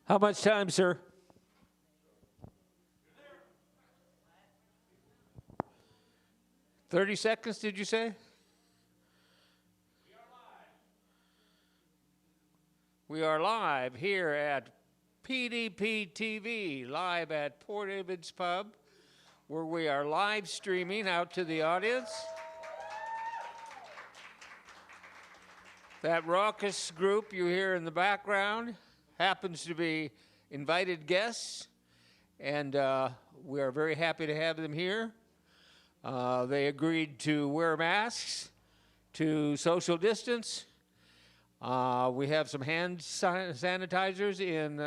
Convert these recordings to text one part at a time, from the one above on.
How much time, sir? $30, did you say? We are live here at PDP TV, live at Port David's Pub, where we are live streaming out to the audience. That raucous group you hear in the background happens to be invited guests, and we are very happy to have them here. They agreed to wear masks, to social distance. We have some hand sanitizers in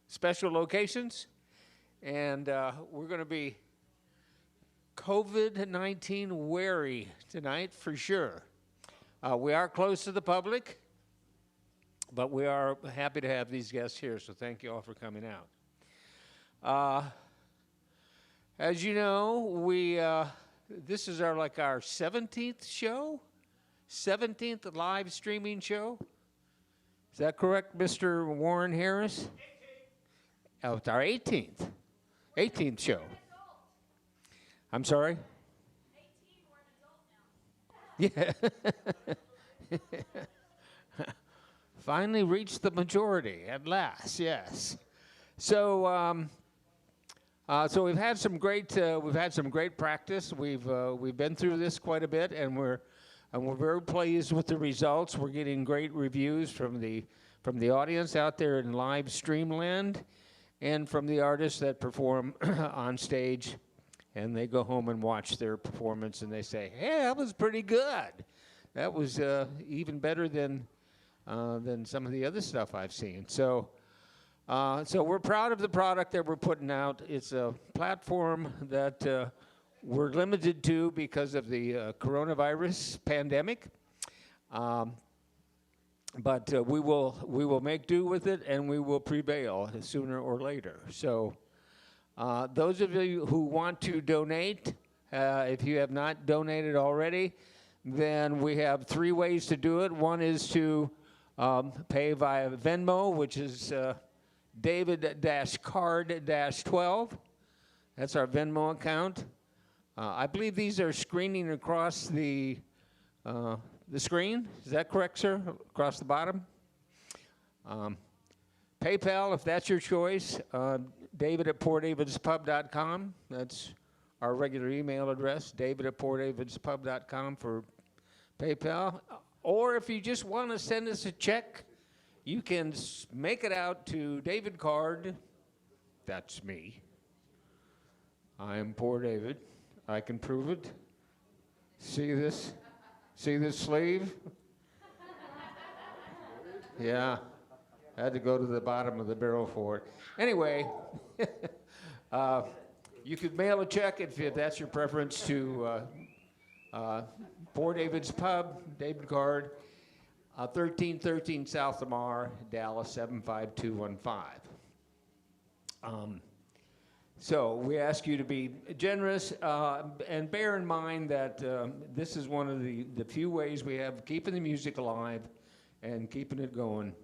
special locations, and we're going to be COVID-19 wary tonight for sure. We are close to the public, but we are happy to have these guests here, so thank you all for coming out. As you know, this is our 17th show, 17th live streaming show. Is that correct, Mr. Warren Harris? 18th. Oh, it's our 18th show. I'm sorry? 18, we're an adult now. Yeah. Finally reached the majority at last, yes. So, so we've had some great practice. We've been through this quite a bit, and we're very pleased with the results. We're getting great reviews from the audience out there in live stream land, and from the artists that perform on stage, and they go home and watch their performance, and they say, "Hey, that was pretty good. That was even better than some of the other stuff I've seen." So we're proud of the product that we're putting out. It's a platform that we're limited to because of the coronavirus pandemic, but we will make do with it, and we will prevail sooner or later. So those of you who want to donate, if you have not donated already, then we have 3 ways to do it. One is to pay via Venmo, which is David-Card-12. That's our Venmo account. I believe these are screening across the screen. Is that correct, sir? Across the bottom? PayPal, if that's your choice, david@portdavidspub.com. That's our regular email address, david@portdavidspub.com for PayPal. Or if you just want to send us a check, you can make it out to David Card. That's me. I am poor David. I can prove it. See this? See this sleeve? Yeah. I had to go to the bottom of the barrel for it. Anyway, you could mail a check if that's your preference to Poor David's Pub, David Card, 1313 South Lamar, Dallas 75215. So we ask you to be generous, and bear in mind that this is one of the few ways we have keeping the music alive and keeping it going.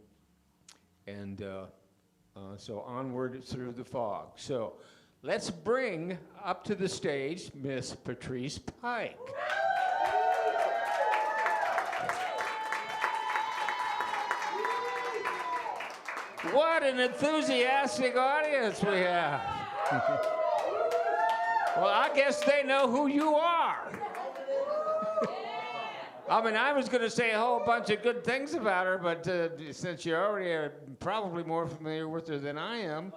And so onward through the fog. So let's bring up to the stage Miss Patrice Pike. What an enthusiastic audience we have. Well, I guess they know who you are. I mean, I was going to say a whole bunch of good things about her, but since you already are probably more familiar with her than I am,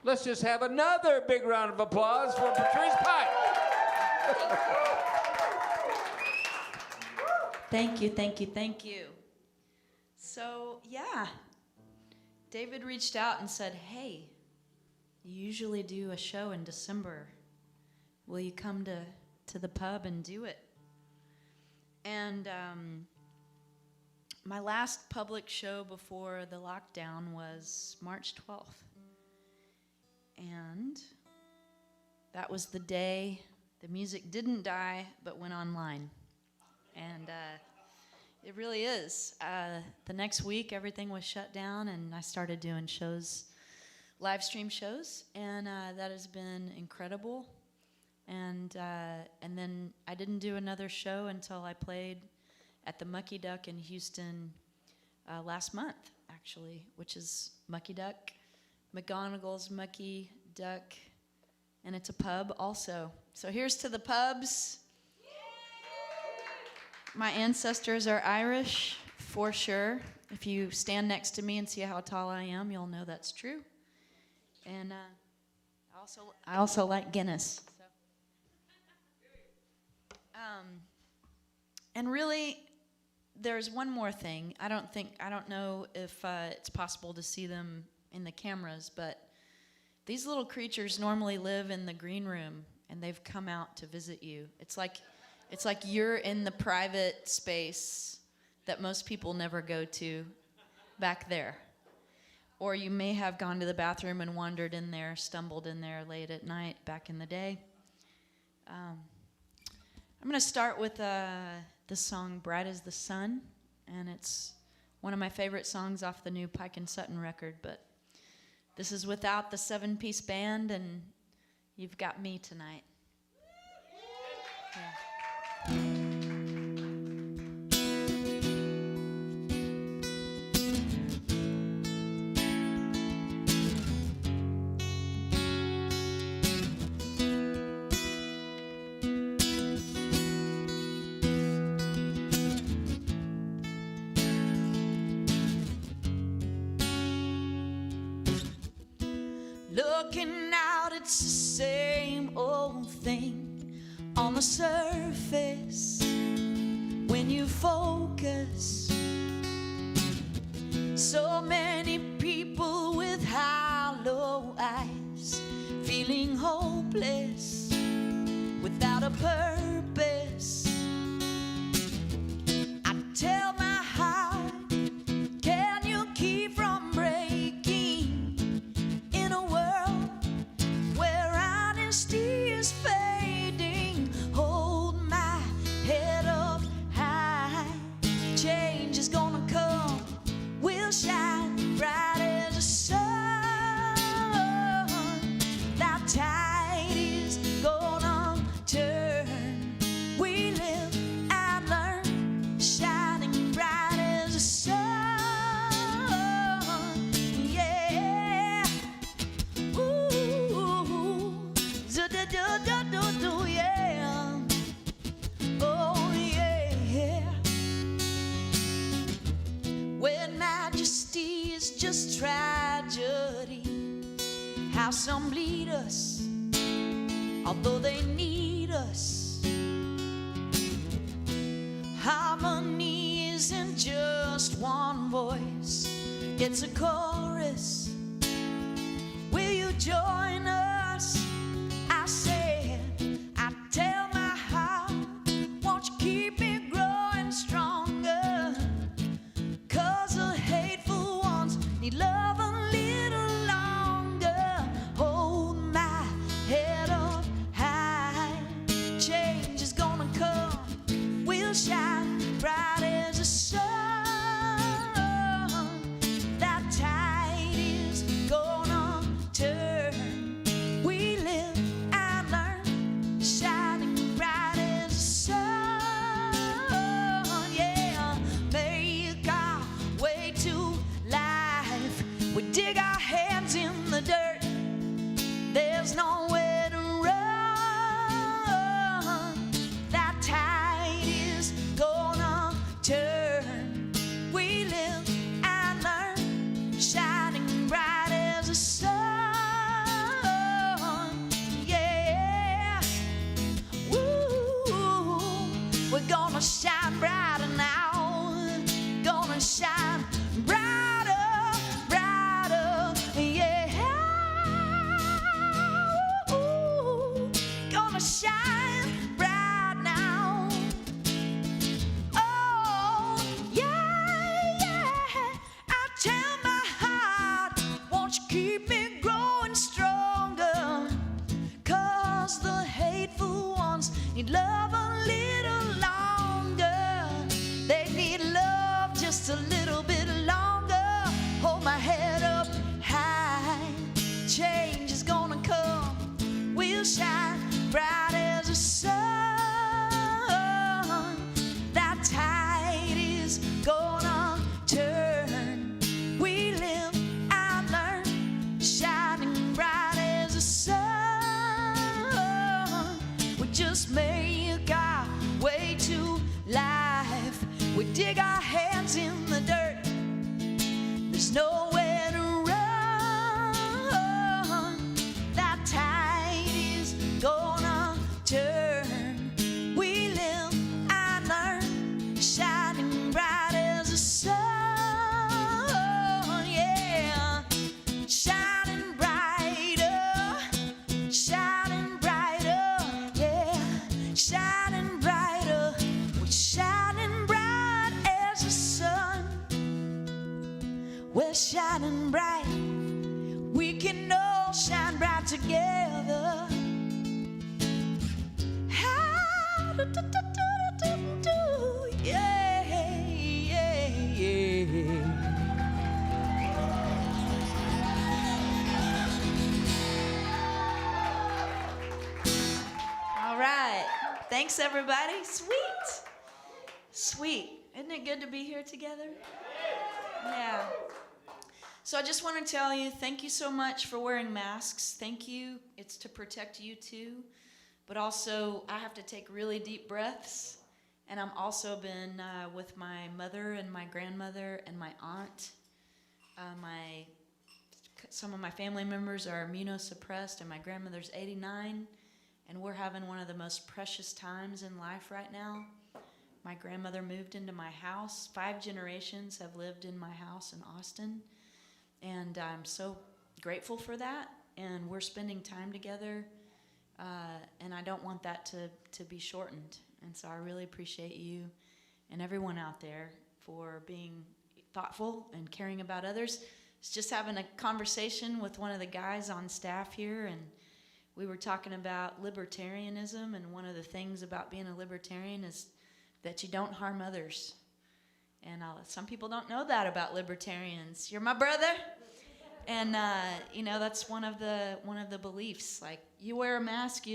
let's just have another big round of applause for Patrice Pike. Thank you, thank you, thank you. So, yeah, David reached out and said, "Hey, you usually do a show in December. Will you come to the pub and do it?" And my last public show before the lockdown was March 12th. And that was the day the music didn't die but went online. And It really is. The next week, everything was shut down, and I started doing shows, live stream shows, and that has been incredible. And then I didn't do another show until I played at the Mucky Duck in Houston last month, actually, which is Mucky Duck, McGonagall's Mucky Duck, and it's a pub also. So here's to the pubs. My ancestors are Irish, for sure. If you stand next to me and see how tall I am, you'll know that's true. And I also like Guinness. So. And really, there's one more thing. I don't know if it's possible to see them in the cameras, but these little creatures normally live in the green room, and they've come out to visit you. It's like you're in the private space that most people never go to back there. Or you may have gone to the bathroom and wandered in there, stumbled in there late at night back in the day. I'm going to start with the song Bright as the Sun, and it's one of my favorite songs off the new Pike and Sutton record, but this is without the 7-piece band, and you've got me tonight. Yeah. Looking out, it's the same old thing on the surface. When you focus, so many people with hollow eyes, feeling hopeless without a purpose. I tell my heart, can you keep from breaking in a world where honesty is fading? Hold my head up high, change is gonna come, we'll shine bright as the sun. That tide is gonna turn, we live and learn, shining bright as the sun. Yeah. Ooh, do-do-do-do-do, yeah. Oh, yeah. When majesty is just tragedy, how some bleed us, although they need us. Harmony isn't just one voice, it's a chorus. Will you join us? I said, I tell my heart, won't you keep me growing stronger? 'Cause the hateful ones need love a little longer. Hold my head up high, change is gonna come, we'll shine bright as the sun. That tide is gonna turn, we live and learn, shining bright as the sun. Yeah, make our way to life, we dig our hands in the dirt, there's nowhere to run. That tide is gonna turn, we live and learn, shining bright as the sun. Yeah. Woo, we're gonna shine brighter now, gonna shine brighter, brighter, yeah. Ooh, gonna shine bright now. Oh, yeah, yeah. I tell my heart, won't you keep me growing stronger? 'Cause the hateful ones need love a little longer. They need love make our way to life. We dig our hands in the dirt. There's nowhere to run. That tide is gonna turn. We live and learn, shining bright as the sun. Yeah, shining brighter, shining brighter. Yeah, shining brighter. We're shining bright as the sun. We're shining bright. We can all shine bright together. Yeah, yeah, yeah. All right. Thanks, everybody. Sweet. Sweet. Isn't it good to be here together? Yeah. So I just want to tell you, thank you so much for wearing masks. Thank you. It's to protect you too. But also, I have to take really deep breaths. And I'm also been with my mother and my grandmother and my aunt. Some of my family members are immunosuppressed, and my grandmother's 89. And we're having one of the most precious times in life right now. My grandmother moved into my house. 5 generations have lived in my house in Austin. And I'm so grateful for that. And we're spending time together. And I don't want that to be shortened. And so I really appreciate you and everyone out there for being thoughtful and caring about others. I was just having a conversation with one of the guys on staff here, and we were talking about libertarianism, and one of the things about being a libertarian is that you don't harm others. And some people don't know that about libertarians. You're my brother. And that's one of the beliefs. Like, you wear a mask,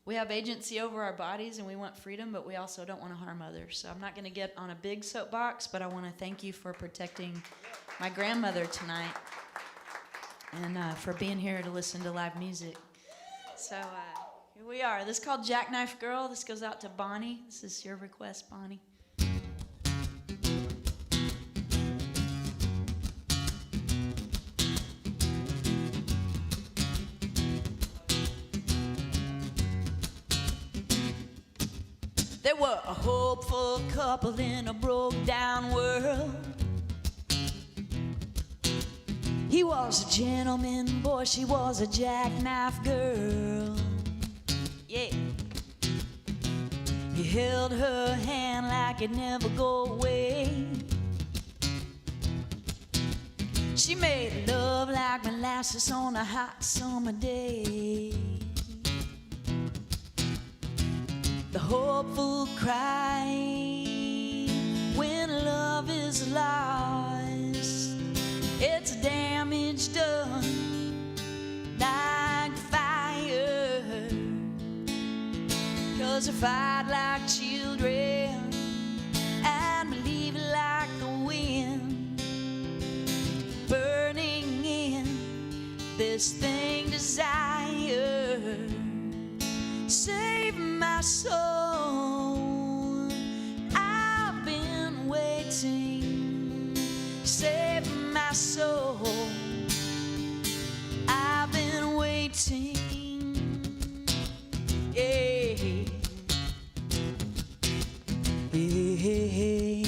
we have agency over our bodies, and we want freedom, but we also don't want to harm others. So I'm not going to get on a big soapbox, but I want to thank you for protecting my grandmother tonight, and for being here to listen to live music. So here we are. This is called Jackknife Girl. This goes out to Bonnie. This is your request, Bonnie. They were a hopeful couple in a broke-down world. He was a gentleman boy, she was a jackknife girl. Yeah. He held her hand like it'd never go away. She made love like molasses on a hot summer day. The hopeful cry when love is lost. It's damage done like fire. 'Cause we fight like children and believe like the wind, burning in this thing desire. Save my soul, I've been waiting. Save my soul, I've been waiting. Yeah. Yeah.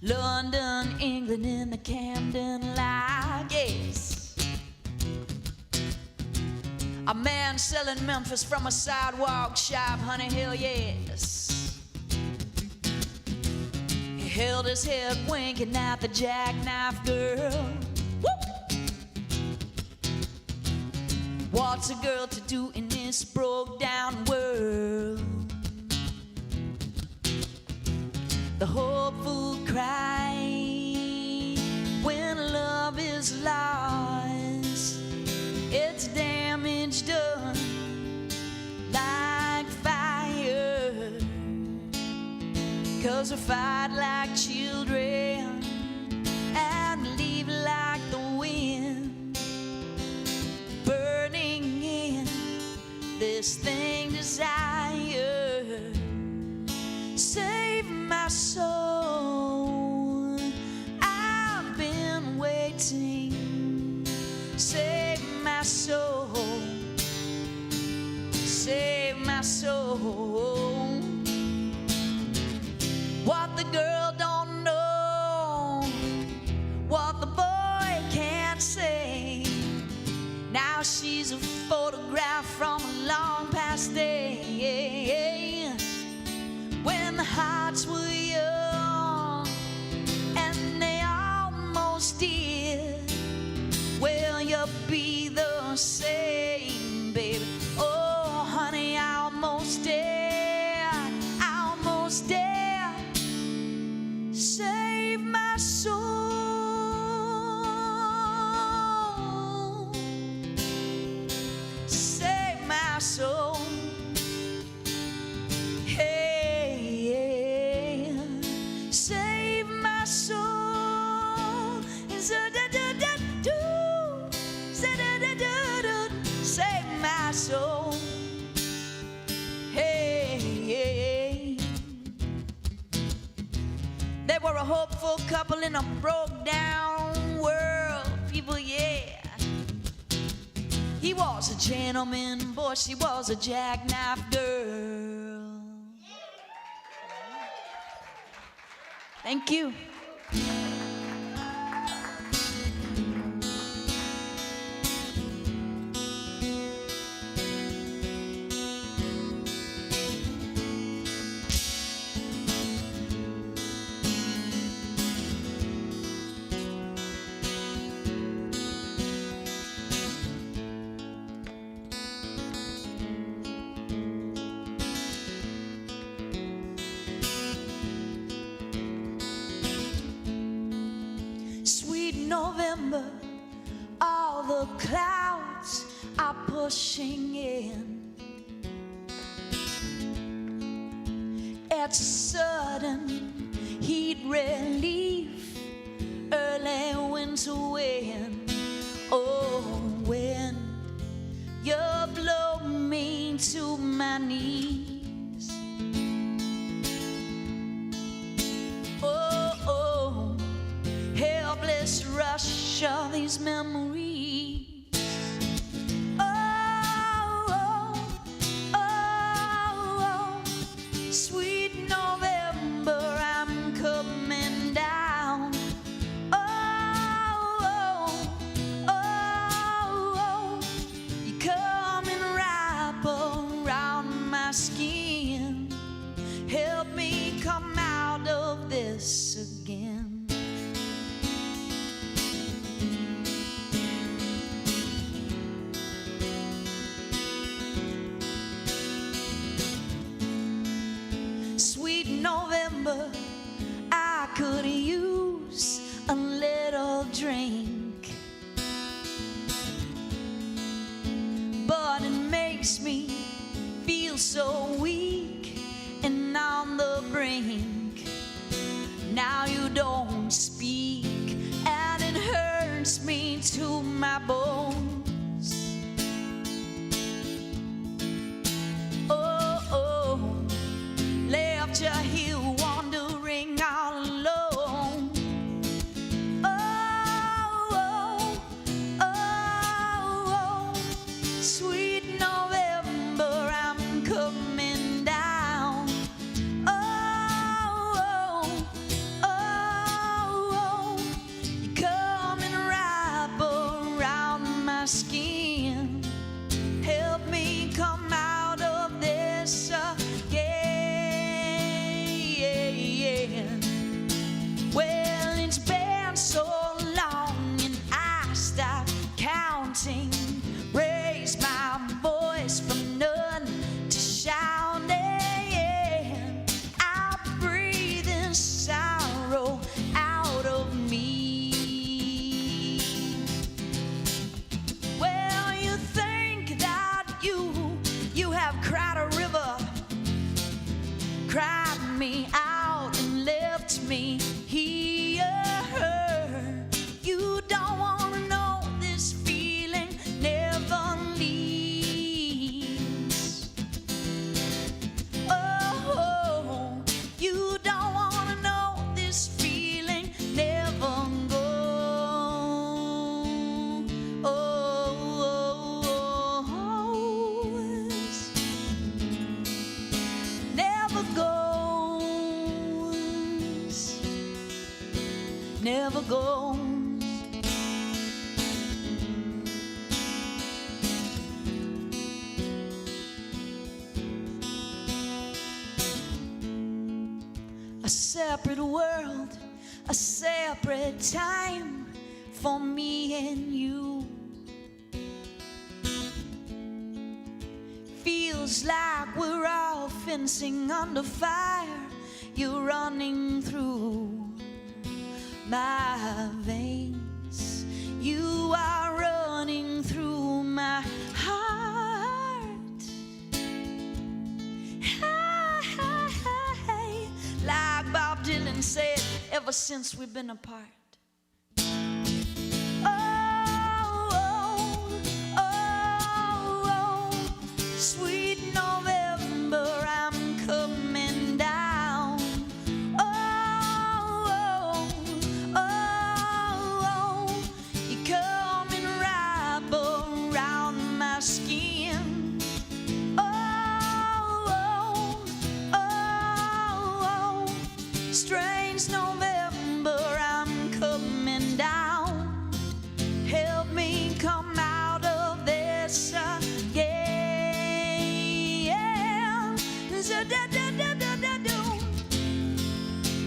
London, England, in the Camden Line, yes. A man selling Memphis from a sidewalk shop, Honey Hill, yes. He held his head winking at the jackknife girl. Woo! What's a girl to do in this broke-down world? The hopeful cry when love is lost. It's damage done like fire. 'Cause we fight like children and leave like the wind, deepest thing desired. Save my soul, I've been waiting. Save my soul, save my soul. What the girl don't know, what the boy can't say. Now she's a photograph from a long past day, when the hearts were young and they almost did. Will you be the same, baby? Oh, honey, I almost did, I almost did. Save my soul, save my soul. Hey, save my soul. Save my soul. Hey, they were a hopeful couple in a broke down world, people, yeah. He was a gentleman, boy, she was a jackknife girl. Thank you. November, all the clouds are pushing in. It's a sudden heat relief, early winter wind. Oh, wind, you blow me to my knees. Oh, helpless rush of these memories. Oh, sweet November, I'm coming down. Oh, you're coming right around my skin. Help me come out of this again. Sweet November, I could use a little drink, but it makes me feel so weak and on the brink. Now you don't speak and it hurts me to my bones. Left you here wandering all alone. Oh, sweet November, I'm coming down. Oh, you're coming right around my skin. Help me come out of this well, it's been so long and I stopped counting. Raise my voice from none to shouting. I breathe in sorrow out of me. Well, you think that you have cried a river, cried me out and left me here. You don't want to know this feeling goes. A separate world, a separate time for me and you. Feels like we're all fencing under fire. You're running through my veins. You are running through my heart. Hey, like Bob Dylan said, ever since we've been apart. Sweet November, I'm coming down. You're coming right around my skin. Strange November, I'm coming down. Help me come out of this again.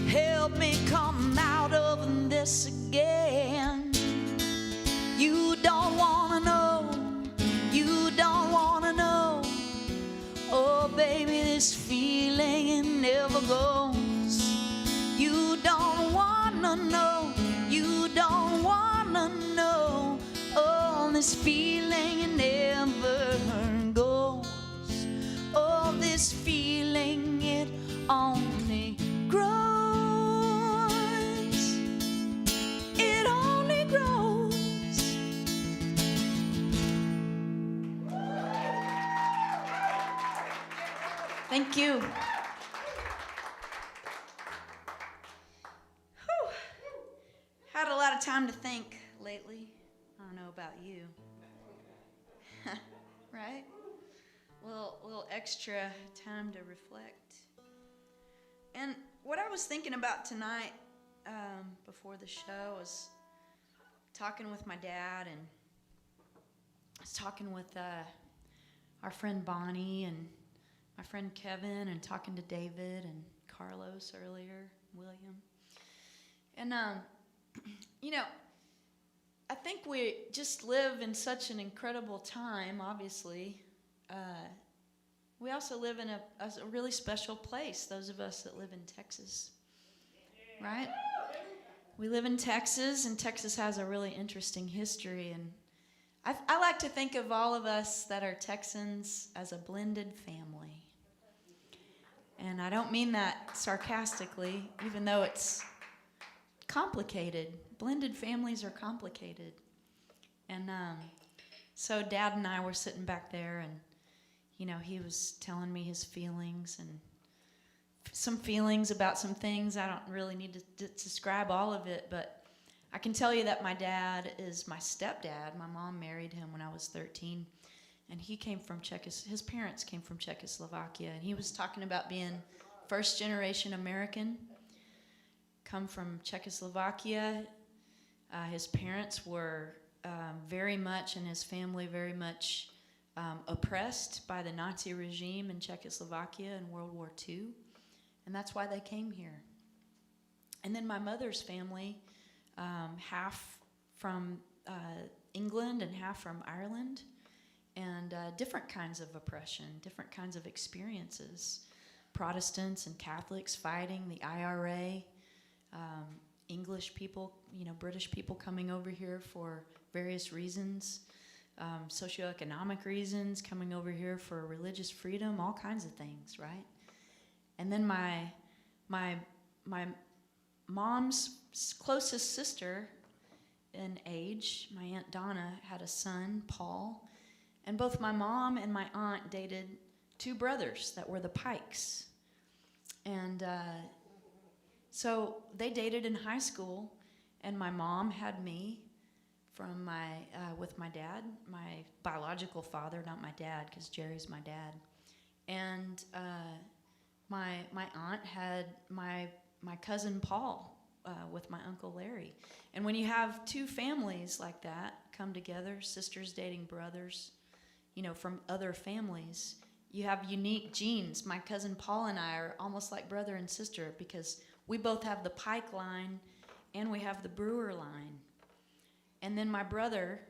Help me come out of this again. You don't wanna know, you don't wanna know. Oh baby, this feeling never goes. You don't wanna know, you don't wanna know. Oh, this feeling never goes. Oh, this feeling, it only grows. It only grows. Thank you. Whew. Had a lot of time to think lately. I don't know about you. Right? Little extra time to reflect. And what I was thinking about tonight, before the show, was talking with my dad, and I was talking with our friend Bonnie and my friend Kevin, and talking to David and Carlos earlier, William. And, you know, I think we just live in such an incredible time, obviously. We also live in a really special place, those of us that live in Texas, right? We live in Texas, and Texas has a really interesting history. And I like to think of all of us that are Texans as a blended family. And I don't mean that sarcastically, even though it's complicated. Blended families are complicated. And so Dad and I were sitting back there, and you know, he was telling me his feelings and some feelings about some things. I don't really need to describe all of it, but I can tell you that my dad is my stepdad. My mom married him when I was 13, and he came from his parents came from Czechoslovakia, and he was talking about being first-generation American, come from Czechoslovakia. His parents were very much, and his family very much, oppressed by the Nazi regime in Czechoslovakia in World War II, and that's why they came here. And then my mother's family, half from England and half from Ireland, and different kinds of oppression, different kinds of experiences. Protestants and Catholics fighting, the IRA, English people, you know, British people coming over here for various reasons, socioeconomic reasons, coming over here for religious freedom, all kinds of things, right? And then my mom's closest sister in age, my Aunt Donna, had a son, Paul, and both my mom and my aunt dated two brothers that were the Pikes. And so they dated in high school, and my mom had me from with my dad, my biological father, not my dad, because Jerry's my dad. And my aunt had my cousin Paul with my Uncle Larry. And when you have two families like that come together, sisters dating brothers, from other families, you have unique genes. My cousin Paul and I are almost like brother and sister because we both have the Pike line and we have the Brewer line. And then my brother,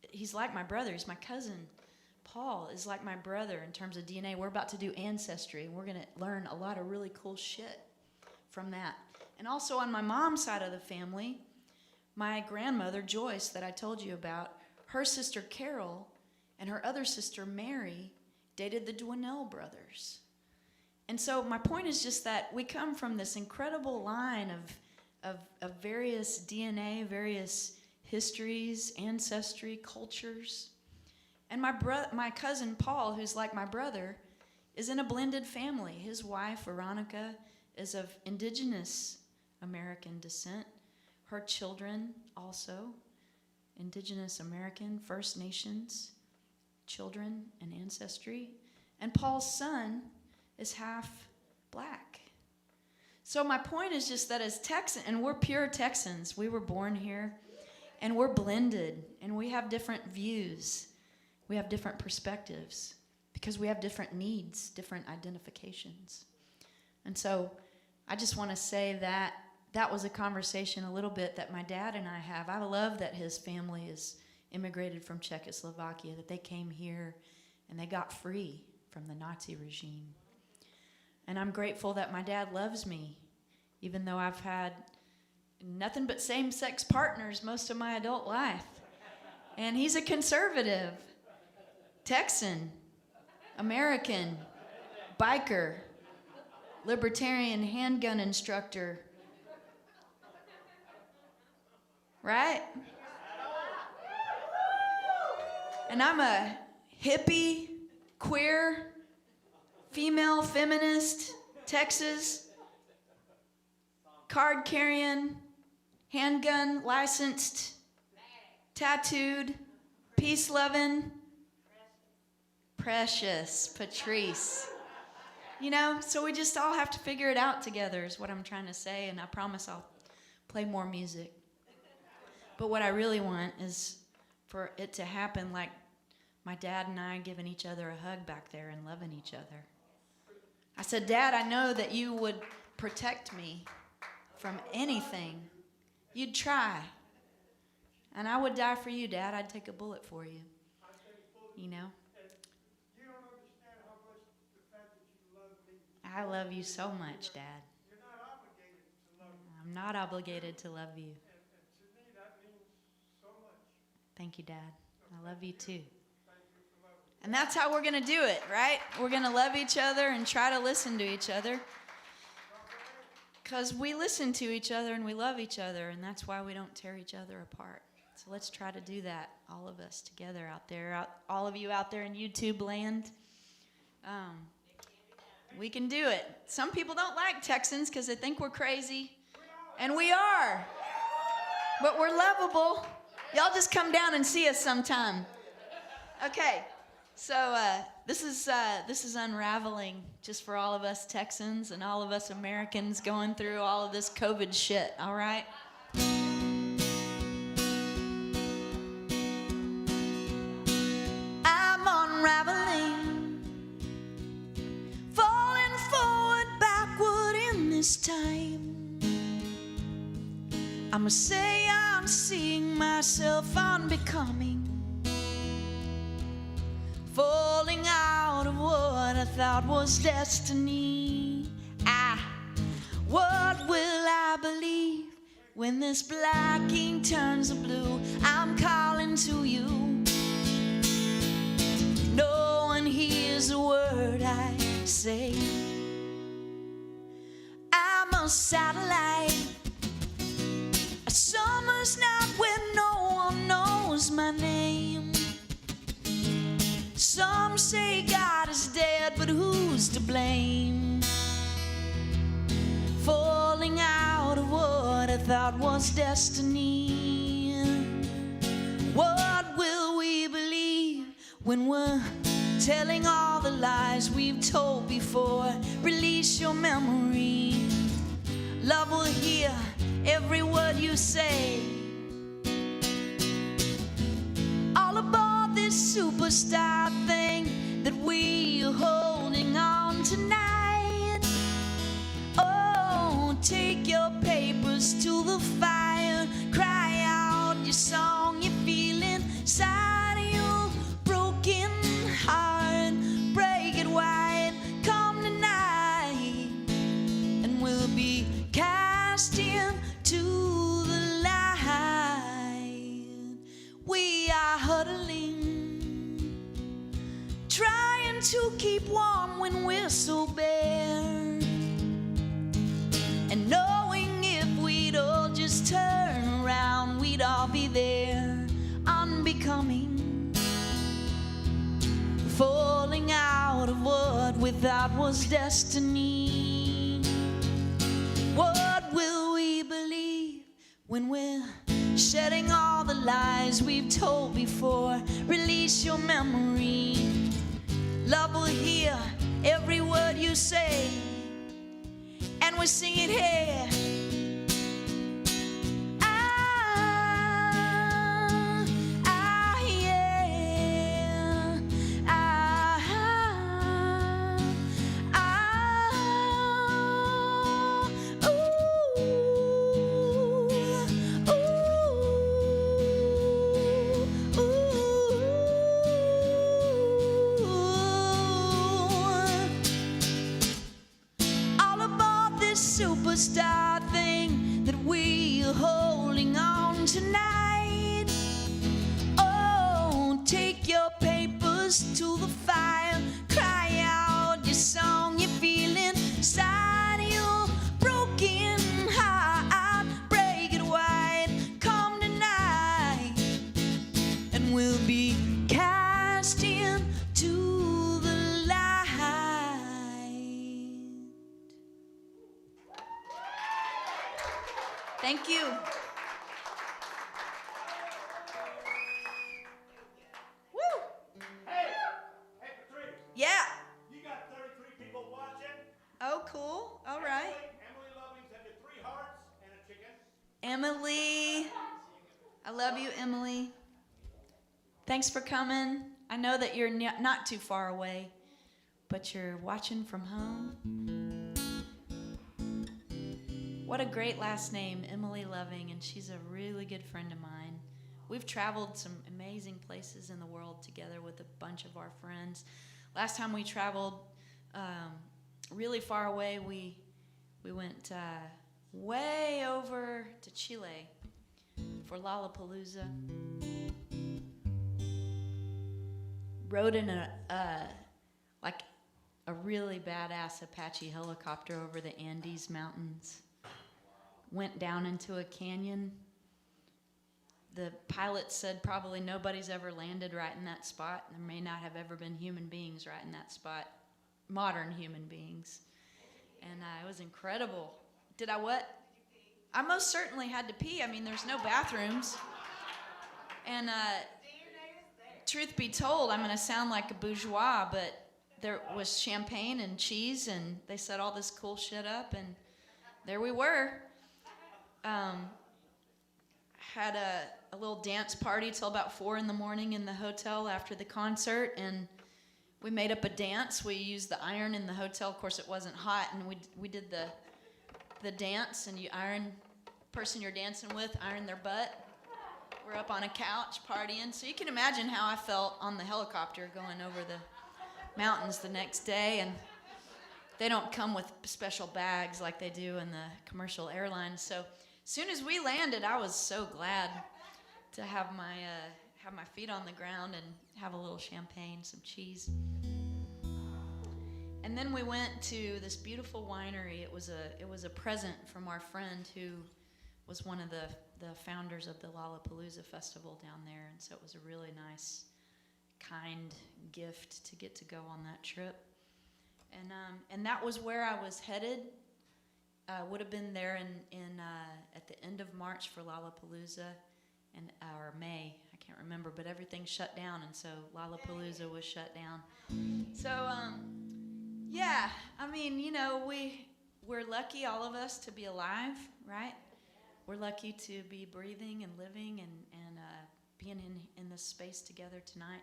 he's like my brother. He's my cousin. Paul is like my brother in terms of DNA. We're about to do ancestry, and we're going to learn a lot of really cool shit from that. And also on my mom's side of the family, my grandmother, Joyce, that I told you about, her sister Carol and her other sister Mary dated the Dwinell brothers. And so my point is just that we come from this incredible line of various DNA, various histories, ancestry, cultures. And my cousin Paul, who's like my brother, is in a blended family. His wife, Veronica, is of indigenous American descent. Her children also, indigenous American, First Nations children and ancestry. And Paul's son is half black. So my point is just that as Texans, and we're pure Texans, we were born here, and we're blended, and we have different views. We have different perspectives because we have different needs, different identifications. And so I just want to say that that was a conversation a little bit that my dad and I have. I love that his family is immigrated from Czechoslovakia, that they came here and they got free from the Nazi regime. And I'm grateful that my dad loves me, even though I've had nothing but same-sex partners most of my adult life. And he's a conservative, Texan, American, biker, libertarian handgun instructor. Right? And I'm a hippie, queer, female, feminist, Texas, card-carrying, handgun licensed, tattooed, peace-loving, precious Patrice. So we just all have to figure it out together is what I'm trying to say, and I promise I'll play more music. But what I really want is for it to happen like my dad and I giving each other a hug back there and loving each other. I said, Dad, I know that you would protect me from anything. You'd try. And I would die for you, Dad. I'd take a bullet for you. You know? I love you so much, Dad. You're not obligated to love me. I'm not obligated to love you. And to me, that means so much. Thank you, Dad. I love you too. Thank you for loving me. And that's how we're going to do it, right? We're going to love each other and try to listen to each other. Because we listen to each other and we love each other, and that's why we don't tear each other apart. So let's try to do that, all of us together out there, all of you out there in YouTube land. We can do it. Some people don't like Texans because they think we're crazy. And we are. But we're lovable. Y'all just come down and see us sometime. Okay. So this is unraveling just for all of us Texans and all of us Americans going through all of this COVID shit, all right? I'm unraveling, falling forward, backward in this time. I'ma say I'm seeing myself unbecoming, falling out of what I thought was destiny. What will I believe when this black ink turns to blue? I'm calling to you. No one hears a word I say. I'm a satellite, a summer's night where no one knows my name. Some say God is dead, but who's to blame? Falling out of what I thought was destiny. What will we believe when we're telling all the lies we've told before? Release your memory. Love will hear every word you say. All aboard this superstar thing that we are holding on tonight. Oh, take your papers to the fire, cry out your song you feel inside of your broken heart. Break it wide, come tonight, and we'll be cast into the light. We are huddling, trying to keep warm when we're so bare, and knowing if we'd all just turn around, we'd all be there, unbecoming, falling out of what we thought was destiny. What will we believe when we're shedding all the lies we've told before? Release your memory. Love will hear every word you say, and we sing it here. Superstar thing that we are holding on tonight. Oh, take your papers to the fire, cry out your song you feel inside your broken heart. Break it wide, come tonight, and we'll be cast into the light. Thank you. Woo! Hey, Patrice, Yeah. you got 33 people watching. Oh, cool. All right. Emily Loving sent you 3 hearts and a chicken. Emily. I love you, Emily. Thanks for coming. I know that you're not too far away, but you're watching from home. What a great last name, Emily Loving, and she's a really good friend of mine. We've traveled some amazing places in the world together with a bunch of our friends. Last time we traveled really far away, we went way over to Chile for Lollapalooza. Rode in a really badass Apache helicopter over the Andes Mountains. Went down into a canyon. The pilot said probably nobody's ever landed right in that spot. There may not have ever been human beings right in that spot, modern human beings. And it was incredible. Did I what? I most certainly had to pee. I mean, there's no bathrooms. And truth be told, I'm going to sound like a bourgeois, but there was champagne and cheese, and they set all this cool shit up, and there we were. Had a little dance party till about 4 in the morning in the hotel after the concert, and we made up a dance. We used the iron in the hotel. Of course, it wasn't hot, and we did the dance, and you iron the person you're dancing with, iron their butt. We're up on a couch partying, so you can imagine how I felt on the helicopter going over the mountains the next day. And they don't come with special bags like they do in the commercial airlines. So as soon as we landed, I was so glad to have my feet on the ground and have a little champagne, some cheese. And then we went to this beautiful winery. It was a present from our friend who was one of the founders of the Lollapalooza Festival down there, and so it was a really nice, kind gift to get to go on that trip. And that was where I was headed. Would have been there in at the end of March for Lollapalooza, or May, I can't remember, but everything shut down, and so Lollapalooza was shut down. So yeah, I mean, you know, we're lucky, all of us, to be alive, right? we're lucky to be breathing and living and being in this space together tonight.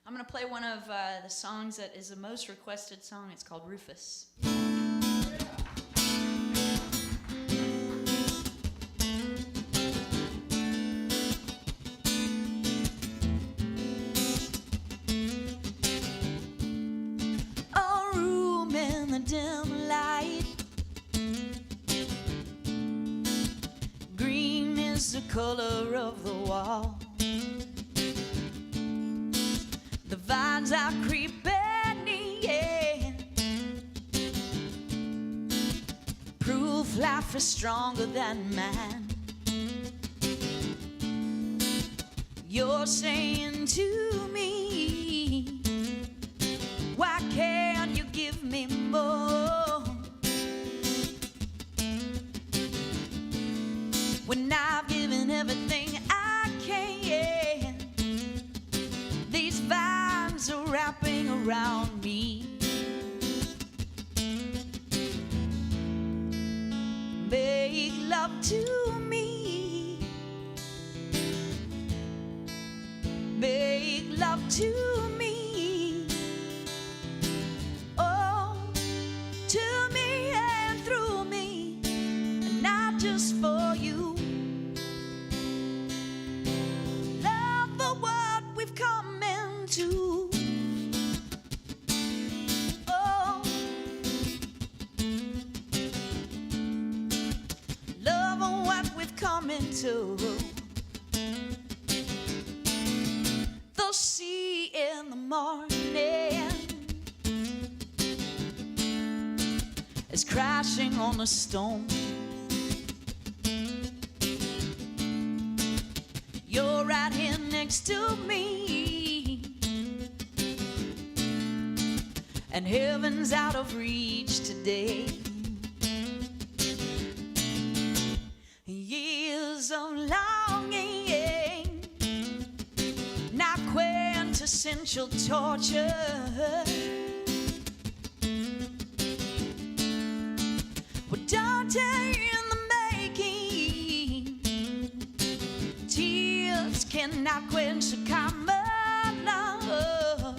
I'm going to play one of the songs that is the most requested song. It's called Rufus. A room in the dim light. Green is the color of the wall. The vines are creeping in. Proof life is stronger than man. You're saying to me, why can't you give me more? When I've given everything I can, these vines are wrapping around me. Make love to me. Make love to me. Oh, to me and through me, and not just for you. Love for what we've come into. Oh, love for what we've come into. The sea in the morning is crashing on a stone. You're right here next to me, and heaven's out of reach today. Years of longing, not quintessential torture. Well, don't in the making. Tears cannot quench a common love.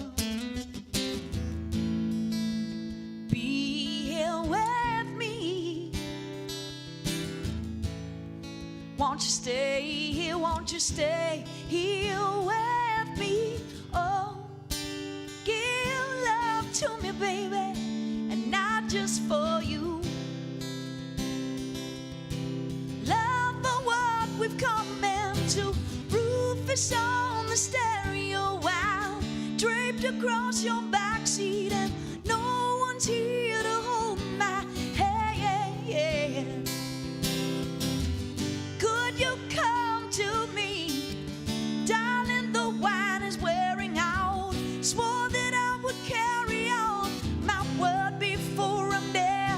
Be here with me. Won't you stay here? Won't you stay here with me? Oh, give love to me, baby, and not just for you. Love for what we've come into. Rufus on the stereo, wow, draped across your backseat, and no one's here to hold my hand. Could you come to me, darling? The wine is wearing out. Swore that I would carry on my word before I'm there.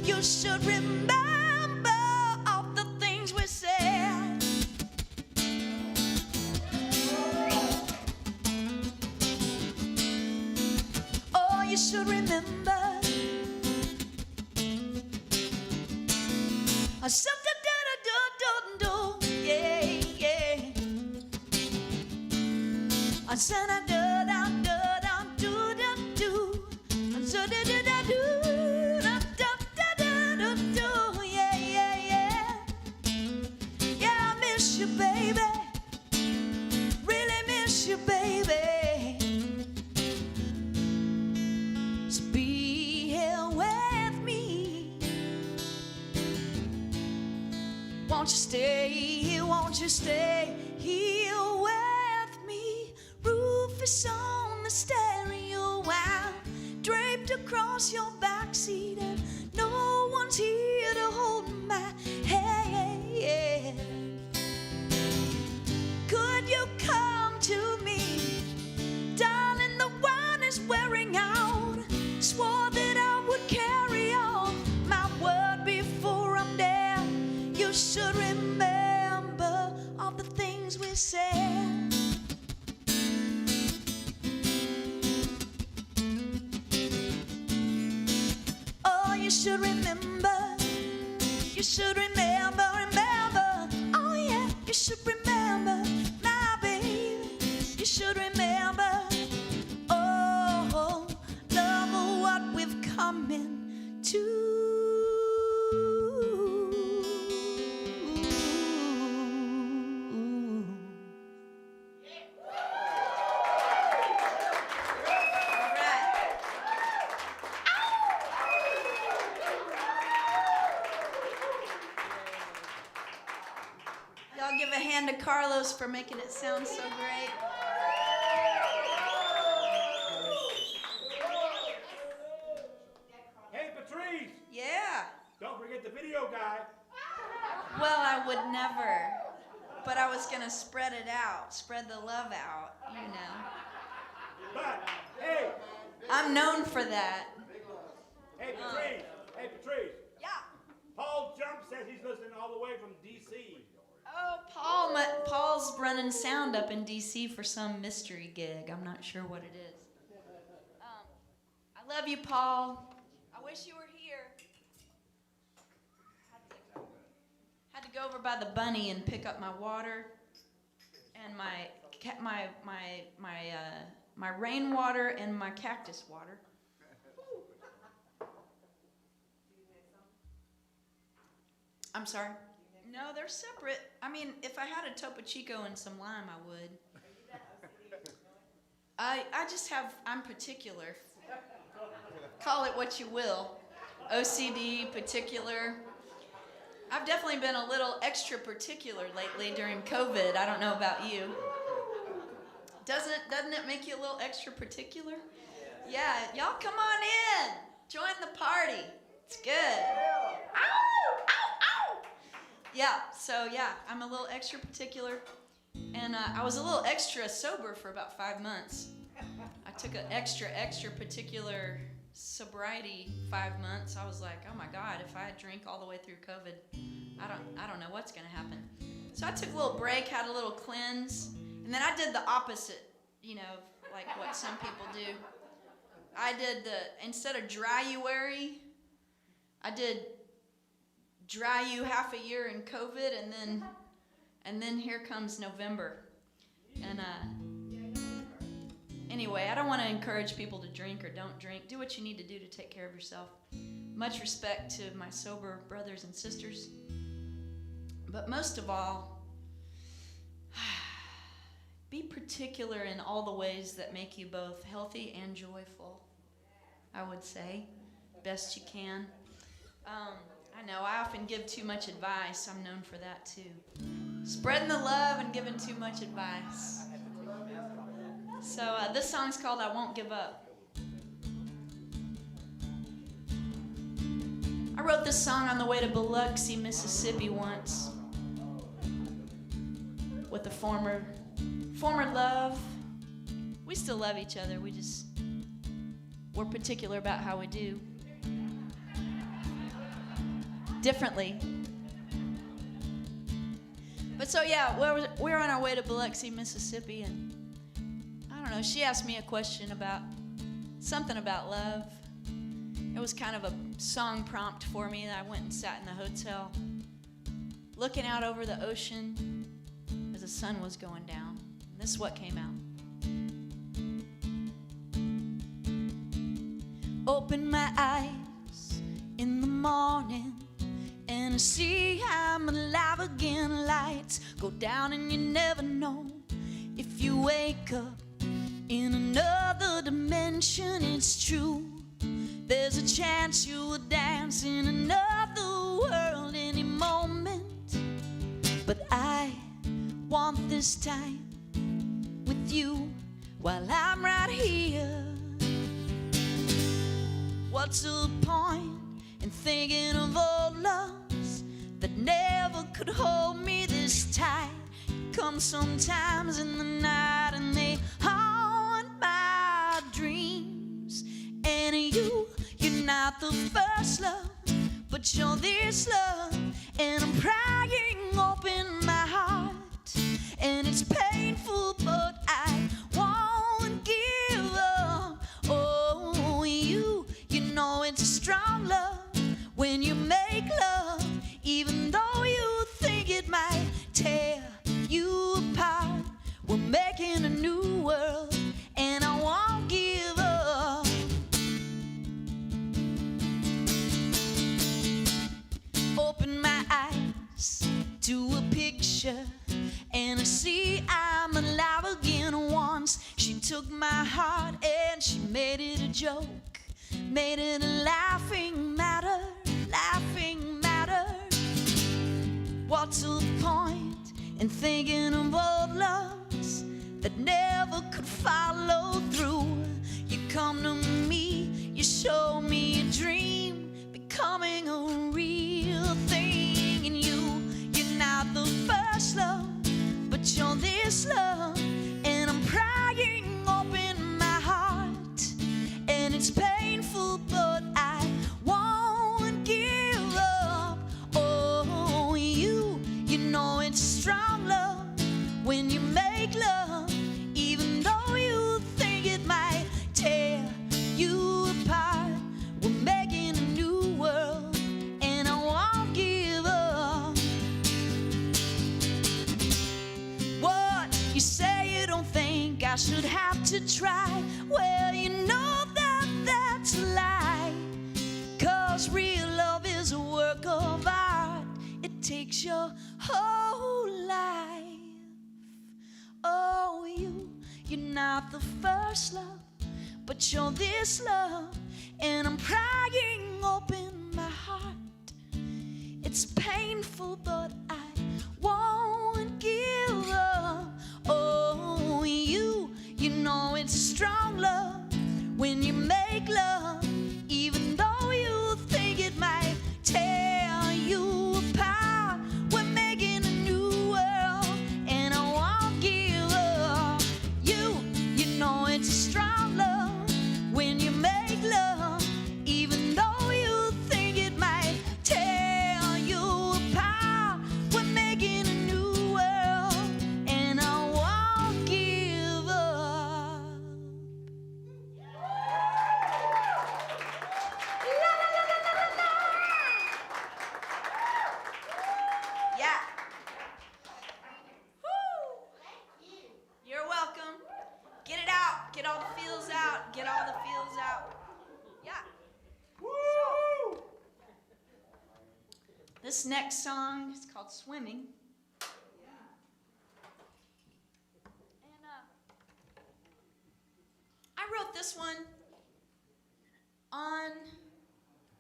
You should remember all the things we said. Oh, you should remember. Something do, yeah, yeah. I said I do, yeah, yeah, yeah. Yeah, I miss you, baby. Really miss you, baby. So be here with me. Won't you stay here? Won't you stay here with me? Rufus on the stereo, wow, draped across your backseat, and no one's here to hold my hand. Could you come to me, darling? The wine is wearing out. Swore that I would carry on my word before I'm there. You should remember all the things we said. Oh, you should remember. You should remember. to Carlos for making it sound so great. Hey, Patrice, Yeah. don't forget the video guy. Well, I would never. But I was going to spread it out, spread the love out, you know. But, hey, I'm known for that. hey, Patrice. Yeah. Paul Jump says he's listening all the way from D.C. Oh, Paul's running sound up in D.C. for some mystery gig. I'm not sure what it is. I love you, Paul. I wish you were here. Had to go over by the bunny and pick up my water and my rainwater and my cactus water. I'm sorry. No, they're separate. I mean, if I had a Topo Chico and some lime, I would. I just have, I'm particular. Call it what you will. OCD, particular. I've definitely been a little extra particular lately during COVID. I don't know about you. Doesn't it make you a little extra particular? Yeah, y'all come on in. Join the party. It's good. Ow! Ow! Ow! Yeah, so yeah, I'm a little extra particular. And I was a little extra sober for about 5 months. I took an extra particular sobriety 5 months. I was like, oh my God, if I drink all the way through COVID, I don't know what's gonna happen. So I took a little break, had a little cleanse, and then I did the opposite, you know, like what some people do. I did instead of dry-uary, I did dry you half a year in COVID, and then here comes November. And anyway, I don't want to encourage people to drink or don't drink. Do what you need to do to take care of yourself. Much respect to my sober brothers and sisters. But most of all, be particular in all the ways that make you both healthy and joyful, I would say, best you can. I know I often give too much advice. I'm known for that too. Spreading the love and giving too much advice. So this song's called I Won't Give Up. I wrote this song on the way to Biloxi, Mississippi once with a former love. We still love each other. We're particular about how we do. Differently. But so yeah, we're on our way to Biloxi, Mississippi, and I don't know, she asked me a question about something about love. It was kind of a song prompt for me, and I went and sat in the hotel looking out over the ocean as the sun was going down. And this is what came out. Open my eyes in the morning and I see I'm alive again. Lights go down and you never know if you wake up in another dimension. It's true, there's a chance you will dance in another world any moment. But I want this time with you while I'm right here. What's the point in thinking of old loves that never could hold me this tight? Come sometimes in the night and they haunt my dreams. And you're not the first love, but you're this love. And I'm prying open my heart, and it's painful, but I won't give up. Oh, you know it's a strong love when you make love, even though you think it might tear you apart. We're making a new world, and I won't give up. Open my eyes to a picture, and I see I'm alive again. Once she took my heart and she made it a joke, made it a laughing matter, laughing matter. What's the point and thinking of old loves that never could follow through. You come to me, you show me a dream becoming a real thing. And you're not the first love, but you're this love. And I'm prying open my heart, and it's painful, but I won't give up. Oh, you know it's strong love when you make love, even though you think it might tear you apart. We're making a new world, and I won't give up. What you say you don't think I should have to try? Well, you know that that's a lie, 'cause real love is a work of art. It takes your whole life. Oh, you're not the first love, but you're this love. And I'm prying open my heart. It's painful, but I won't give up. Oh, you know it's strong love when you make love, even though you think it might tear you apart. We're making a new world, and I won't give up. You know it's strong love when you make love, even though you think it might tear you apart. We're making a new world, and I won't give up. Yeah. Woo. You're welcome. Get it out. Get all the feels out. Get all the feels out. Yeah. Woo! This next song is called Swimming. And I wrote this one on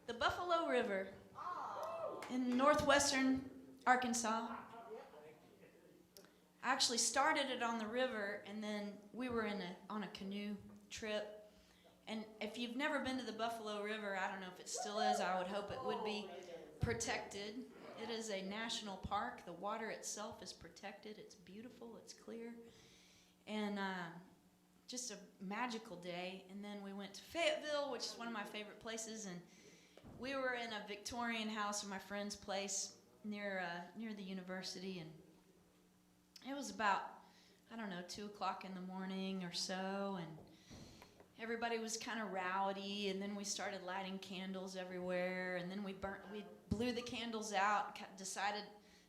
the Buffalo River in northwestern Arkansas. I actually started it on the river, and then we were on a canoe trip. And if you've never been to the Buffalo River, I don't know if it still is, I would hope it would be protected. It is a national park. The water itself is protected. It's beautiful, it's clear. And just a magical day. And then we went to Fayetteville, which is one of my favorite places, and we were in a Victorian house at my friend's place near the university, and it was about, 2 o'clock in the morning or so, and everybody was kind of rowdy, and then we started lighting candles everywhere, and then we blew the candles out.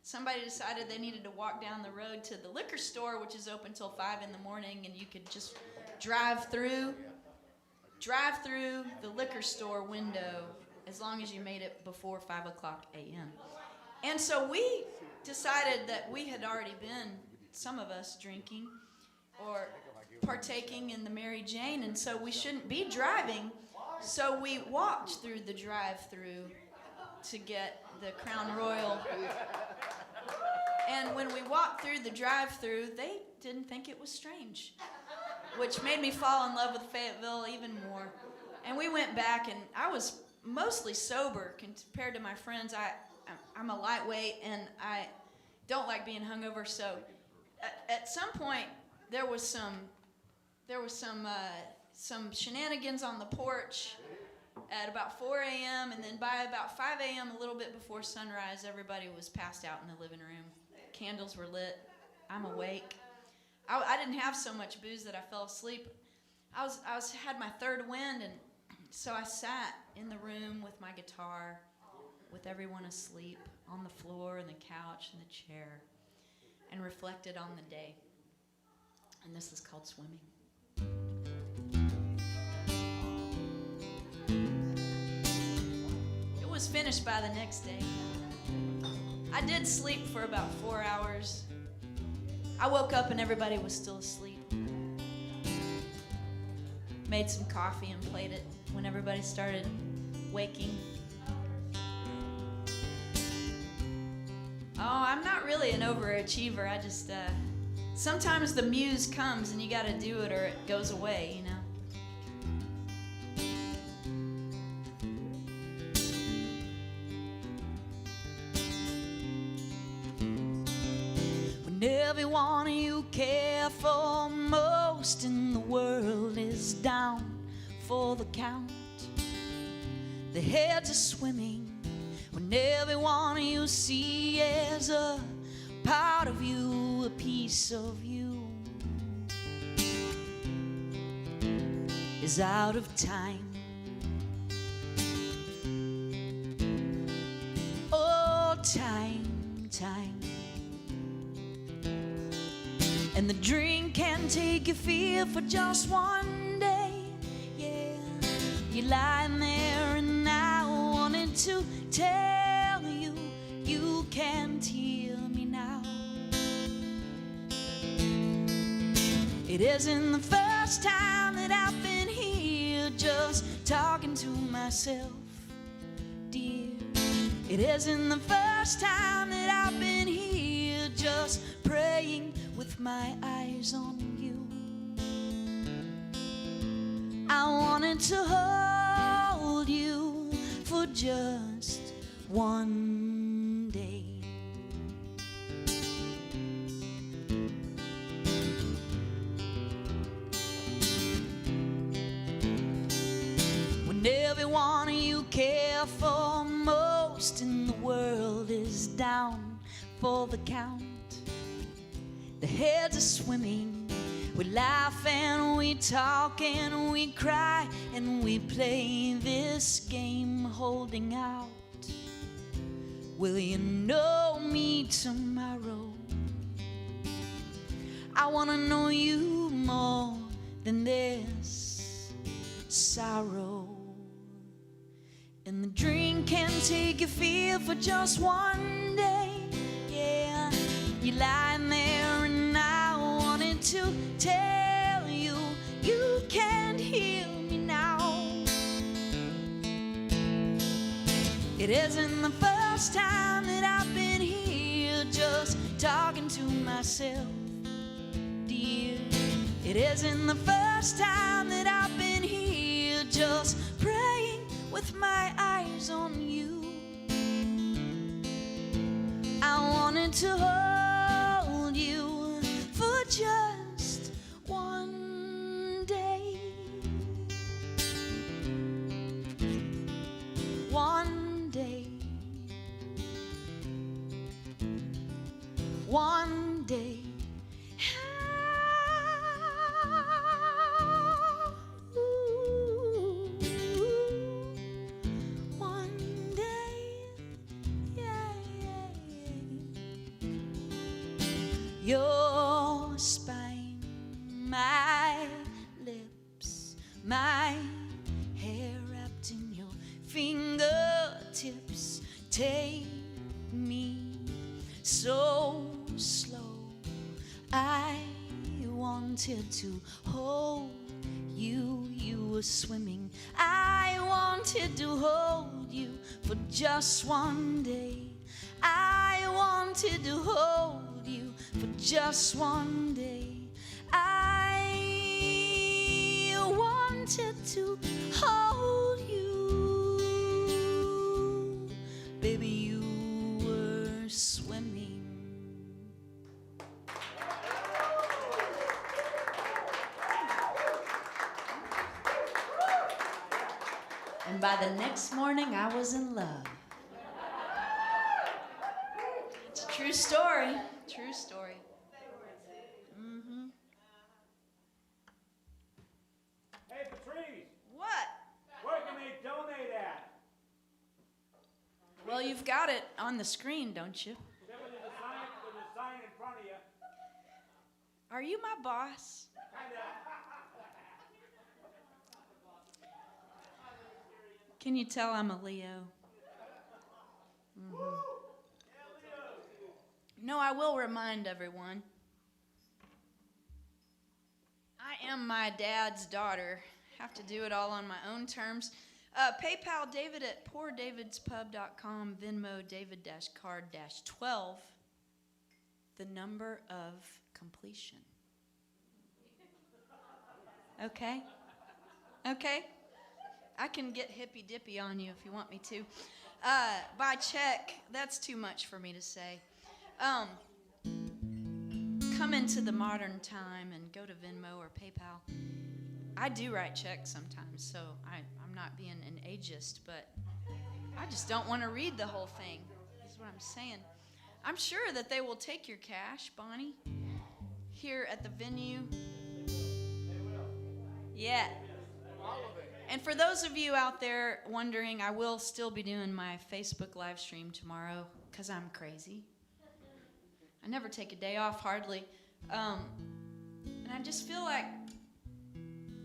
Somebody decided they needed to walk down the road to the liquor store, which is open till 5 in the morning, and you could just drive through the liquor store window as long as you made it before 5 o'clock a.m. And so we decided that we had already been, some of us, drinking or partaking in the Mary Jane, and so we shouldn't be driving. So we walked through the drive-through to get the Crown Royal. And when we walked through the drive-through, they didn't think it was strange, which made me fall in love with Fayetteville even more. And we went back, and I was mostly sober compared to my friends. I'm a lightweight, and I don't like being hungover. So at some point, there was some shenanigans on the porch at about 4 a.m., and then by about 5 a.m., a little bit before sunrise, everybody was passed out in the living room. Candles were lit. I'm awake. I didn't have so much booze that I fell asleep. I had my third wind, and so I sat in the room with my guitar, with everyone asleep on the floor and the couch and the chair, and reflected on the day. And this is called Swimming. It was finished by the next day. I did sleep for about 4 hours. I woke up and everybody was still asleep. Made some coffee and played it when everybody started waking. Oh, I'm not really really an overachiever. I just, sometimes the muse comes and you got to do it or it goes away, you know. When everyone you care for most in the world is down for the count, the heads are swimming. When everyone you see is a part of you, a piece of you, is out of time. Oh, time, time. And the drink can take your fear for just one day. Yeah, you're lying there and I wanted to tell you, you can't hear me now. It isn't the first time that I've been here just talking to myself, dear. It isn't the first time that I've been here just praying with my eyes on you. I wanted to hold you for just one day. When everyone you care for most in the world is down for the count, the heads are swimming. We laugh and we talk and we cry and we play this game holding out. Will you know me tomorrow? I wanna know you more than this sorrow. And the drink can take your fear for just one day. Yeah, you're lying there and I wanted to tell you, you can't hear me now. It isn't the first time that I've been here just talking to myself, dear. It isn't the first time that I've been here just praying with my eyes on you. I wanted to hold you for just one day. One day. One day. One day. Yeah, yeah, yeah. Your spine, my lips, my hair wrapped in your fingertips. Take me so slow. I wanted to hold you. You were swimming. I wanted to hold you for just one day. I wanted to hold you for just one day. I wanted to hold you. Baby, you were swimming. And by the next morning, I was in love. It's a true story. True story. Mm-hmm. Hey, Patrice, What? where can they donate at? Well, you've got it on the screen, don't you? There's a sign in front of you. Are you my boss? Can you tell I'm a Leo? Mm-hmm. No, I will remind everyone. I am my dad's daughter. Have to do it all on my own terms. PayPal David at poordavidspub.com. Venmo David-card-12. the number of completion. Okay? Okay? I can get hippy-dippy on you if you want me to. By check, that's too much for me to say. Come into the modern time and go to Venmo or PayPal. I do write checks sometimes, so I'm not being an ageist, but I just don't want to read the whole thing. That's what I'm saying. I'm sure that they will take your cash, Bonnie, here at the venue. Yeah. And for those of you out there wondering, I will still be doing my Facebook live stream tomorrow because I'm crazy. I never take a day off, hardly. And I just feel like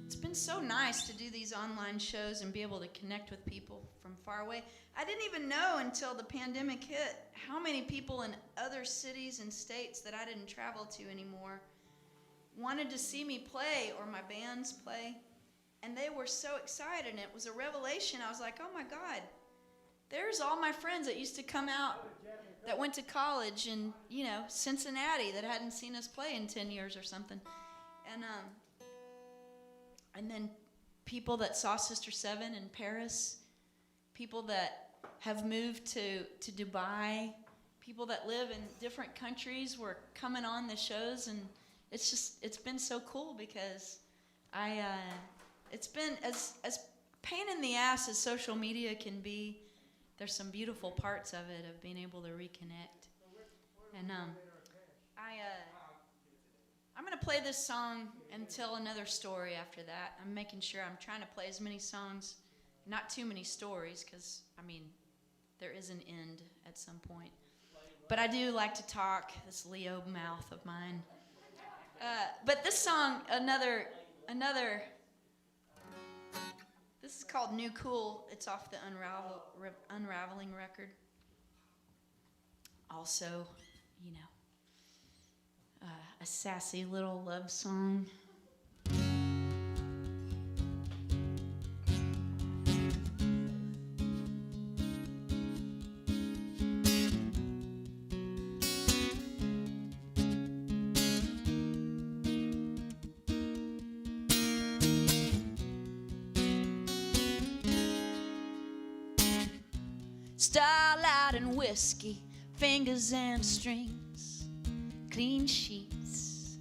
it's been so nice to do these online shows and be able to connect with people from far away. I didn't even know until the pandemic hit how many people in other cities and states that I didn't travel to anymore wanted to see me play or my bands play. And they were so excited, and it was a revelation. I was like, oh my God, there's all my friends that used to come out that went to college in, Cincinnati that hadn't seen us play in 10 years or something. And then people that saw Sister Seven in Paris, people that have moved to Dubai, people that live in different countries were coming on the shows, and it's been so cool because it's been as pain in the ass as social media can be. There's some beautiful parts of it, of being able to reconnect. And I'm going to play this song and tell another story after that. I'm making sure I'm trying to play as many songs, not too many stories, because, there is an end at some point. But I do like to talk, this Leo mouth of mine. But this song, another, this is called New Cool. It's off the Unraveling record. Also, a sassy little love song. Starlight and whiskey, fingers and strings, clean sheets.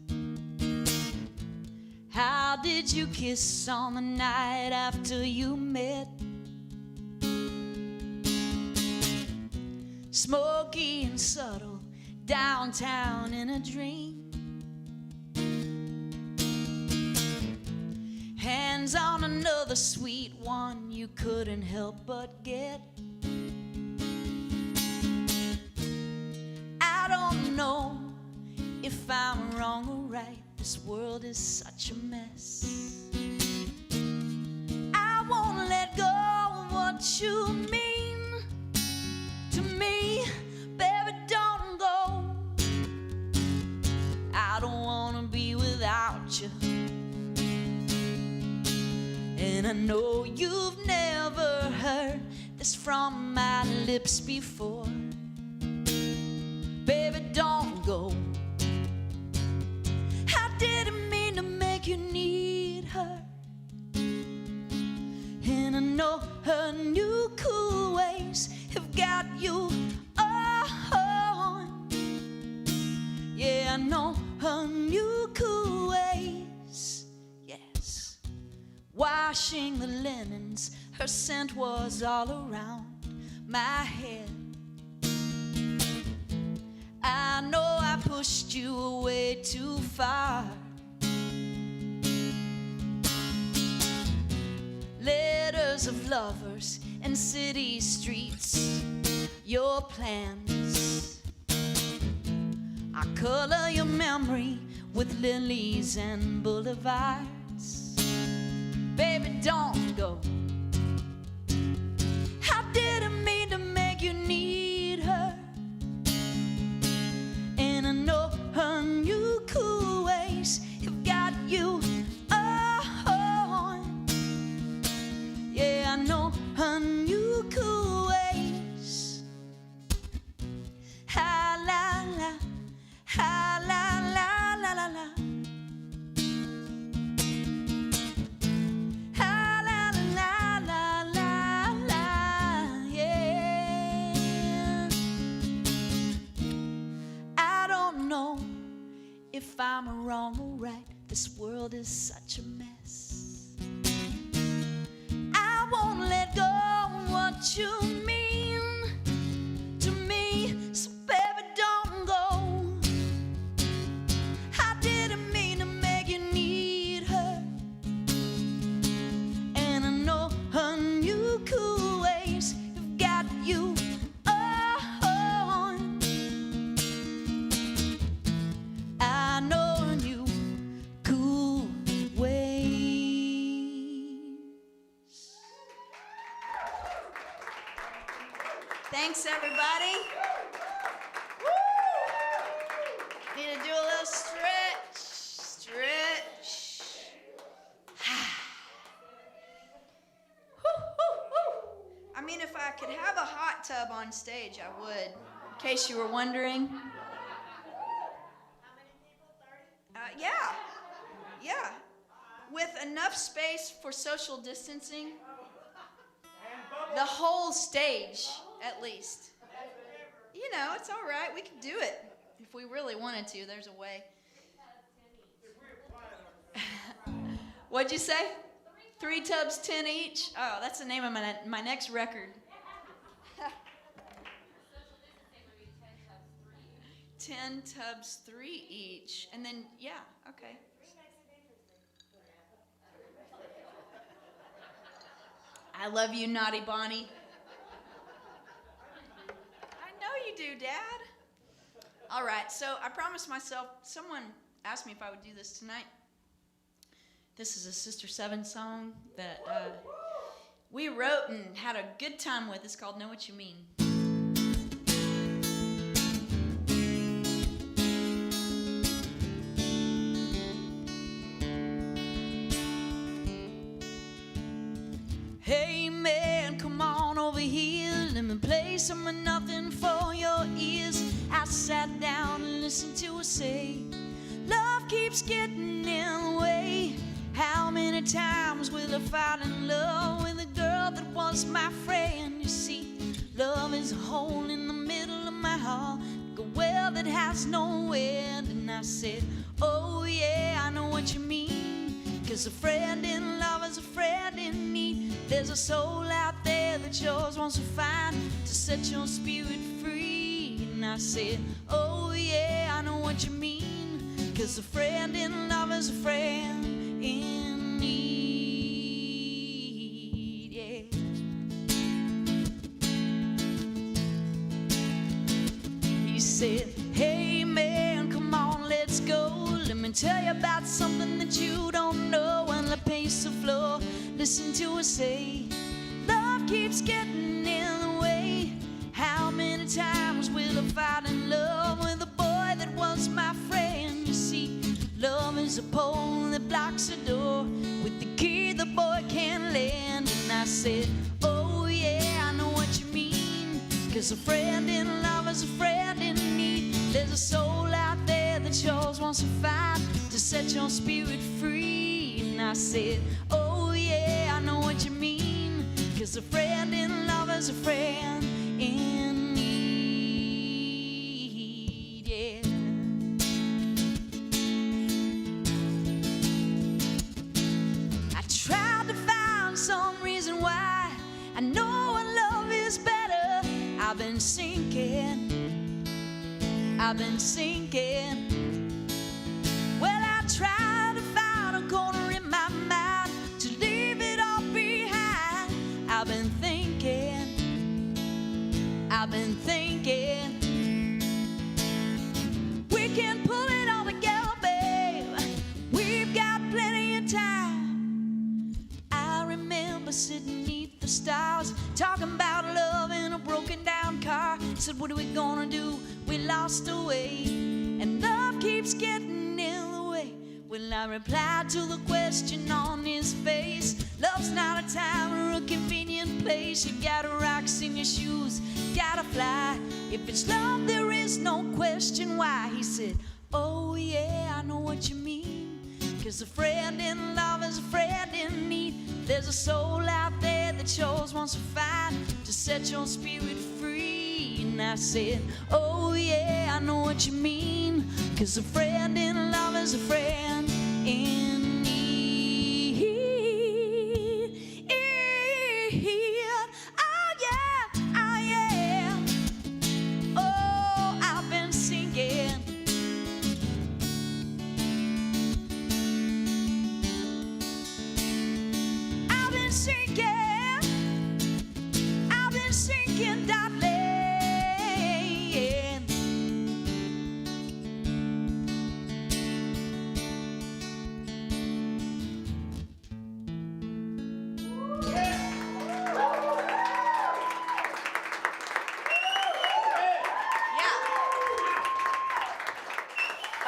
How did you kiss on the night after you met? Smoky and subtle, downtown in a dream. Hands on another sweet one you couldn't help but get. I don't know if I'm wrong or right. This world is such a mess. I won't let go of what you mean to me. Baby, don't go. I don't wanna be without you. And I know you've never heard this from my lips before. Baby, don't go. I didn't mean to make you need her. And I know her new cool ways have got you on. Yeah, I know her new cool ways. Yes. Washing the linens, her scent was all around my head. I know I pushed you away too far. Letters of lovers and city streets, your plans. I color your memory with lilies and boulevards. Baby, don't go. I didn't mean to make you need her. And I know her new cool ways have got you on. Yeah, I know her new cool ways. Ha la la, ha This world is such a mess. I won't let go of what you mean to me, so baby don't go. I didn't mean to make you need her, and I know her new cool ways have got you on. I know her new cool ways. Thanks, everybody. Woo! Need to do a little stretch. Woo, woo, woo. I mean, if I could have a hot tub on stage, I would. In case you were wondering. Yeah. With enough space for social distancing. The whole stage, at least. You know, it's all right. We can do it. If we really wanted to, there's a way. What'd you say? 3 tubs, 10 each? Oh, that's the name of my next record. 10 tubs, 3 each. And then, yeah, okay. I love you, Naughty Bonnie. I know you do, Dad. All right, so I promised myself, someone asked me if I would do this tonight. This is a Sister Seven song that we wrote and had a good time with. It's called Know What You Mean. Hey man, come on over here. Let me play some of nothing for your ears. I sat down and listened to her say, love keeps getting in the way. How many times will I fall in love with a girl that was my friend? You see, love is a hole in the middle of my heart, like a well that has no end. And I said, oh yeah, I know what you mean, 'cause a friend in love is a friend in need. There's a soul out there that yours wants to find, to set your spirit free. And I said, oh yeah, I know what you mean, 'cause a friend in love is a friend in need, yeah. He said, hey man, come on, let's go. Let me tell you about something that you don't know. When the pace the floor, listen to her say, love keeps getting in the way. How many times will I fall in love with a boy that was my friend? You see, love is a pole that blocks the door with the key the boy can't lend. And I said, oh yeah, I know what you mean, 'cause a friend in love is a friend in need. There's a soul out there that yours wants to find, to set your spirit free. And I said, oh yeah, I know what you mean, 'cause a friend in love is a friend in need, yeah. I tried to find some reason why I know what love is better. I've been sinking. Well, I tried to find a corner in my mind to leave it all behind. I've been thinking. We can pull it all together, babe. We've got plenty of time. I remember sitting beneath the stars, talking about love in a broken down car. Said, what are we gonna do? We lost our way, and love keeps getting in the way. Well, I replied to the question on his face, love's not a time or a convenient place. You gotta rocks in your shoes, gotta fly. If it's love, there is no question why. He said, oh yeah, I know what you mean, 'cause a friend in love is a friend in need. There's a soul out there that yours wants to find, to set your spirit free. And I said, oh yeah, I know what you mean, 'cause a friend in love is a friend in need. Oh yeah, oh yeah. Oh, I've been singing. I've been singing. I've been singing, darling.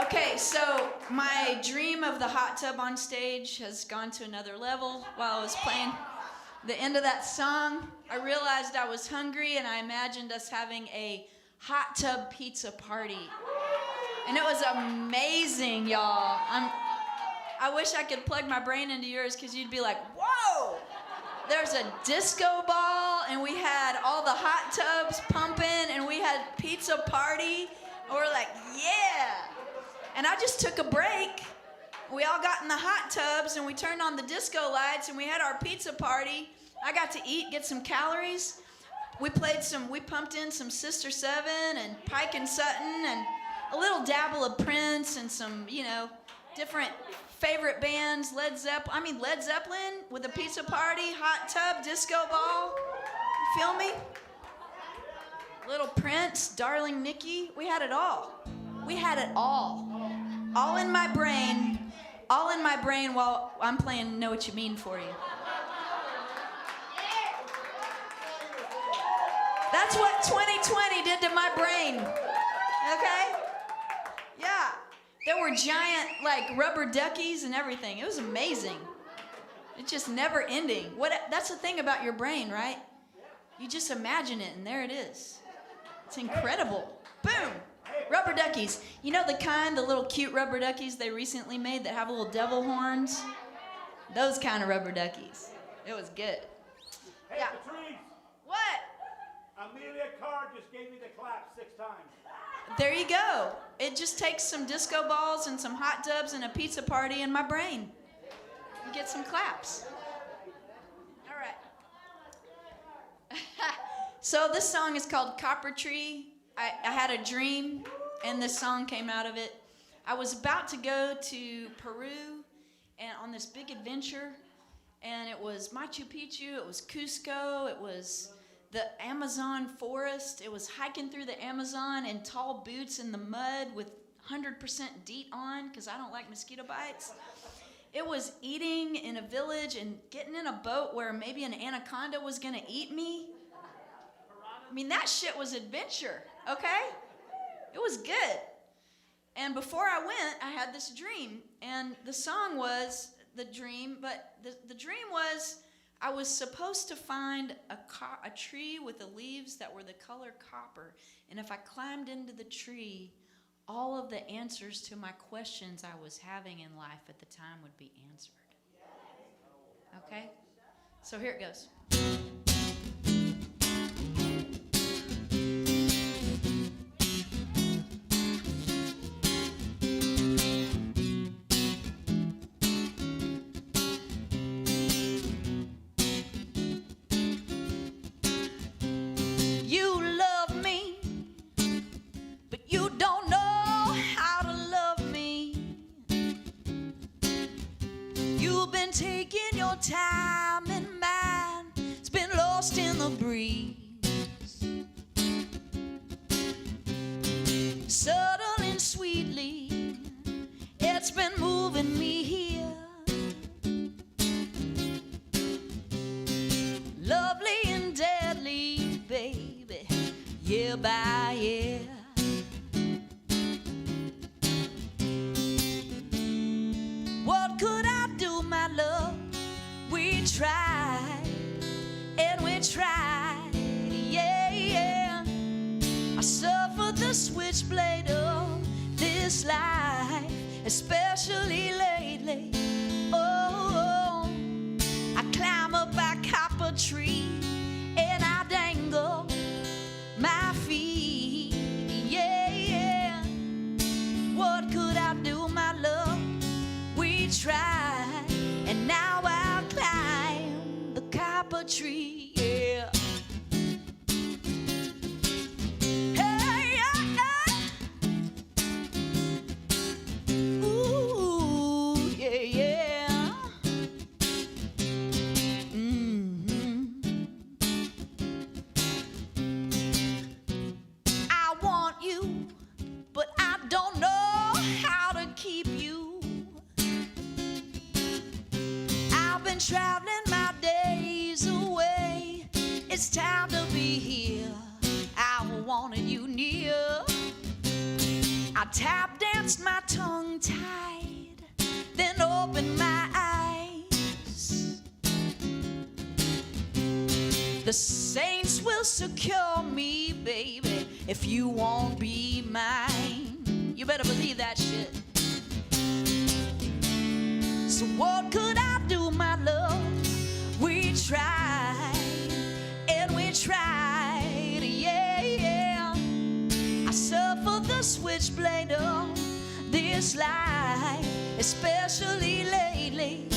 Okay, so my dream of the hot tub on stage has gone to another level while I was playing the end of that song. I realized I was hungry and I imagined us having a hot tub pizza party. And it was amazing, y'all. I wish I could plug my brain into yours because you'd be like, whoa! There's a disco ball and we had all the hot tubs pumping and we had pizza party. And we're like, yeah! And I just took a break. We all got in the hot tubs and we turned on the disco lights and we had our pizza party. I got to eat, get some calories. We pumped in some Sister Seven and Pike and Sutton and a little dabble of Prince and some, different favorite bands, Led Zeppelin with a pizza party, hot tub, disco ball. You feel me? Little Prince, Darling Nikki. We had it all. We had it all. All in my brain while I'm playing Know What You Mean for you. That's what 2020 did to my brain. Okay? Yeah. There were giant, rubber duckies and everything. It was amazing. It's just never ending. That's the thing about your brain, right? You just imagine it, and there it is. It's incredible. Boom. Rubber duckies. You know the little cute rubber duckies they recently made that have little devil horns? Those kind of rubber duckies. It was good. Hey, Yeah. Patrice, What? Amelia Carr just gave me the clap 6 times. There you go. It just takes some disco balls and some hot tubs and a pizza party in my brain. You get some claps. All right. So this song is called Copper Tree. I had a dream, and this song came out of it. I was about to go to Peru and on this big adventure, and it was Machu Picchu, it was Cusco, it was the Amazon forest. It was hiking through the Amazon in tall boots in the mud with 100% DEET on because I don't like mosquito bites. It was eating in a village and getting in a boat where maybe an anaconda was going to eat me. I mean, that shit was adventure, okay? It was good. And before I went, I had this dream. And the song was the dream, but the dream was I was supposed to find a tree with the leaves that were the color copper. And if I climbed into the tree, all of the answers to my questions I was having in life at the time would be answered. Okay? So here it goes. Taking your time and mine, it's been lost in the breeze. Subtle and sweetly, it's been moving me here. Lovely and deadly, baby, year by year. What could I do, my love? We tried, and we tried, yeah, yeah. I suffered the switchblade of this life, especially lately. Oh, I climb up a copper tree, and I dangle my feet, yeah, yeah. What could I do, my love? We copper tree, yeah. Hey, yeah, yeah. Ooh, yeah, yeah. I want you, but I don't know how to keep you. I've been traveling my days away. It's time to be here. I wanted you near. I tap danced my tongue tied, then opened my eyes. The saints will secure me, baby, if you won't be mine. You better believe that shit. So what could I do, my love? We tried, and we tried, yeah, yeah. I suffer the switchblade of this life, especially lately.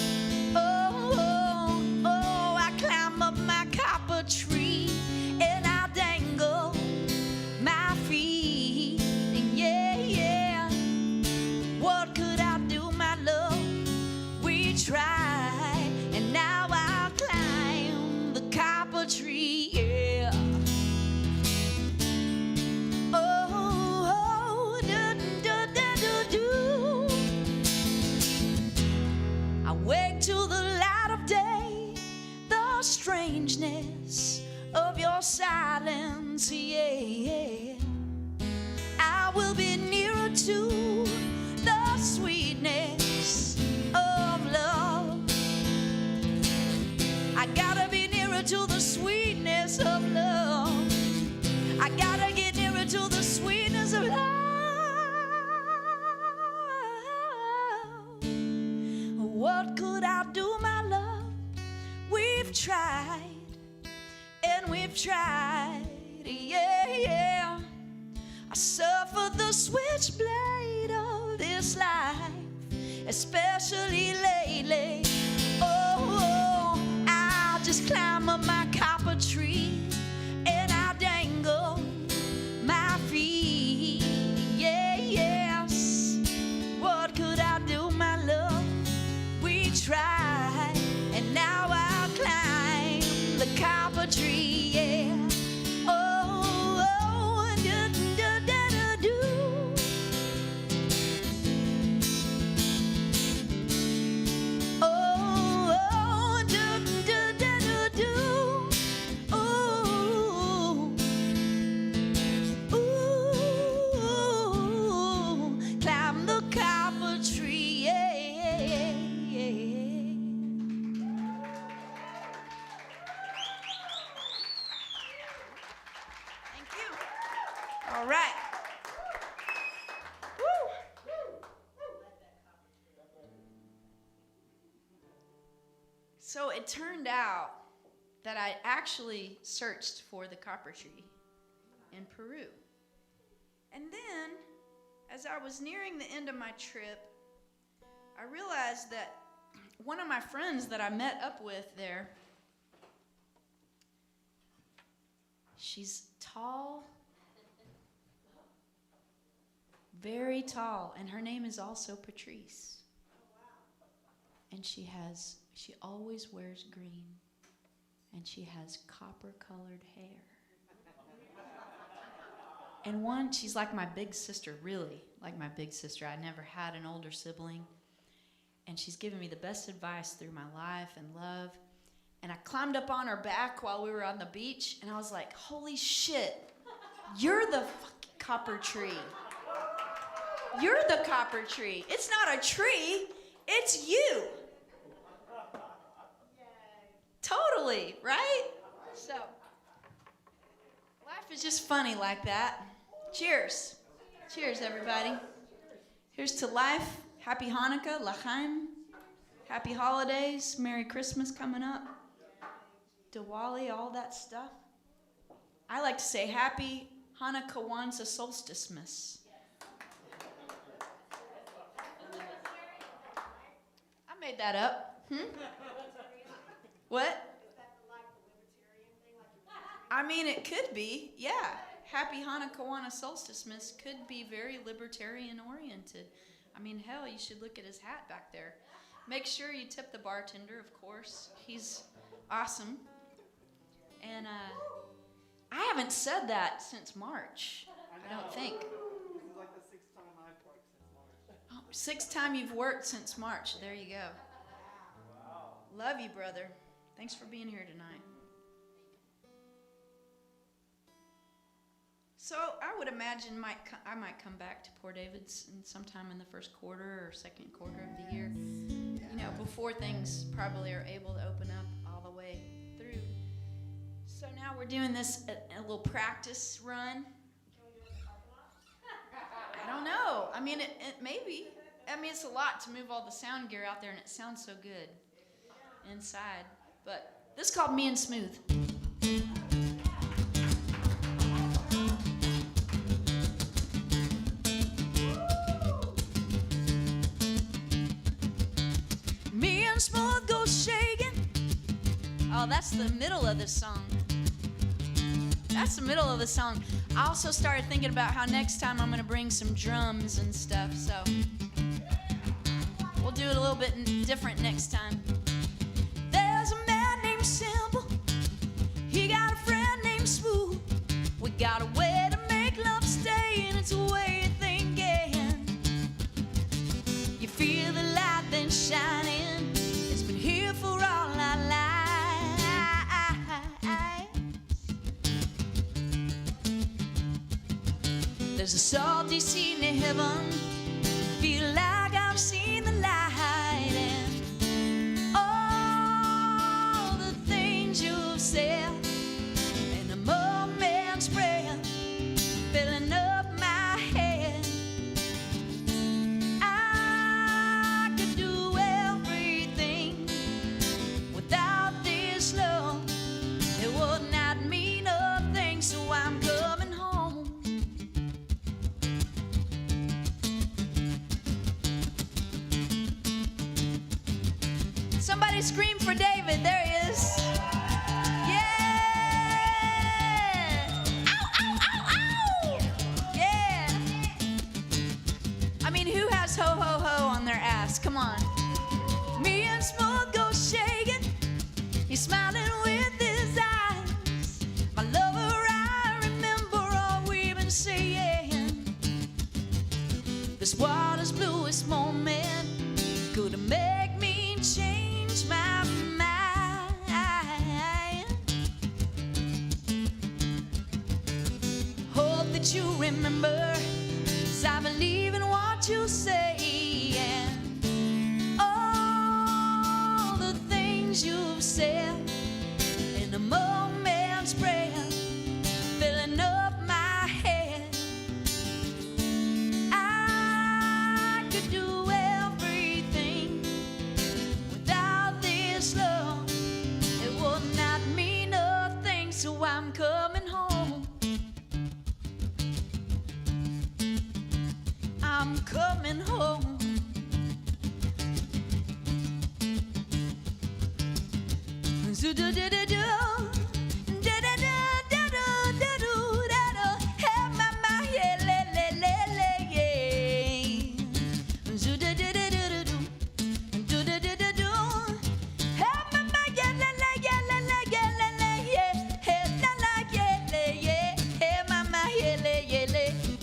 Oh, oh, oh, I climb up my copper tree, and I dangle my feet, yeah, yeah. What could I do, my love? We tried, and now I climb the copper tree, yeah. Oh, oh, do. I wake to the light of day, the strangeness of your silence, yeah. I will be nearer to the sweetness of love. I gotta be nearer to the sweetness of love. I gotta get nearer to the sweetness of love. What could I do, my love? We've tried, and we've tried, yeah, yeah. I suffer the switchblade of this life, especially lately. Oh, oh, I just climb up my copper tree, and I dangle my feet, yeah, yes. What could I do, my love? We tried, and now I'll climb the copper tree, yeah. Oh, oh, do. Oh, oh, do. Ooh, ooh, climb the copper tree, yeah. Thank you. All right. Woo. So it turned out that I actually searched for the copper tree in Peru. And then, as I was nearing the end of my trip, I realized that one of my friends that I met up with there, she's tall, very tall, and her name is also Patrice. And she always wears green, and she has copper-colored hair. And she's like my big sister, really, like my big sister. I never had an older sibling, and she's given me the best advice through my life and love. And I climbed up on her back while we were on the beach, and I was like, holy shit, you're the fucking copper tree. You're the copper tree. It's not a tree, it's you. Totally, right? So, life is just funny like that. Cheers. Cheers, everybody. Here's to life. Happy Hanukkah, L'chaim. Happy holidays. Merry Christmas coming up. Diwali, all that stuff. I like to say Happy Hanukkah Kwanzaa Solstice-mas. I made that up. What? I mean, it could be, yeah. Happy Hanukkah Solstice Miss could be very libertarian oriented. I mean, hell, you should look at his hat back there. Make sure you tip the bartender, of course. He's awesome. And I haven't said that since March, I don't think. This is like the 6th time I've worked since March. Oh, 6th time you've worked since March. There you go. Wow. Love you, brother. Thanks for being here tonight. So I would imagine I might come back to Port David's sometime in the first quarter or second quarter of the year. You know, before things probably are able to open up all the way through. So now we're doing this a little practice run. I don't know. I mean, it maybe. I mean, it's a lot to move all the sound gear out there, and it sounds so good inside. But this is called Me and Smooth. Me and Smooth go shaking. Oh, that's the middle of the song. That's the middle of the song. I also started thinking about how next time I'm going to bring some drums and stuff, so we'll do it a little bit different next time. There's a man named Simple. He got a friend named Smooth. We got a way to make love stay, and it's a way of thinking. You feel the light then shining. It's been here for all our lives. There's a salty sea near heaven. Feel like I've seen the light, and all the things you've said in a moment's prayer, filling up my head. I could do everything without this love. It would not mean a thing, so I'm coming home. Somebody scream for David. There he is. Yeah! Ow, ow, ow, ow! Yeah! I mean, who has ho, ho, ho on their ass? Come on. Me and Smooth go shaking. He's smiling with his eyes. My lover, I remember all we've been saying. This water's bluest moment could make me change my mind. Hope that you remember, 'cause I believe in what you say, and all the things you've said in a moment's prayer, filling up my head. I could do everything without this love. It would not mean a thing, so I'm coming home. I'm coming home. Do-do-do-do-do.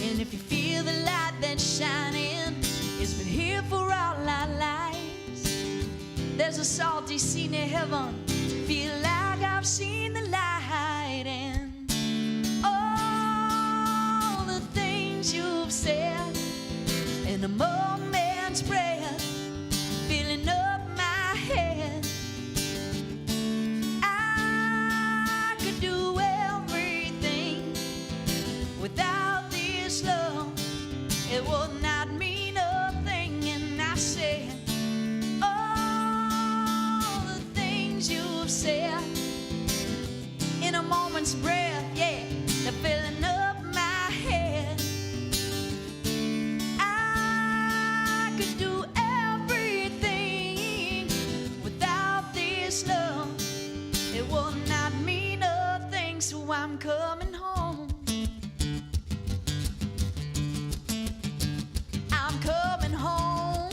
And if you feel the light that's shining, it's been here for all our lives. There's a salty sea near heaven. Feel like I've seen the light, and all the things you've said in a moment's prayer, filling up my head. I could do everything without this love. It would not mean a thing, and I said all the things you've said in a moment's breath, yeah, they're filling up my head. I could do everything without this love. It will not mean a thing, so I'm I'm coming home. I'm coming home.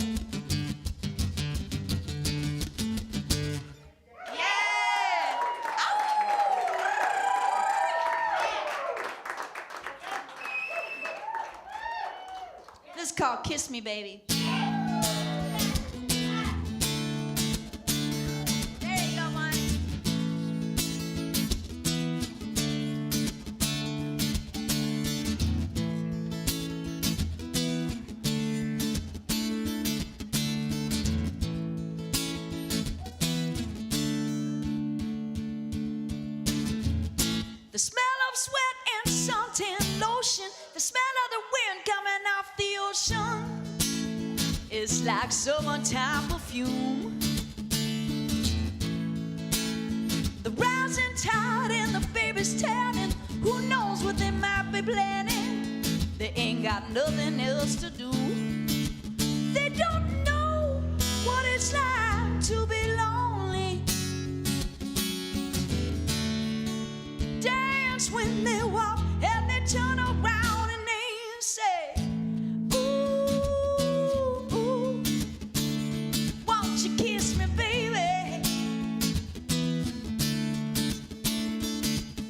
Yeah! This is called Kiss Me, Baby. There you go, Mike. The smell of sweat and suntan lotion, the smell of the wind coming off the ocean, it's like summertime perfume. The rising tide and the baby's tanning, who knows what they might be planning? They ain't got nothing else to do. They don't know what it's like to be lonely. Dance when they walk and they turn around and they say, ooh, ooh, won't you kiss me, baby?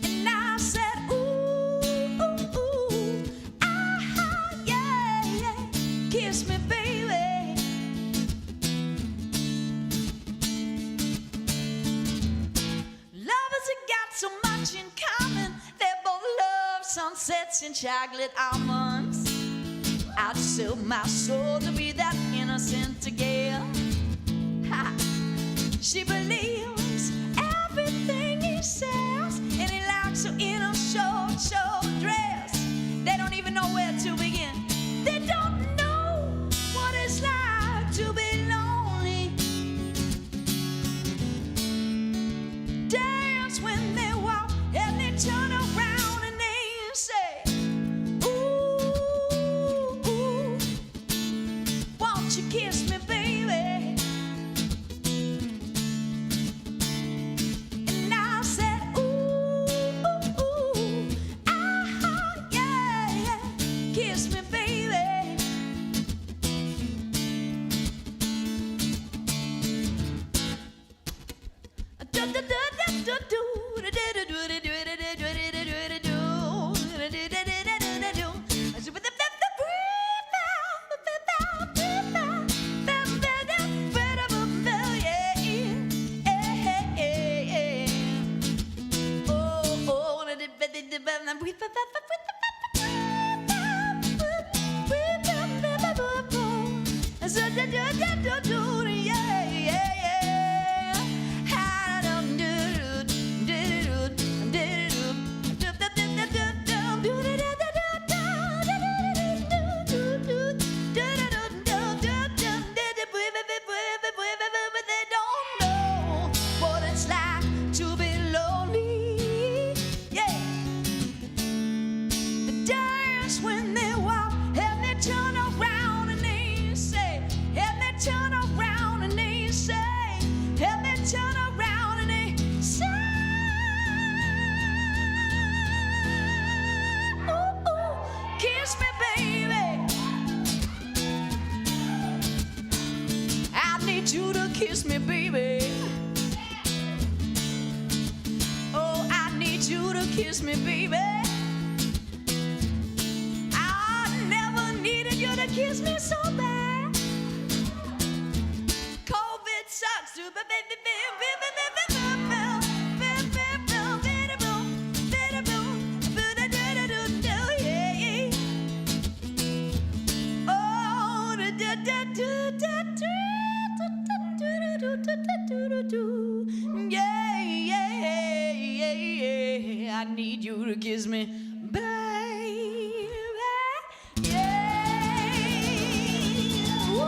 And I said, ooh, ooh, ooh, ah, yeah, yeah, kiss me, baby. Lovers have got so much in common. They both love sunsets and chocolate almonds. I'd sell my soul to be that innocent girl. Ha. She believes everything he says, and he likes her in a short, short dress. They don't even know where to begin. They don't know what it's like to be lonely. Dance when they walk and they turn around and they say, ooh, ooh, won't you kiss me, baby? And I said, ooh, ooh, ah, yeah, yeah, kiss me, baby. When they walk and they turn around and they say, and they turn around and they say, and they turn around and they say, ooh, ooh, kiss me, baby. I need you to kiss me, baby. Oh, I need you to kiss me, baby. You to kiss me so bad. COVID sucks too, but baby, I need you to kiss me, baby. Yeah. Woo.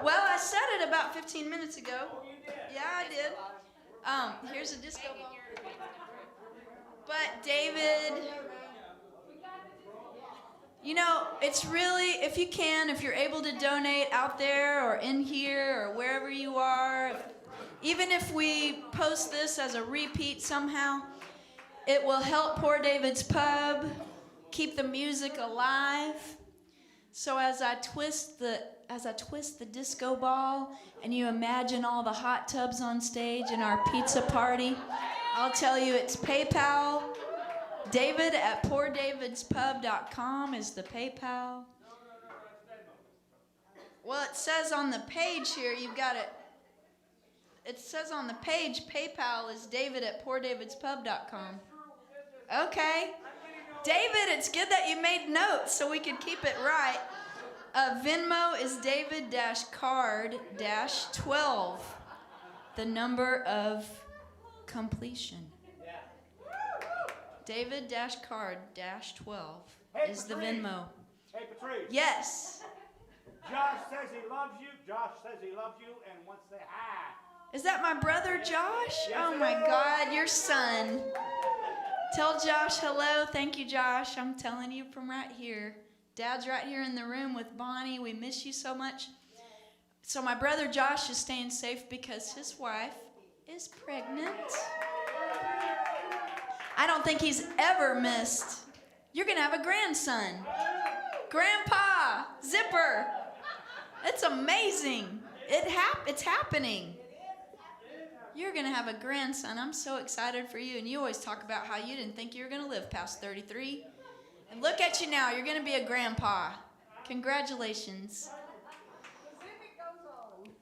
Well, I said it about 15 minutes ago. Oh, you did. Yeah, I did. Here's a disco ball. But David, you know, it's really, if you can, if you're able to donate out there or in here or wherever you are, even if we post this as a repeat somehow, it will help Poor David's Pub keep the music alive. So as I twist the disco ball and you imagine all the hot tubs on stage in our pizza party, I'll tell you it's PayPal. David at poordavidspub.com is the PayPal. Well, it says on the page here, you've got it. It says on the page, PayPal is David at poordavidspub.com. Okay. David, it's good that you made notes so we could keep it right. Venmo is David-card-12, the number of completion. David-card-12 is the Venmo. Hey, Patrice. Yes. Josh says he loves you. Josh says he loves you and wants to say hi. Is that my brother Josh? Oh my God, your son. Tell Josh hello. Thank you, Josh. I'm telling you from right here. Dad's right here in the room with Bonnie. We miss you so much. So my brother Josh is staying safe because his wife is pregnant. I don't think he's ever missed. You're going to have a grandson. Grandpa, Zipper. It's amazing. It's happening. You're going to have a grandson. I'm so excited for you. And you always talk about how you didn't think you were going to live past 33. And look at you now. You're going to be a grandpa. Congratulations.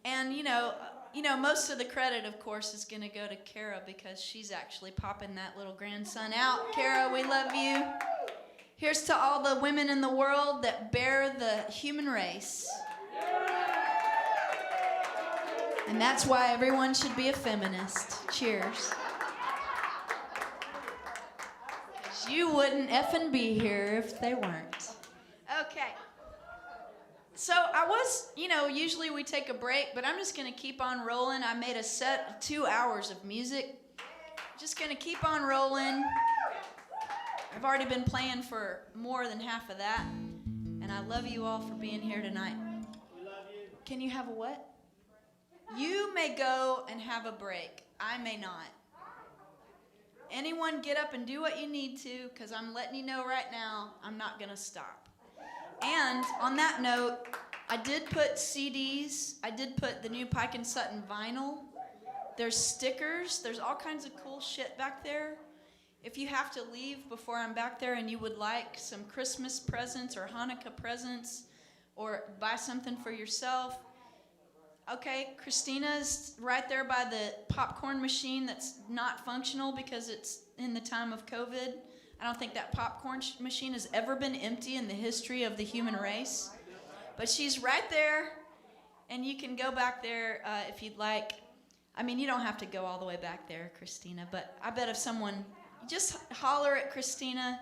And, you know, most of the credit, of course, is going to go to Kara because she's actually popping that little grandson out. Kara, we love you. Here's to all the women in the world that bear the human race. And that's why everyone should be a feminist. Cheers. You wouldn't effing be here if they weren't. Okay. So I was, usually we take a break, but I'm just going to keep on rolling. I made a set of 2 hours of music. Just going to keep on rolling. I've already been playing for more than half of that. And I love you all for being here tonight. We love you. Can you have a what? You may go and have a break. I may not. Anyone get up and do what you need to, because I'm letting you know right now, I'm not going to stop. And on that note, I did put CDs. I did put the new Pike and Sutton vinyl. There's stickers. There's all kinds of cool shit back there. If you have to leave before I'm back there and you would like some Christmas presents or Hanukkah presents or buy something for yourself, okay, Christina's right there by the popcorn machine that's not functional because it's in the time of COVID. I don't think that popcorn machine has ever been empty in the history of the human race. But she's right there, and you can go back there if you'd like. I mean, you don't have to go all the way back there, Christina, but I bet if someone, just holler at Christina.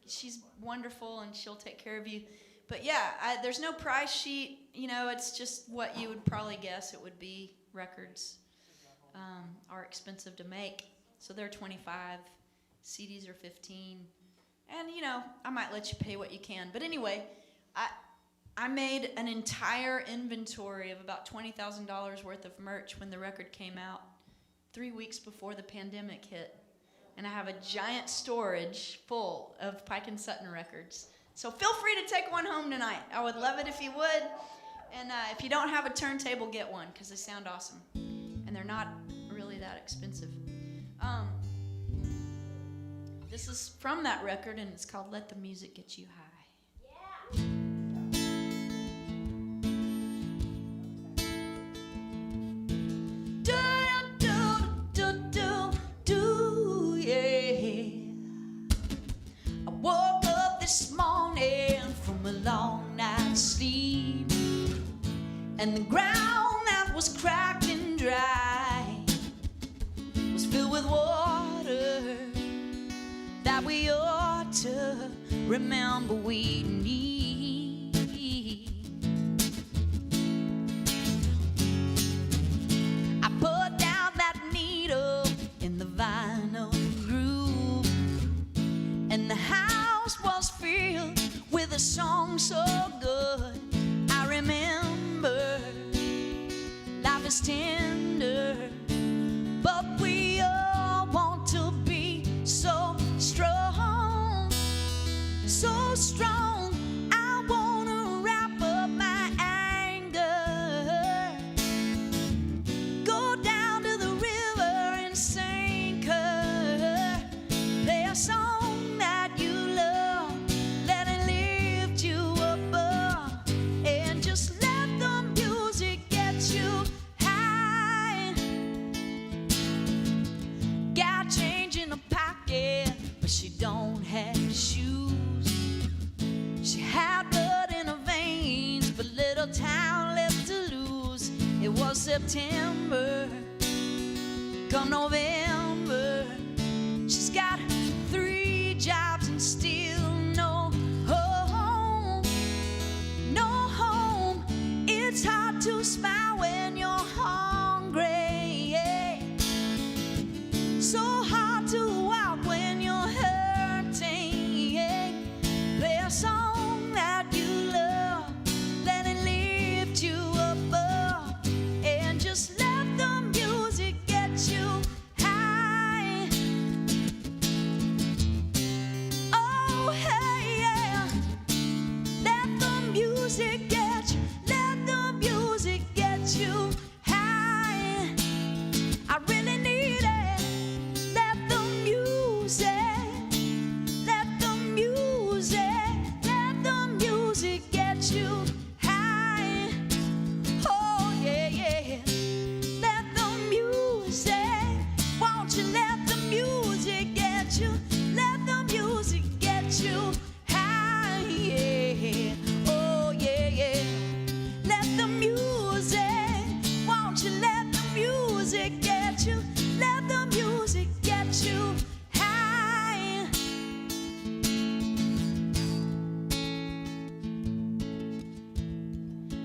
She's wonderful, and she'll take care of you. But yeah, there's no price sheet. It's just what you would probably guess it would be. Records are expensive to make, so they're $25. CDs are $15. And, I might let you pay what you can. But anyway, I made an entire inventory of about $20,000 worth of merch when the record came out 3 weeks before the pandemic hit. And I have a giant storage full of Pike and Sutton records. So feel free to take one home tonight. I would love it if you would. And if you don't have a turntable, get one, because they sound awesome. And they're not really that expensive. This is from that record, and it's called Let the Music Get You High. Yeah. I woke up this morning from a long night's sleep, and the ground that was cracked and dry was filled with water that we ought to remember we need. I put is tender, but we all want to be so strong, so strong. I wanna wrap up my anger, go down to the river and sink her, play a song that you love, let it lift you above, and just let the music get you high. Got change in her pocket, but she don't have shoes. She had blood in her veins, but little town left to lose. It was September, come November. She's got 3 jobs and still no home, no home. It's hard to smile when you're hungry, so hard to walk when you're hurting. Play a song that you love, let it lift you above, and just let the music get you high. Oh, hey, yeah. Let the music get you, let the music get you high. I really need it. Let the music, let the music, let the music get you high. Oh, yeah, yeah. Let the music, won't you let the music get you, let the music get you high, yeah. Oh, yeah, yeah. Let the music, won't you let the music get you, let the music get you high.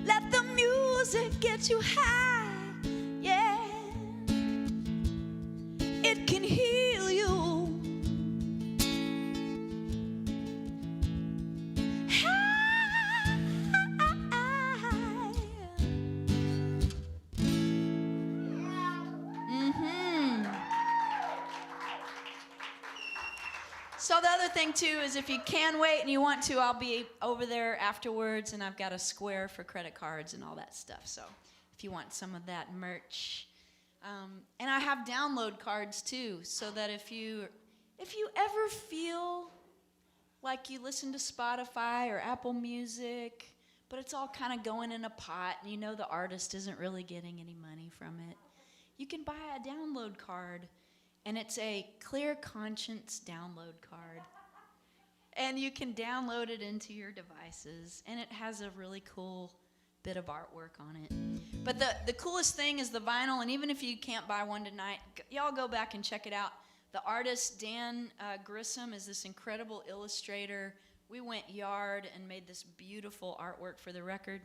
Let the music get you high, yeah. It can heal you. So the other thing too is if you can wait and you want to, I'll be over there afterwards, and I've got a square for credit cards and all that stuff. So if you want some of that merch, and I have download cards too, so that if you ever feel like you listen to Spotify or Apple Music, but it's all kind of going in a pot, and you know the artist isn't really getting any money from it, you can buy a download card, and it's a Clear Conscience download card. And you can download it into your devices, and it has a really cool bit of artwork on it. But the coolest thing is the vinyl, and even if you can't buy one tonight, y'all go back and check it out. The artist, Dan Grissom, is this incredible illustrator. We went yard and made this beautiful artwork for the record,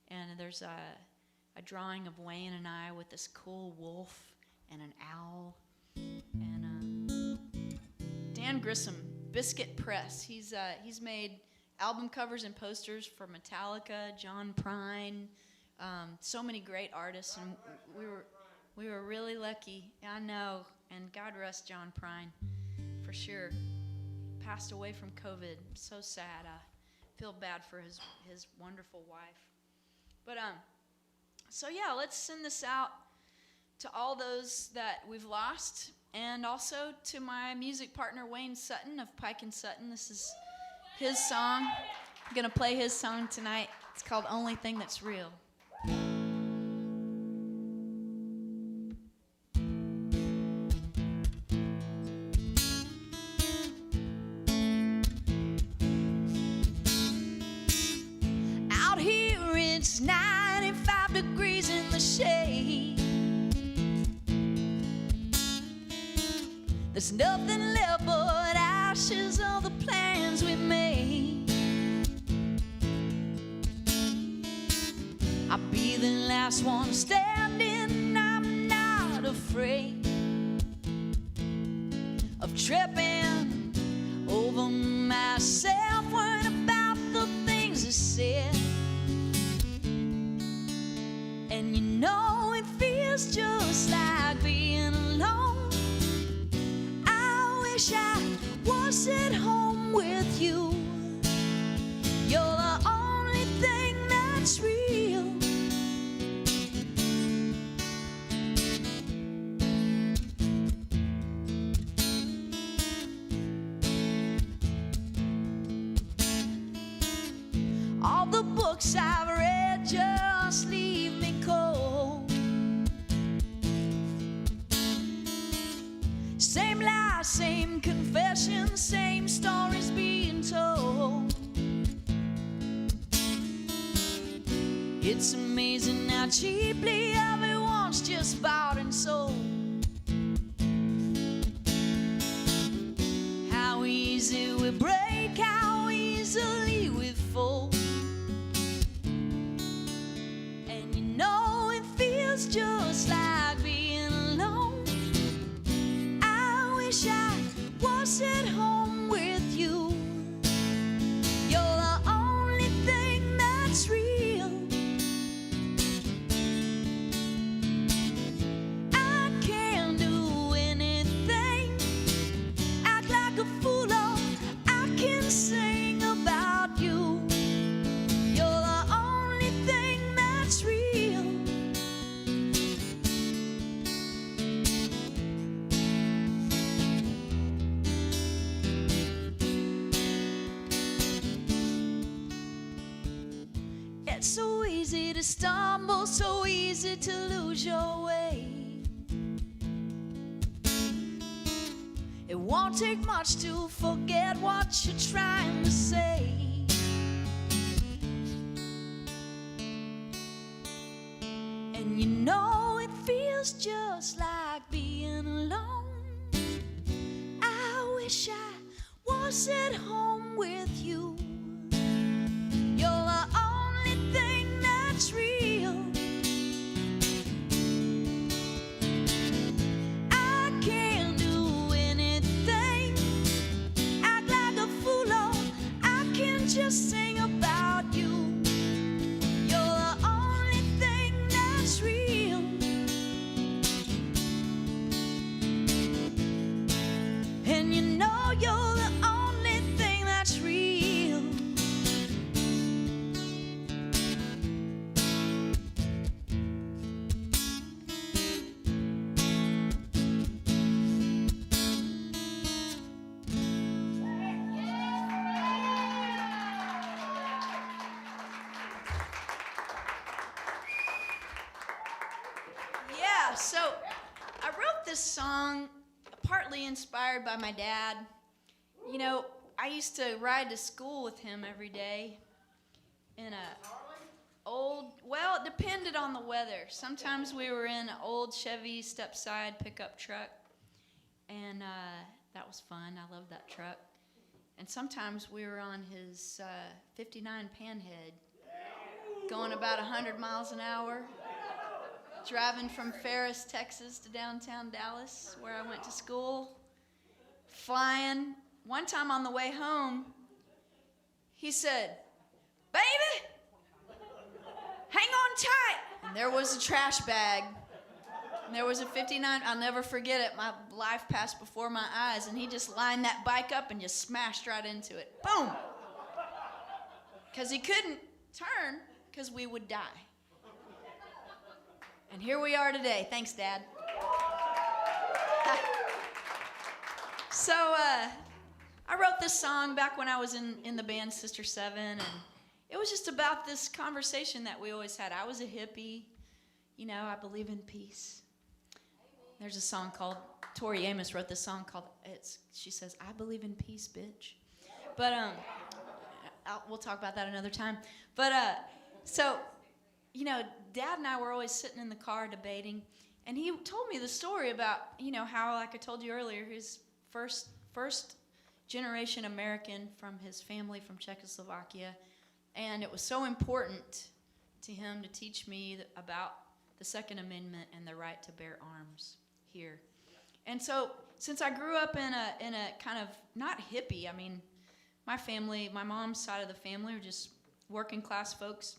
and there's a drawing of Wayne and I with this cool wolf and an owl. And Dan Grissom, Biscuit Press. He's made album covers and posters for Metallica, John Prine, so many great artists, and we were really lucky. I know, and God rest John Prine, for sure. Passed away from COVID. So sad. I feel bad for his wonderful wife. But so yeah, let's send this out to all those that we've lost, and also to my music partner Wayne Sutton of Pike and Sutton. This is his song. I'm gonna play his song tonight. It's called Only Thing That's Real. Out here it's 95 degrees in the shade. There's nothing left but ashes of the plans we made. I'll be the last one standing. I'm not afraid of tripping over myself, worrying about the things I said. And And you know it feels just like being alone. I wish I was at home with you. You're the only thing that's real. All the books I've read just leave me cold. Same lies, same confessions, same stories being told. It's amazing how cheaply everyone's just bought and sold. How easy we break, how easily we fold. And you know it feels just like being alone. I wish I was at home with you. You're the only thing that's real. I can't do anything, act like a fool, or I can sing about you. You're the only thing that's real. It's so easy to stumble, so easy to lose your way. It won't take much to forget what you're trying to say. And you know it feels just like being alone. I wish I was at home with you. You're the only thing that's real. I can't do anything, act like a fool, or I can just sing about you. You're the only thing that's real. And you know you're the only thing that's real. Yeah, so I wrote this song partly inspired by my dad. You know, I used to ride to school with him every day in a old, well, it depended on the weather. Sometimes we were in an old Chevy step-side pickup truck, and that was fun. I loved that truck. And sometimes we were on his 59 Panhead, going about 100 miles an hour, driving from Ferris, Texas to downtown Dallas, where I went to school, flying. One time on the way home, he said, "Baby, hang on tight." And there was a trash bag. And there was a 59. I'll never forget it. My life passed before my eyes, and he just lined that bike up and just smashed right into it. Boom. Because he couldn't turn, because we would die. And here we are today. Thanks, Dad. So I wrote this song back when I was in the band Sister Seven, and it was just about this conversation that we always had. I was a hippie. You know, I believe in peace. There's a song called, Tori Amos wrote this song called, she says, "I believe in peace, bitch." But we'll talk about that another time. But so, you know, Dad and I were always sitting in the car debating, and he told me the story about, you know, how, like I told you earlier, his first generation American from his family from Czechoslovakia, and it was so important to him to teach me about the Second Amendment and the right to bear arms here. And so, since I grew up in a kind of, not hippie, I mean, my family, my mom's side of the family are just working class folks,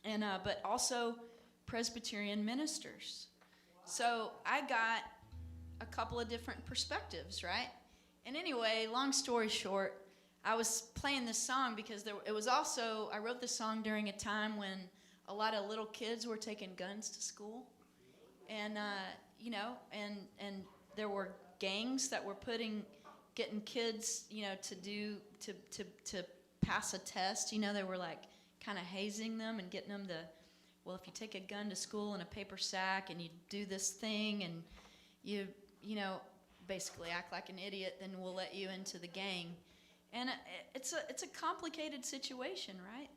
and but also Presbyterian ministers. So I got a couple of different perspectives, right? And anyway, long story short, I was playing this song because I wrote this song during a time when a lot of little kids were taking guns to school. And, and there were gangs that were getting kids, to pass a test. They were like kind of hazing them and getting them to, well, if you take a gun to school in a paper sack and you do this thing and you basically act like an idiot, then we'll let you into the gang. And it's a complicated situation, right?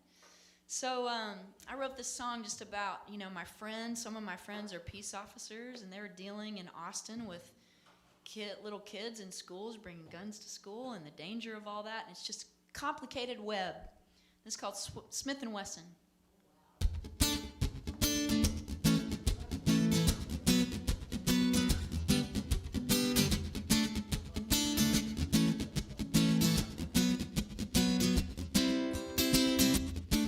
So I wrote this song just about, my friends. Some of my friends are peace officers, and they were dealing in Austin with little kids in schools, bringing guns to school, and the danger of all that. And it's just a complicated web. It's called Smith & Wesson.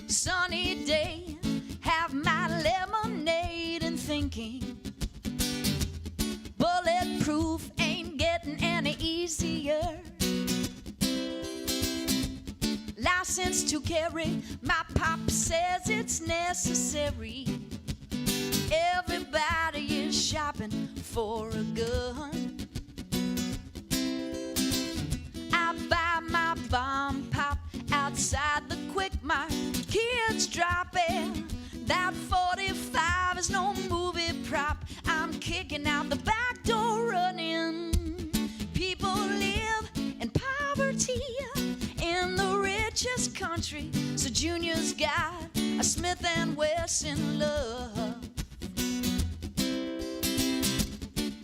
Sunny day, have my lemonade and thinking bulletproof ain't getting any easier. License to carry, my pop says it's necessary. Everybody is shopping for a gun. I buy my bomb pop outside the Quick Mart. Kids dropping. That 45 is no movie prop. I'm kicking out the back door running. People live in poverty in the richest country. So Junior's got a Smith & Wesson love.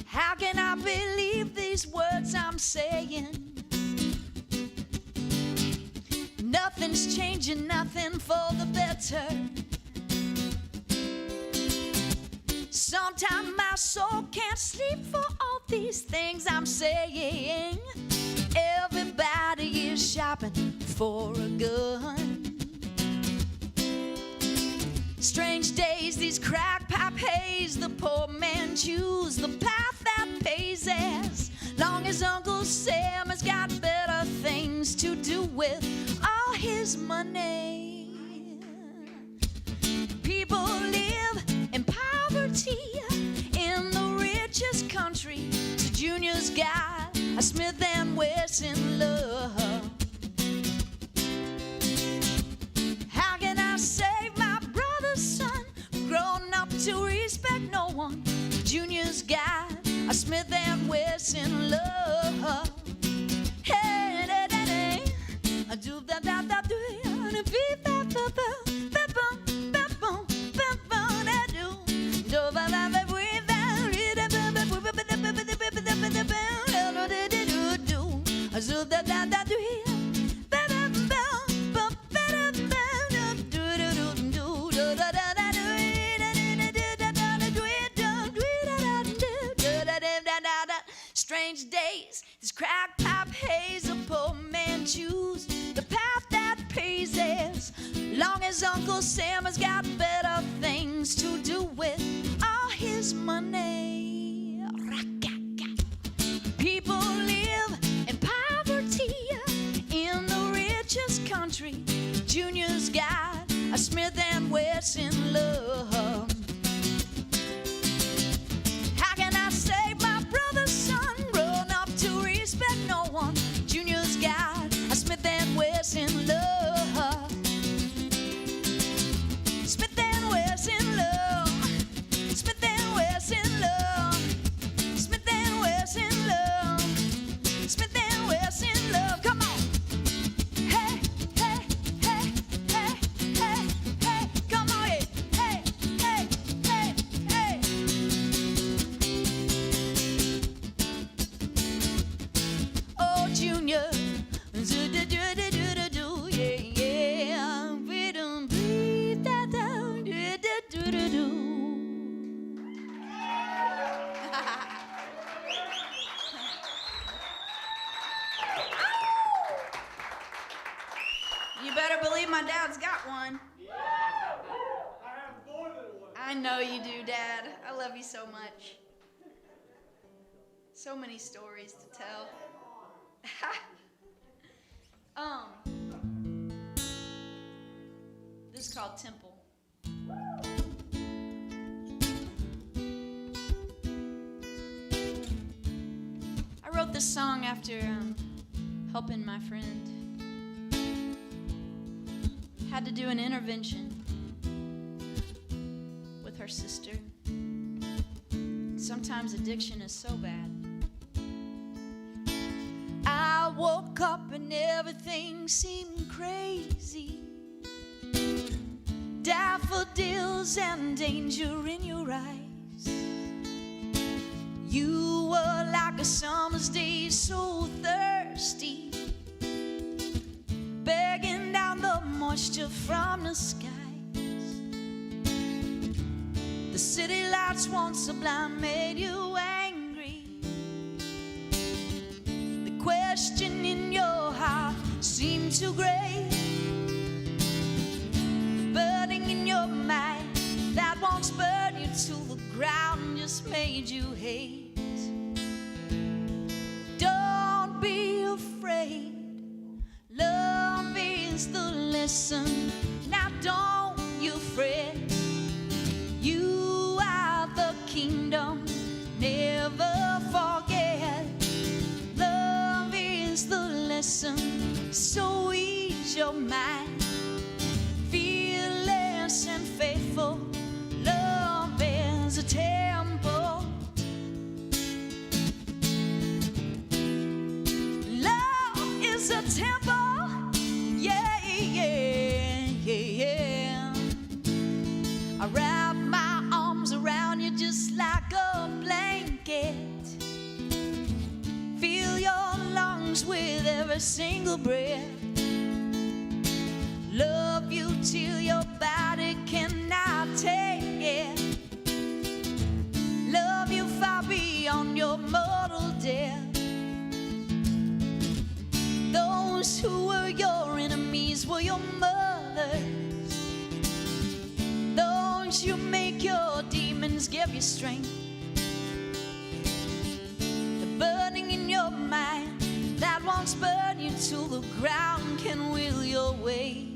How can I believe these words I'm saying? Nothing's changing, nothing for the better. Sometimes my soul can't sleep for all these things I'm saying. Everybody is shopping for a gun. Strange days, these crack pipe haze. The poor man choose the path that pays as long as Uncle Sam has got better things to do with all his money. People live in poverty in the richest country. So Junior's got a Smith & Wesson love. How can I save my brother's son? Grown up to respect no one. Junior's got a Smith & Wesson love. Hey, da da da, I do da da da do, and beep da da da, ba bum ba bum ba bum da do, do ba ba ba we ba da ba ba ba ba ba ba ba ba ba ba da do do, I do da da da do, ba ba ba ba ba da ba do do do do do da da da do, da da da da da do da. Strange days, this crack pipe haze. A poor man choose the path that pays as long as Uncle Sam has got better things to do with all his money. People live in poverty in the richest country. Junior's got a Smith & Wesson love. How can I save my brother's son? Grown up to respect no one. Junior's got a Smith & Wesson love. Smith & Wesson love. Smith & Wesson love. Smith & Wesson love. Smith & Wesson love. Come on. Hey, hey, hey, hey, hey, hey. Come on, hey, hey, hey, hey, hey. Oh, Junior, do do do do do do, yeah, yeah. We don't breathe that down, do do do do. You better believe my dad's got one. I have more than one. I know you do, Dad. I love you so much. So many stories to tell. This is called Temple. I wrote this song after helping my friend. Had to do an intervention with her sister. Sometimes addiction is so bad. I woke up and everything seemed crazy. Daffodils and danger in your eyes. You were like a summer's day, so thirsty, begging down the moisture from the skies. The city lights once sublime made you angry. The question in your heart seemed too great. The burning in your mind that once burned you to the ground just made you hate. Don't be afraid. Love is the lesson. Now don't you fret. You are the kingdom. Never forget. Love is the lesson. So ease your mind. Fearless and faithful. Love is a temple. Love is a temple. Yeah, yeah, yeah, yeah. I wrap my arms around you just like a blanket. Fill your lungs with every single breath. Love you till your body cannot take it. Love you far beyond your mortal death. Those who were your enemies were your mothers. Those you make your demons give you strength. The burning in your mind that once burned you to the ground can will your way.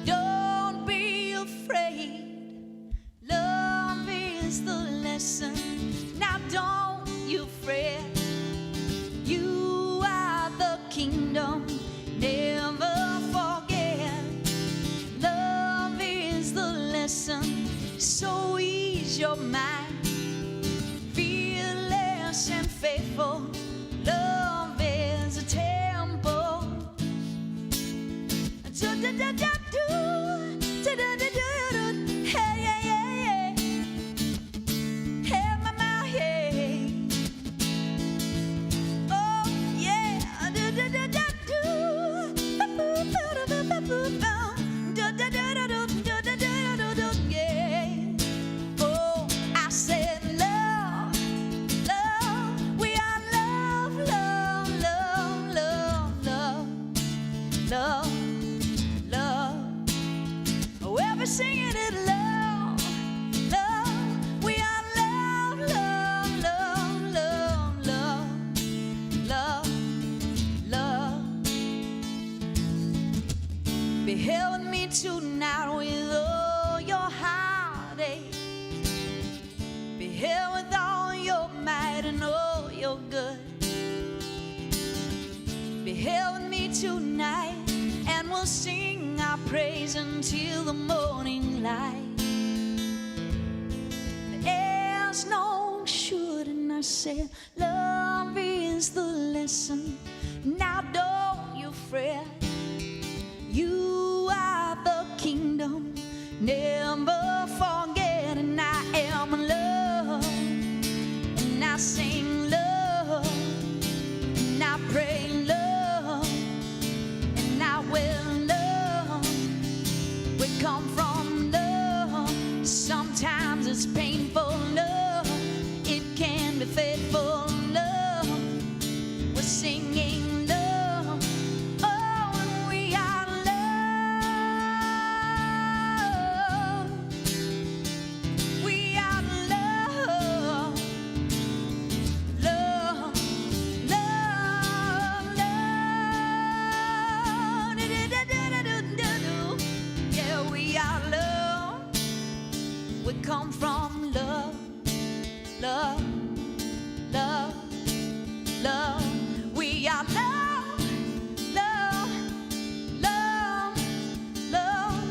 Don't be afraid. Love is the lesson. Now don't you fret. You are the kingdom. Never forget. Love is the lesson. So ease your mind. Fearless and faithful. Love is a temple. Hey, yeah, yeah, yeah. Hey, mama, yeah. Oh, yeah. Yeah. Oh, I said love, love. We are love, love, love, love, love, love. Love, oh, ever singing it, love, love. We are love, love, love, love, love, love, love. Be here with me tonight with all your heartache. Be here with all your might and all your good. Be here with me tonight. And we'll sing our praise until the morning light. There's no shooting, I said. Love is the lesson. Now don't you fret. You are the kingdom. Never forget. And I am love. And I sing love. And I pray love. And I will love. We come from love. Sometimes it's painful love. It can be faithful love. We're singing love. Oh, and we are love. come from love, love, love, love. We are love, love, love, love,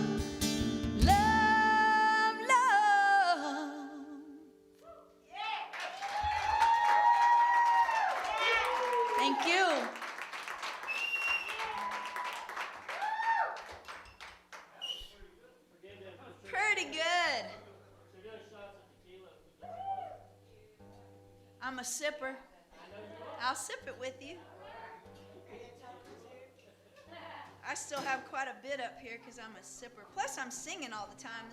love, love. Thank you. Pretty good. I'm a sipper. I'll sip it with you. I still have quite a bit up here because I'm a sipper. Plus, I'm singing all the time.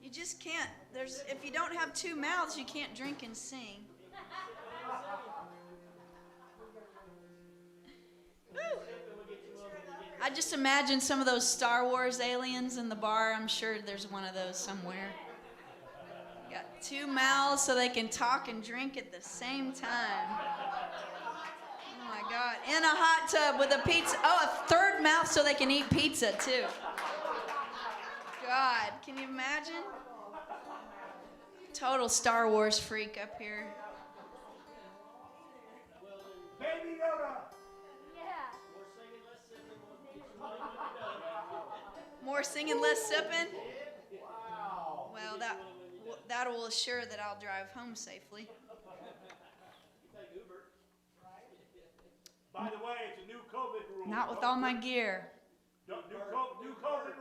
You just can't. If you don't have two mouths, you can't drink and sing. Woo. I just imagine some of those Star Wars aliens in the bar. I'm sure there's one of those somewhere. Got two mouths so they can talk and drink at the same time. Oh my God. In a hot tub with a pizza. Oh, a third mouth so they can eat pizza too. God, can you imagine? Total Star Wars freak up here. Baby Yoda. More singing, less sipping? Wow. Well, that will assure that I'll drive home safely. By the way, it's a new COVID rule. Not with all my gear. New COVID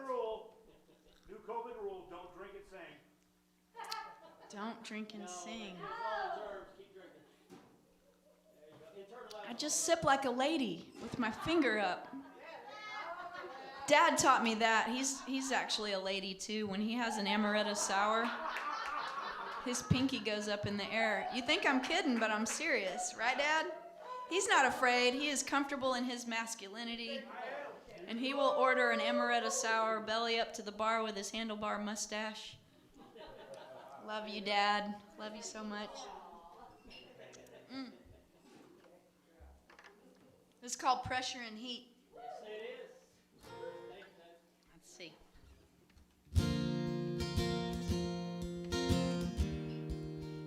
rule. New COVID rule. Don't drink and sing. Don't drink and sing. I just sip like a lady with my finger up. Dad taught me that. He's actually a lady too. When he has an amaretto sour, his pinky goes up in the air. You think I'm kidding, but I'm serious. Right, Dad? He's not afraid. He is comfortable in his masculinity. And he will order an amaretto sour, belly up to the bar with his handlebar mustache. Love you, Dad. Love you so much. This is called Pressure and Heat. Let's see.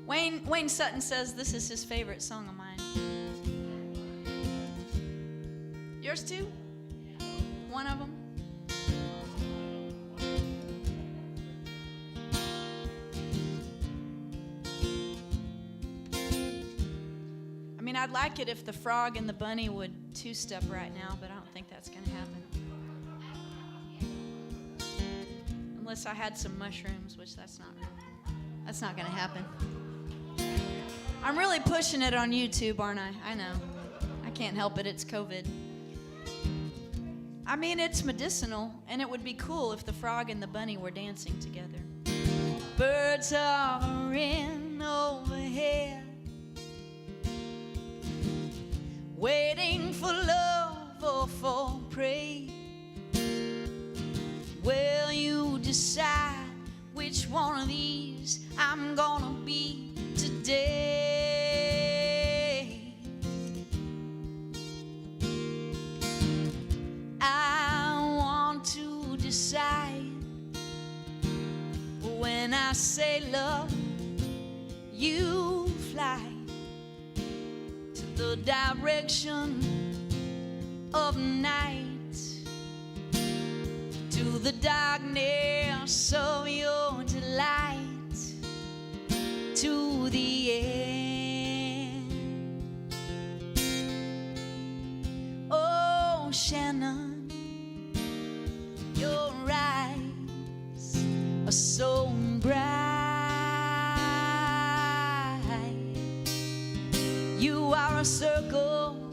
Wayne Sutton says this is his favorite song of mine. Yours too? One of them? I mean, I'd like it if the frog and the bunny would two-step right now, but I don't think that's going to happen. Unless I had some mushrooms, which that's not going to happen. I'm really pushing it on YouTube, aren't I? I know. I can't help it. It's COVID. I mean, it's medicinal, and it would be cool if the frog and the bunny were dancing together. Birds hovering overhead, waiting for love or for prey. Will you decide which one of these I'm gonna be today? I want to decide. When I say love, you fly to the direction of night, to the darkness of your delight, to the end. Oh, Shannon, your eyes are so bright. You are a circle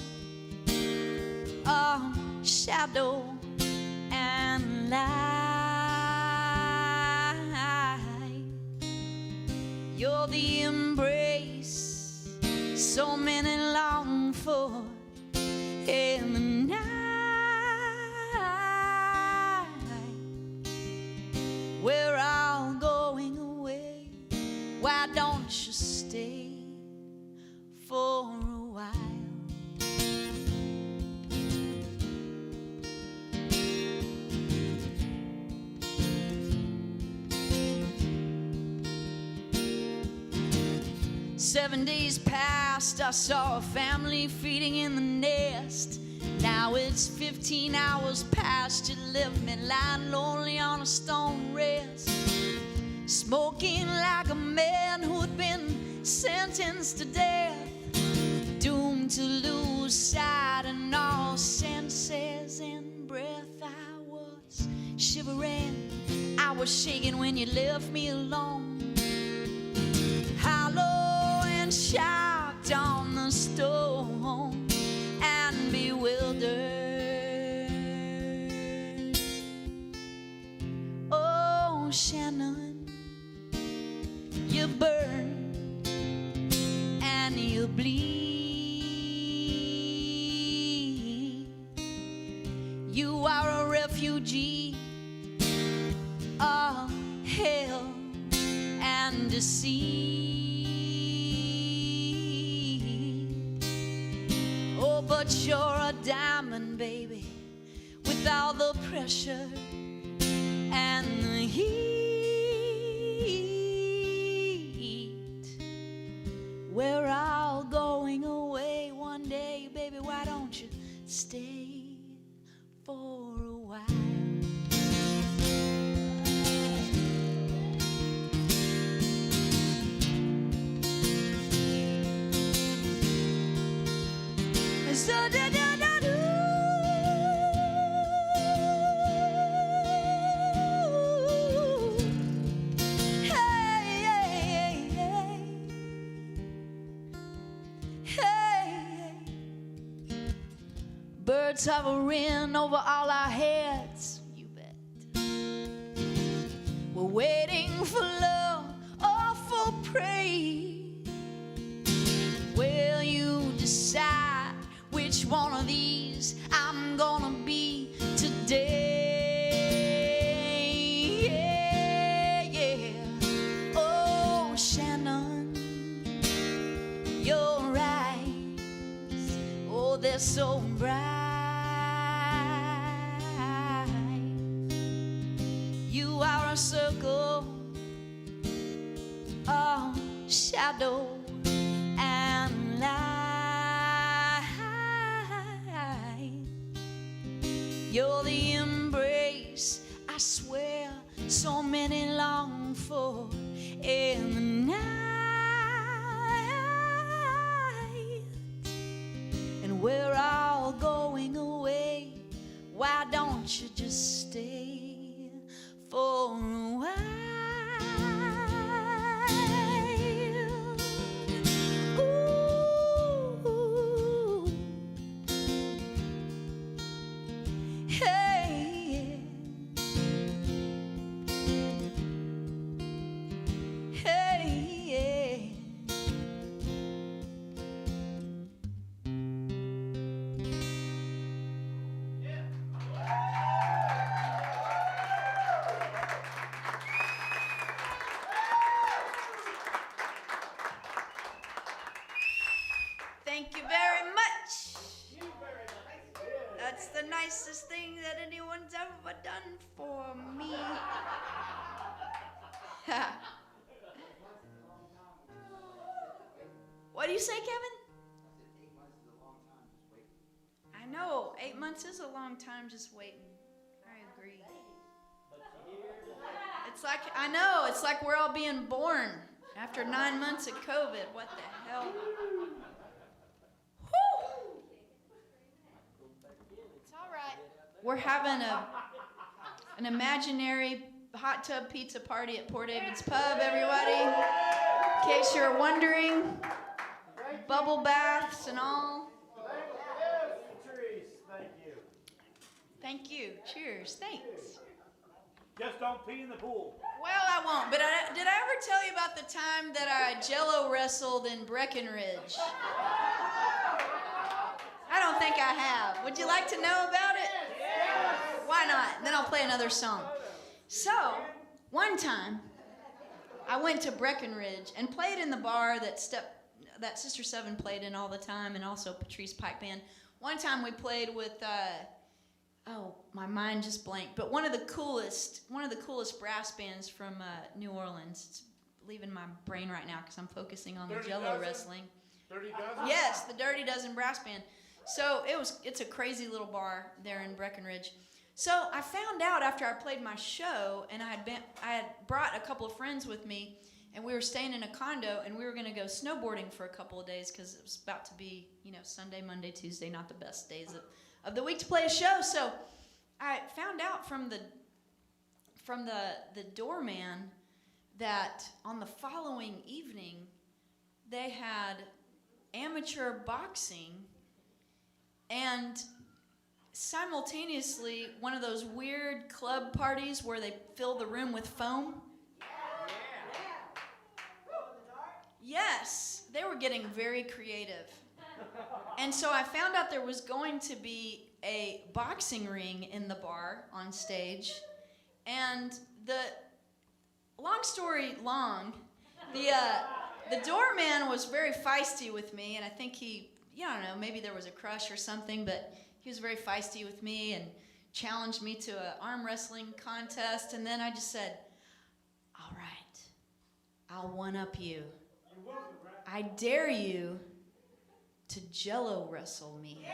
of shadow and light. You're the embrace so many long for in the night. We're all going away. Why don't you stay for a while? 7 days passed, I saw a family feeding in the nest. Now it's 15 hours past, you left me lying lonely on a stone rest, smoking like a man who'd been sentenced to death, doomed to lose sight and all senses and breath. I was shivering, I was shaking when you left me alone, hollow and shocked on the stone and bewildered. Oh, Shannon, you burn and you bleed. You are a refugee of hell and deceit. Oh, but you're a diamond, baby, with all the pressure and the heat. We're all going away one day, baby, why don't you stay for a while? So da da da do. Hey, hey, hey, hey, hey. Birds hovering over all our heads, you bet. We're waiting for love or for praise. Will you decide which one of these I'm gonna be today? Yeah, yeah. Oh, Shannon, your eyes, oh, they're so bright. You are a circle of shadow and light. You're the embrace, I swear, so many long for in the night. And we're all going away, why don't you just stay for a while? Ooh. Hey, hey, yeah. Thank you very much. That's the nicest thing that anyone's ever done for me. What do you say, Kevin? I know, 8 months is a long time just waiting. I agree. It's like, I know, it's like we're all being born after 9 months of COVID. What the hell? It's all right. We're having an imaginary hot tub pizza party at Port David's Pub, everybody. In case you're wondering, bubble baths and all. Thank you. Thank you. Cheers. Thanks. Just don't pee in the pool. Well, I won't. But did I ever tell you about the time that I Jello wrestled in Breckenridge? I don't think I have. Would you like to know about it? Yes. Why not? Then I'll play another song. So, one time, I went to Breckenridge and played in the bar that Sister Seven played in all the time, and also Patrice Pike Band. One time we played with, my mind just blanked, but one of the coolest brass bands from New Orleans. It's leaving my brain right now because I'm focusing on the Dirty Jello Dozen? wrestling. Dirty Dozen? Yes, the Dirty Dozen brass band. So it's a crazy little bar there in Breckenridge. So I found out after I played my show, and I had brought a couple of friends with me, and we were staying in a condo, and we were going to go snowboarding for a couple of days because it was about to be, Sunday, Monday, Tuesday, not the best days of the week to play a show. So I found out from the doorman that on the following evening they had amateur boxing and simultaneously one of those weird club parties where they fill the room with foam. Yes, they were getting very creative. And so I found out there was going to be a boxing ring in the bar on stage. And long story long, the doorman was very feisty with me, and I think I don't know, maybe there was a crush or something, but he was very feisty with me and challenged me to an arm wrestling contest. And then I just said, all right, I'll one-up you. I dare you to Jello wrestle me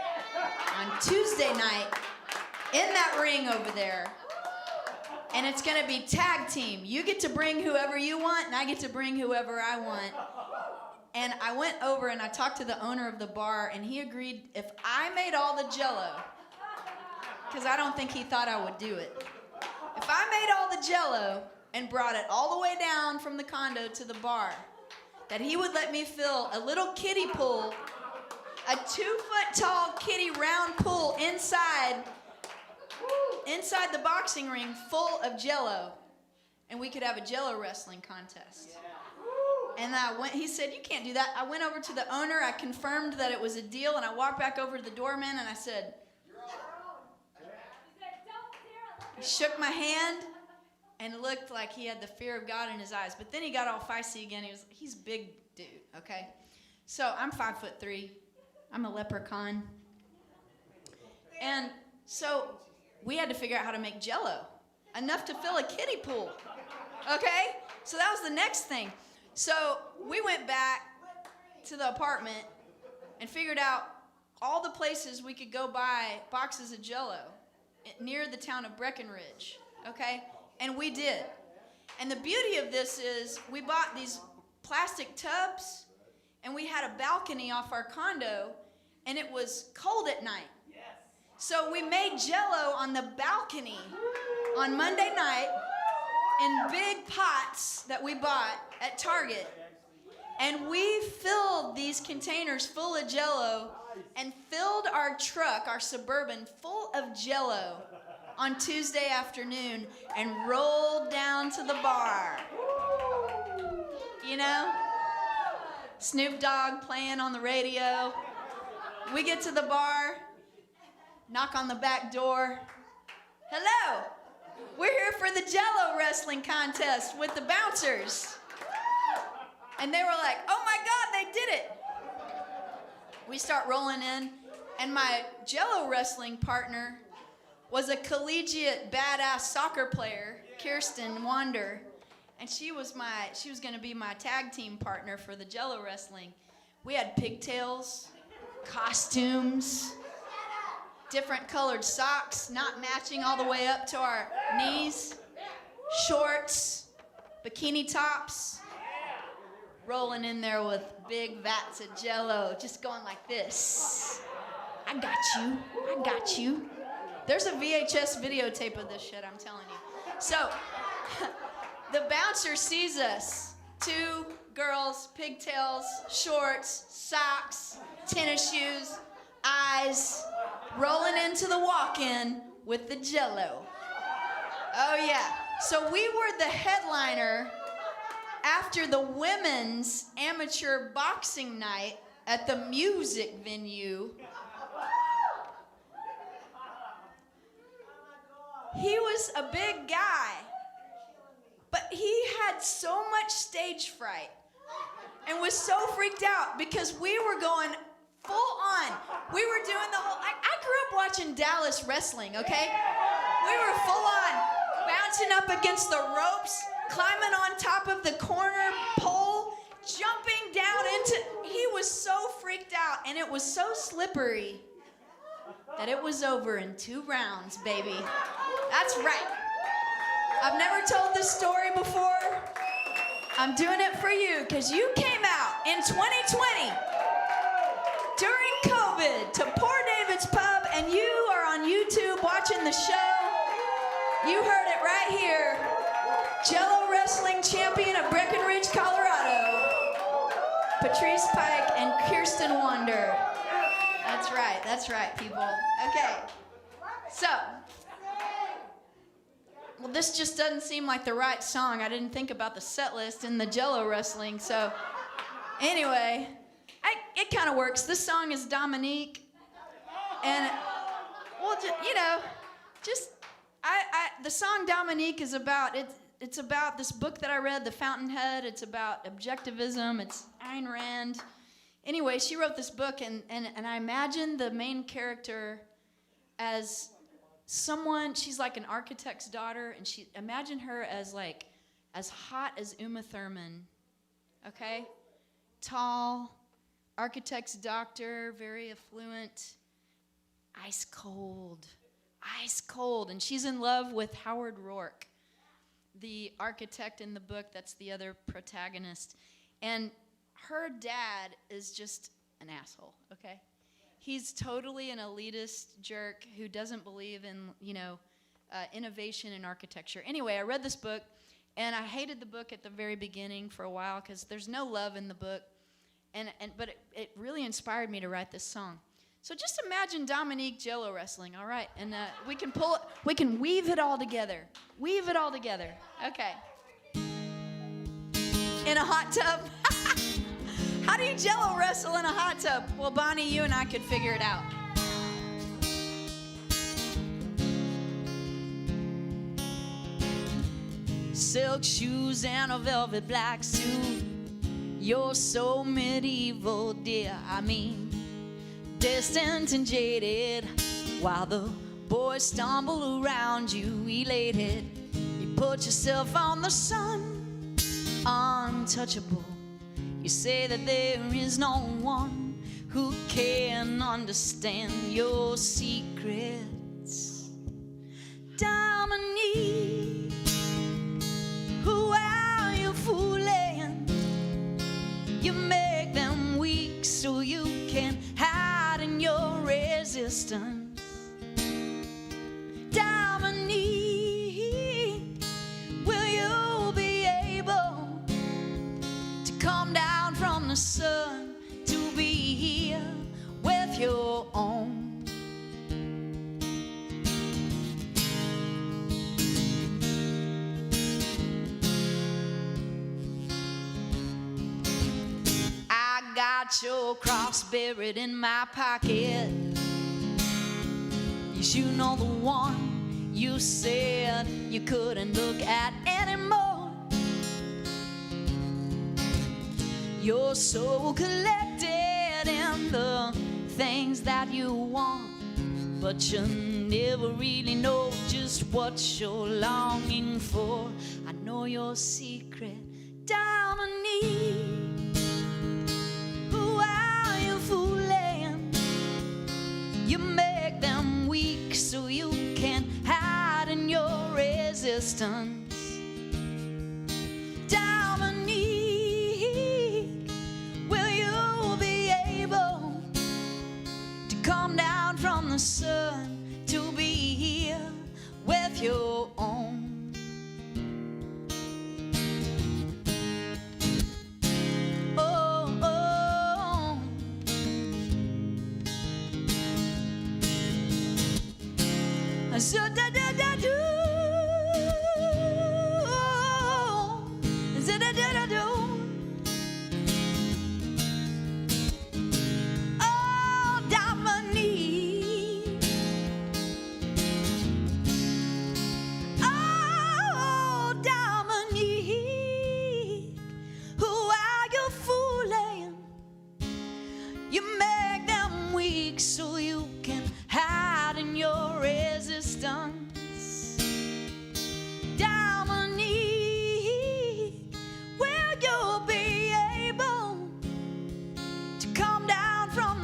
on Tuesday night in that ring over there. And it's going to be tag team. You get to bring whoever you want, and I get to bring whoever I want. And I went over and I talked to the owner of the bar, and he agreed if I made all the Jello, because I don't think he thought I would do it. If I made all the Jello and brought it all the way down from the condo to the bar, that he would let me fill a little kiddie pool, a 2-foot-tall kiddie round pool inside the boxing ring full of Jello, and we could have a Jello wrestling contest. And he said, you can't do that. I went over to the owner, I confirmed that it was a deal, and I walked back over to the doorman and I said, he shook my hand and it looked like he had the fear of God in his eyes. But then he got all feisty again. He's a big dude, okay? So I'm 5'3". I'm a leprechaun. And so we had to figure out how to make Jello, enough to fill a kiddie pool, okay? So that was the next thing. So we went back to the apartment and figured out all the places we could go buy boxes of Jello near the town of Breckenridge, okay? And we did. And the beauty of this is we bought these plastic tubs, and we had a balcony off our condo, and it was cold at night. So we made Jello on the balcony on Monday night in big pots that we bought at Target. And we filled these containers full of Jello and filled our truck, our Suburban, full of Jello on Tuesday afternoon and rolled down to the bar. Snoop Dogg playing on the radio. We get to the bar, knock on the back door. Hello, we're here for the Jello wrestling contest with the bouncers. And they were like, oh my God, they did it. We start rolling in, and my Jello wrestling partner was a collegiate badass soccer player, Kirsten Wander. And she was going to be my tag team partner for the Jello wrestling. We had pigtails, costumes, different colored socks, not matching all the way up to our knees, shorts, bikini tops, rolling in there with big vats of Jello, just going like this. I got you. There's a VHS videotape of this shit, I'm telling you. So, the bouncer sees us, 2 girls, pigtails, shorts, socks, tennis shoes, eyes, rolling into the walk-in with the Jello. Oh yeah. So we were the headliner after the women's amateur boxing night at the music venue. He was a big guy, but he had so much stage fright and was so freaked out because we were going full on. We were doing the whole, I grew up watching Dallas wrestling, okay? We were full on, bouncing up against the ropes, climbing on top of the corner pole, jumping down into, he was so freaked out, and it was so slippery that it was over in 2 rounds, baby. That's right. I've never told this story before. I'm doing it for you because you came out in 2020 during COVID to Poor David's Pub, and you are on YouTube watching the show. You heard it right here. Jello wrestling champion of Breckenridge, Colorado, Patrice Pike and Kirsten Wonder. That's right, people. Okay, so, well, this just doesn't seem like the right song. I didn't think about the set list and the Jello wrestling, so anyway, it kind of works. This song is Dominique, and, well, the song Dominique is about, it's about this book that I read, The Fountainhead. It's about objectivism. It's Ayn Rand. Anyway, she wrote this book, and I imagine the main character as someone, she's like an architect's daughter, and imagine her as hot as Uma Thurman, okay? Tall, architect's doctor, very affluent, ice cold, and she's in love with Howard Rourke, the architect in the book that's the other protagonist. And her dad is just an asshole, okay? He's totally an elitist jerk who doesn't believe in, innovation in architecture. Anyway, I read this book, and I hated the book at the very beginning for a while because there's no love in the book, but it really inspired me to write this song. So just imagine Dominique Jello wrestling, all right? And we can weave it all together. Weave it all together. Okay. In a hot tub. How do you Jello wrestle in a hot tub? Well, Bonnie, you and I could figure it out. Silk shoes and a velvet black suit. You're so medieval, dear. I mean, distant and jaded, while the boys stumble around you, elated. You put yourself on the sun, untouchable. You say that there is no one who can understand your secrets. Dominique, who are you fooling? You make them weak so you can hide in your resistance. Dominique, will you be able to come down from the sun to be here with your own? I got your cross buried in my pocket. Yes, you know the one you said you couldn't look at anymore. You're so collected in the things that you want, but you never really know just what you're longing for. I know your secret, Dominique. Who are you fooling? You make them weak so you can hide in your resistance. Dominique, will you be able to come down from the sun to be here with your own? So da da da do.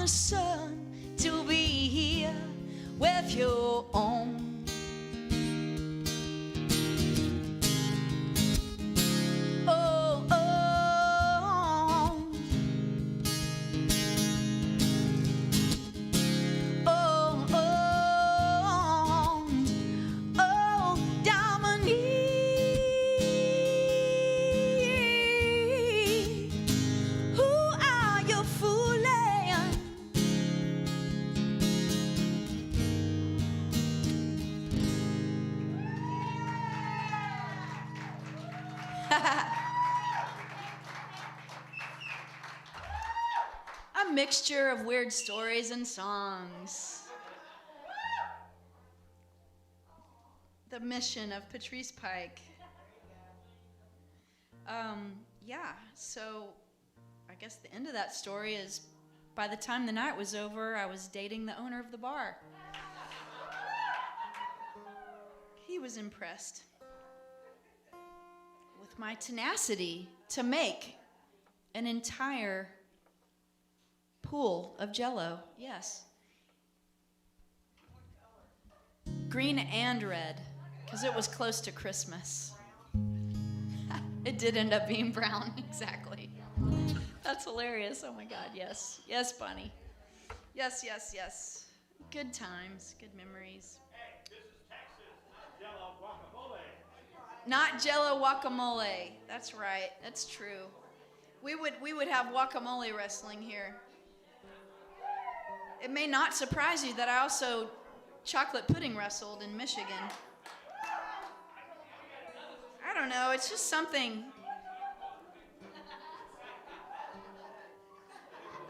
a son to be here with your own. Oh, oh, oh, oh, oh, Dominique, who are you fooling? A mixture of weird stories and songs. The mission of Patrice Pike. Yeah, so I guess the end of that story is by the time the night was over, I was dating the owner of the bar. He was impressed with my tenacity to make an entire pool of Jell-O. Yes. Green and red, because it was close to Christmas. It did end up being brown, exactly. That's hilarious. Oh my God, yes. Yes, Bunny. Yes, yes, yes. Good times, good memories. Hey, this is Texas, Jell-O guacamole. Not Jell-O guacamole. That's right. That's true. We would have guacamole wrestling here. It may not surprise you that I also chocolate pudding wrestled in Michigan. I don't know. It's just something.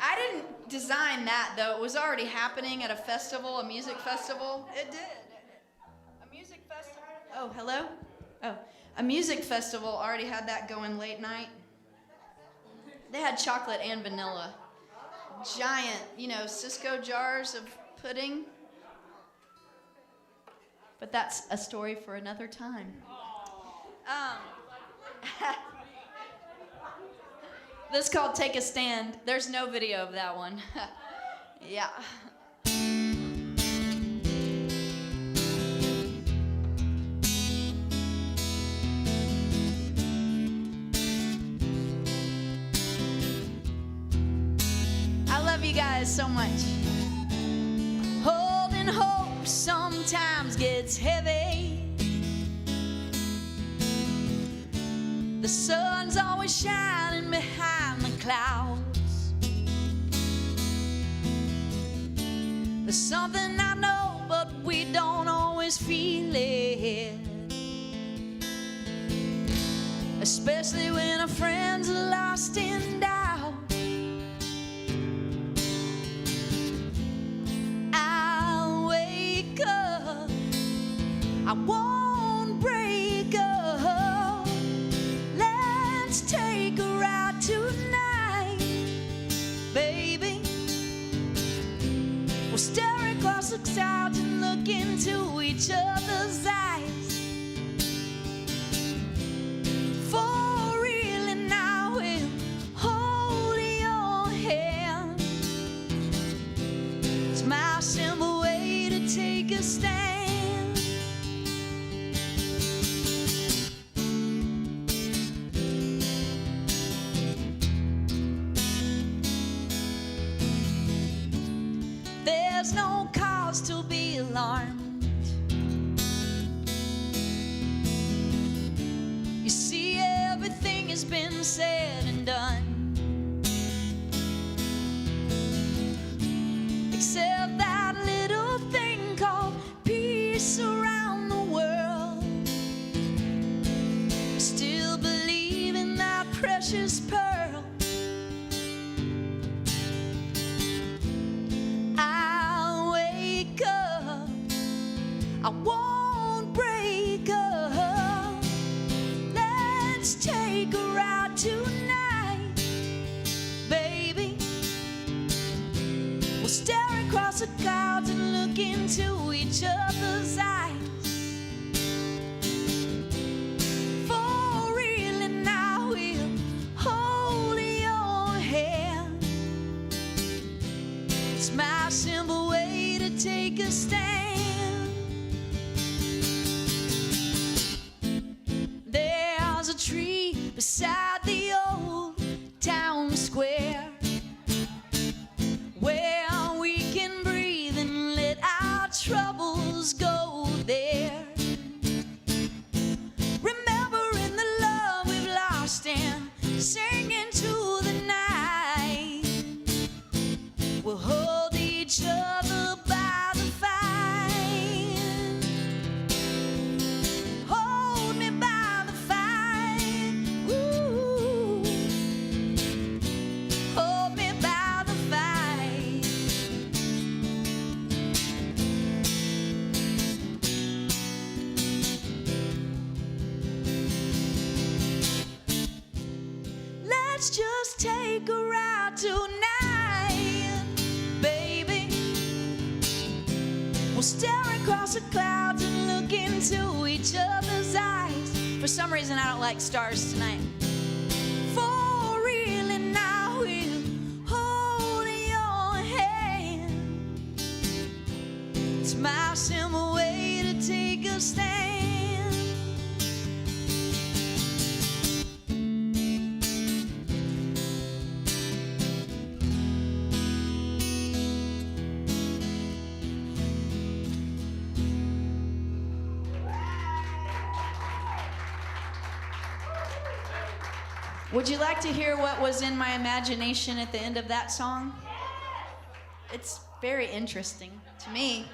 I didn't design that, though. It was already happening at a festival, a music festival. It did. A music festival. Oh, hello? Oh, a music festival already had that going late night. They had chocolate and vanilla. Giant, Cisco jars of pudding. But that's a story for another time. This is called Take a Stand. There's no video of that one. Yeah. I love you guys so much. Holding hope sometimes gets heavy. The sun's always shining behind the clouds. There's something I know, but we don't always feel it. Especially when our friends are lost in doubt. I'll wake up, I won't break up. Let's take a ride tonight, baby. We'll stare across the clouds and look into each other's eyes. For real, and I will hold your hand. It's my simple way to take a stand. There's no cause to be alarmed. You see, everything has been said and done, except that little thing called peace around the world. I still believe in that precious pearl. I'll wake up, I won't break up. Let's take a ride tonight, baby. We'll stare across the clouds and look into each other's eyes. For real, and I will hold your hand. the square where we can breathe and let our troubles go there. Remembering the love we've lost and singing to the night. We'll hold each other by the fire. Hold me by the fire. Ooh. Hold me by the fire. Let's just take a ride tonight, baby. We'll stare across the clouds and look into each other's eyes. For some reason, I don't like stars tonight. For real, and I will hold your hand. It's my simple way to take a stand. Would you like to hear what was in my imagination at the end of that song? It's very interesting to me.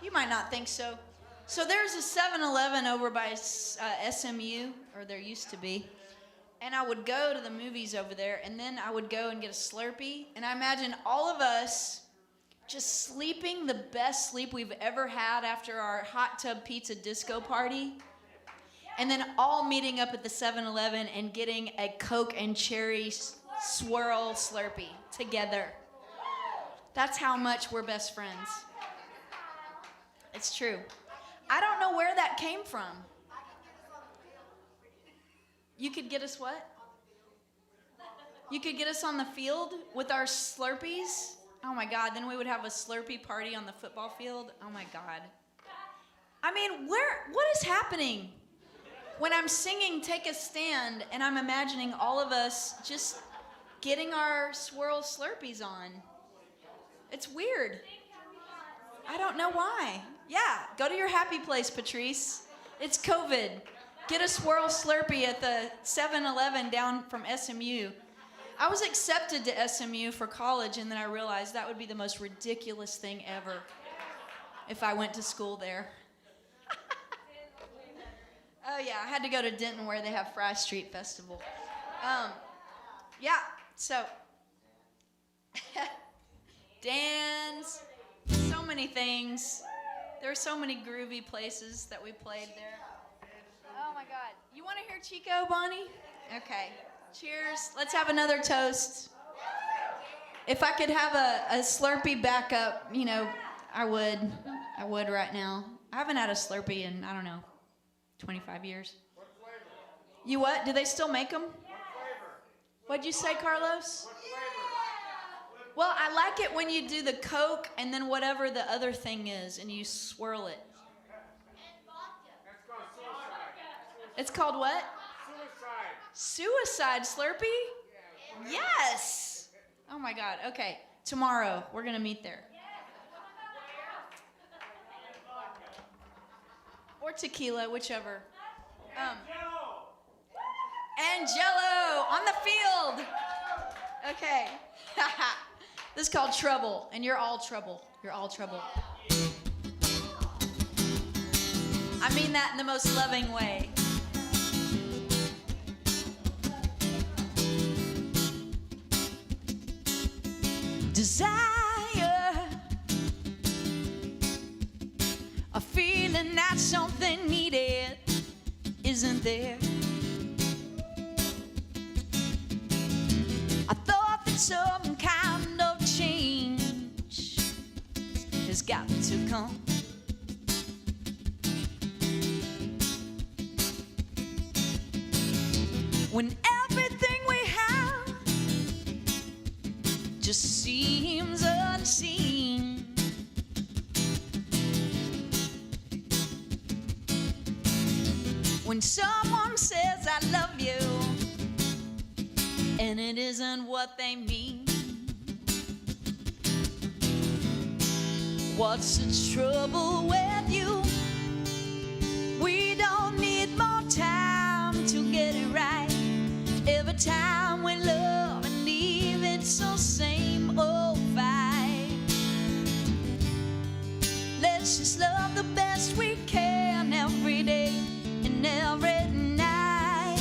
You might not think so. So there's a 7-Eleven over by SMU, or there used to be. And I would go to the movies over there, and then I would go and get a Slurpee. And I imagine all of us just sleeping the best sleep we've ever had after our hot tub pizza disco party. And then all meeting up at the 7-Eleven and getting a Coke and cherry swirl Slurpee together. That's how much we're best friends. It's true. I don't know where that came from. You could get us what? You could get us on the field with our Slurpees? Oh my God, then we would have a Slurpee party on the football field. Oh my God. I mean, what is happening? When I'm singing Take a Stand and I'm imagining all of us just getting our swirl Slurpees on. It's weird. I don't know why. Yeah, go to your happy place, Patrice. It's COVID. Get a swirl Slurpee at the 7-Eleven down from SMU. I was accepted to SMU for college, and then I realized that would be the most ridiculous thing ever if I went to school there. Oh yeah, I had to go to Denton where they have Fry Street Festival. Yeah, so dance, so many things. There were so many groovy places that we played there. Oh my God. You want to hear Chico, Bonnie? Okay. Cheers. Let's have another toast. If I could have a Slurpee backup, you know, I would. I would right now. I haven't had a Slurpee in, I don't know, 25 years. What flavor? You what? Do they still make them? What flavor? What'd you say, Carlos? What flavor? Well, I like it when you do the Coke and then whatever the other thing is and you swirl it. That's called suicide. It's called what? Suicide. Suicide Slurpee? Yes! Oh my God. Okay. Tomorrow, we're going to meet there. Or tequila, whichever. And Jello on the field. Okay. This is called Trouble, and you're all trouble. You're all trouble. I mean that in the most loving way. Desire, a feeling that something needed isn't there. I thought that some kind of change has got to come. When everything we have just seems unseen. When someone says I love you and it it isn't what they mean. What's the trouble with you? We don't need more time to get it right. Every time we love and leave, it's the same old fight. Let's just love the best we can every day and every night.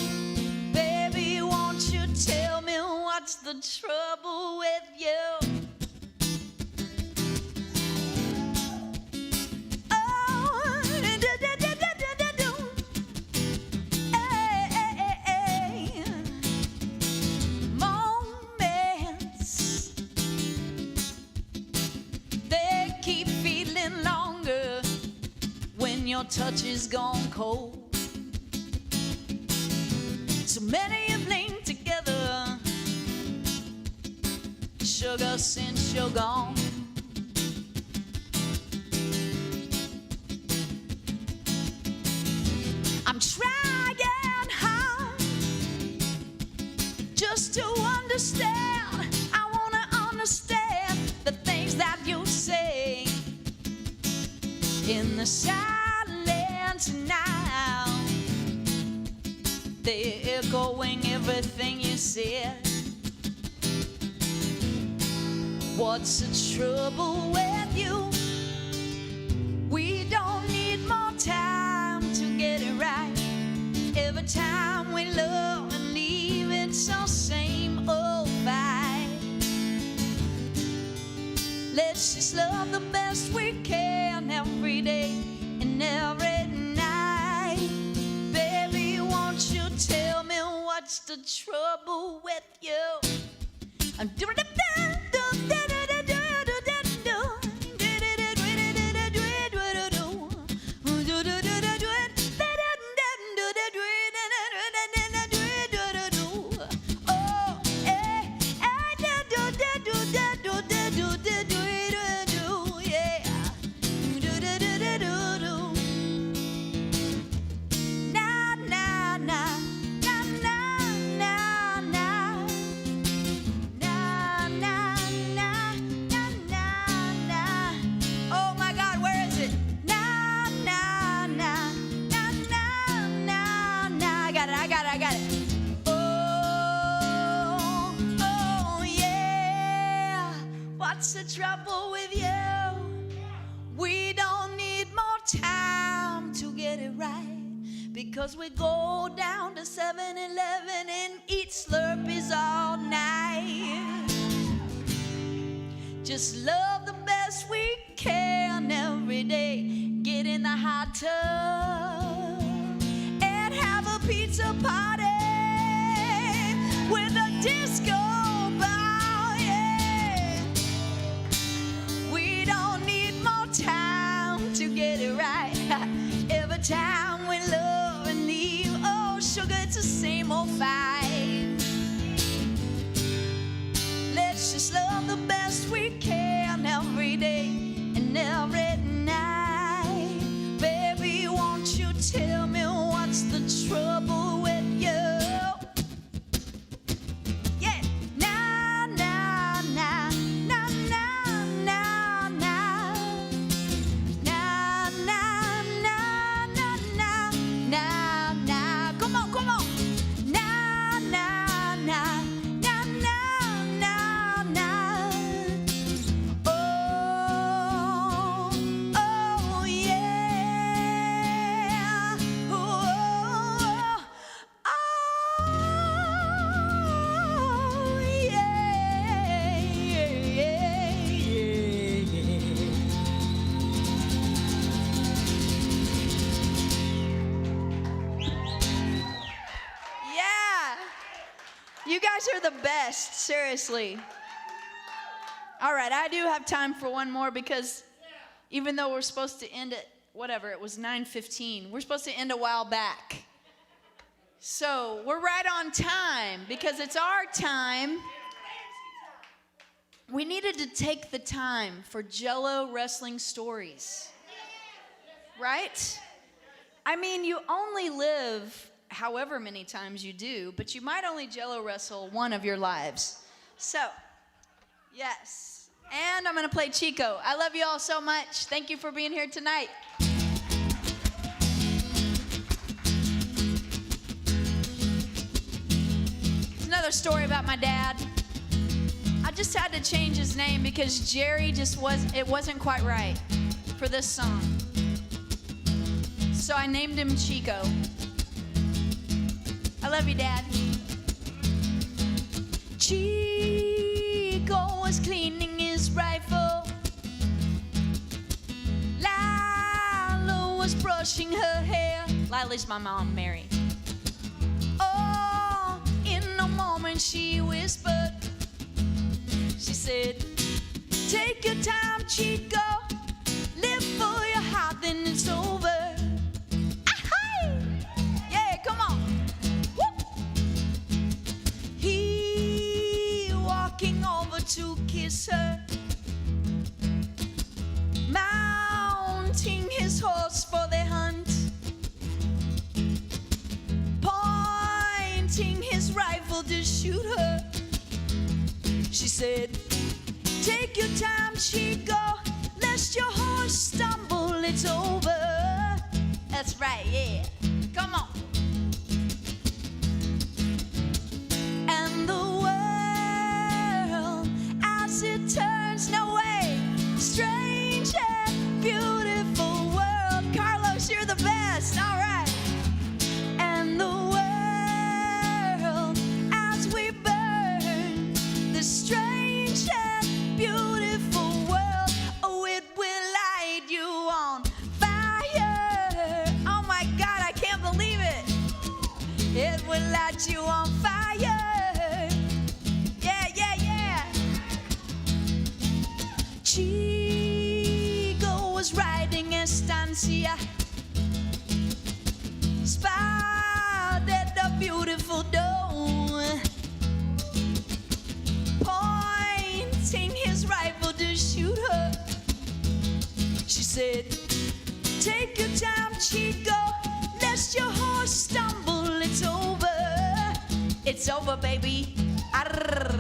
Baby, won't you tell me what's the trouble with you? Your touch is gone cold. So many have linked together, sugar, since you're gone. I'm trying hard just to understand. I wanna understand the things that you say in the silence now. They're echoing everything you said. What's the trouble with you? We don't need more time to get it right. Every time we love and leave, it's the same old fight. Let's just love the best we can every day and every night. Baby, won't you tell me what's the trouble with you? I'm doing it. I got it. Oh, yeah. What's the trouble with you? We don't need more time to get it right, because we go down to 7-Eleven and eat Slurpees all night. Just love the best we can every day. Get in the hot tub and have a pizza party with a disco ball, yeah. We don't need more time to get it right. Every time we love and leave, oh sugar, it's the same old fight. Let's just love the best we can every day and every night. Baby, won't you tell me what's the trouble with you? Yeah. Na na na na na na na na na na na na na. Come on, come on. Na na na na na na na. Oh, oh yeah. Oh, oh yeah. Yeah. You guys are the best, seriously. All right, I do have time for one more, because even though we're supposed to end at whatever, it was 9:15. We're supposed to end a while back. So we're right on time because it's our time. We needed to take the time for Jell-O wrestling stories. Right? I mean, you only live however many times you do, but you might only Jello wrestle one of your lives. So, yes. And I'm going to play Chico. I love you all so much. Thank you for being here tonight. There's another story about my dad. I just had to change his name because Jerry it wasn't quite right for this song. So I named him Chico. I love you, Dad. Chico was cleaning his rifle. Lila was brushing her hair. Lila's my mom, Mary. Oh, in a moment she whispered. She said, take your time, Chico. Live for your heart, then it's over. Ah-hi! Yeah, come on. Woo! He walking over to kiss her, mounting his horse for the hunt, pointing his rifle to shoot her. She said, take your time, Chico, lest your horse stumble, it's over. That's right, yeah. Come on. And the world, as it turns, no way, strange and beautiful world. Carlos, you're the best, all right. And the world, as we burn, the strange and beautiful world, oh, it will light you on fire. Oh my God, I can't believe it. It will light you on fire. Yeah, yeah, yeah. Chico was riding estancia, spotted a beautiful doe, pointing his rifle to shoot her. She said, take your time, Chico, lest your horse stumble, it's over. It's over, baby. Arr.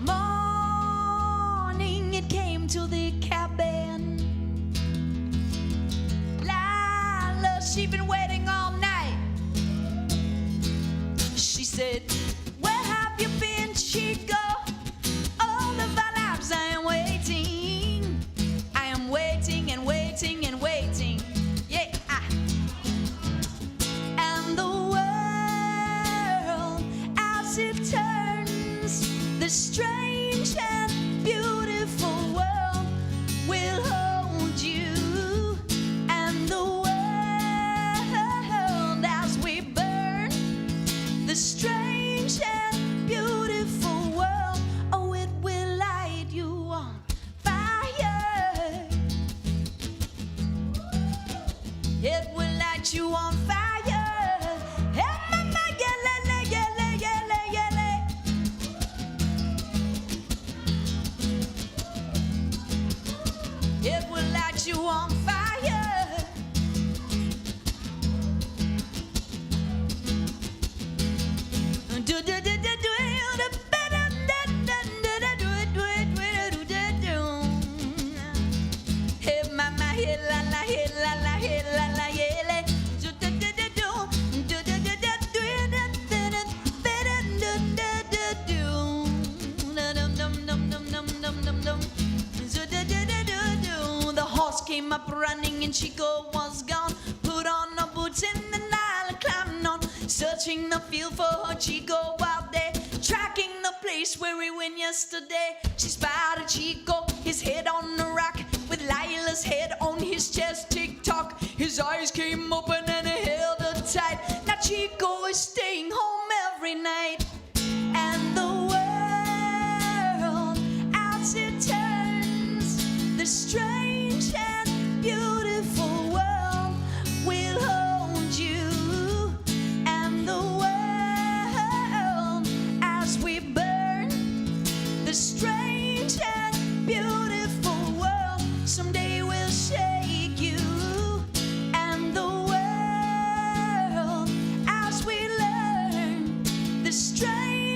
Morning it came to the cabin. Lila, she'd been waiting all night. She said, where have you been, Chico? All of our lives I am waiting. I am waiting and waiting and waiting. Yeah. And the world, as it turns, the strange and beautiful world will hold you. And the world, as we burn, the strange and beautiful world, oh, it will light you on fire. It will light you on fire. Hey, mama, yele, yele, yele, yele. It will light you on fire. Hey, mama, hey, la, la, hey, la, la, hey, la, la, yeah, le. The horse came up running and Chico was gone. Put on her boots and the Nile climbing on, searching the field for her Chico out there, tracking the place where we went yesterday. She spotted Chico, his head on the rock, with Lila's head on his chest. Tick-tock, his eyes came open and he held her tight. Now Chico is staying home every night. And the world, as it turns, the strange and beautiful world will hold you. And the world, as we burn, the strange and beautiful world someday will shake you. And the world,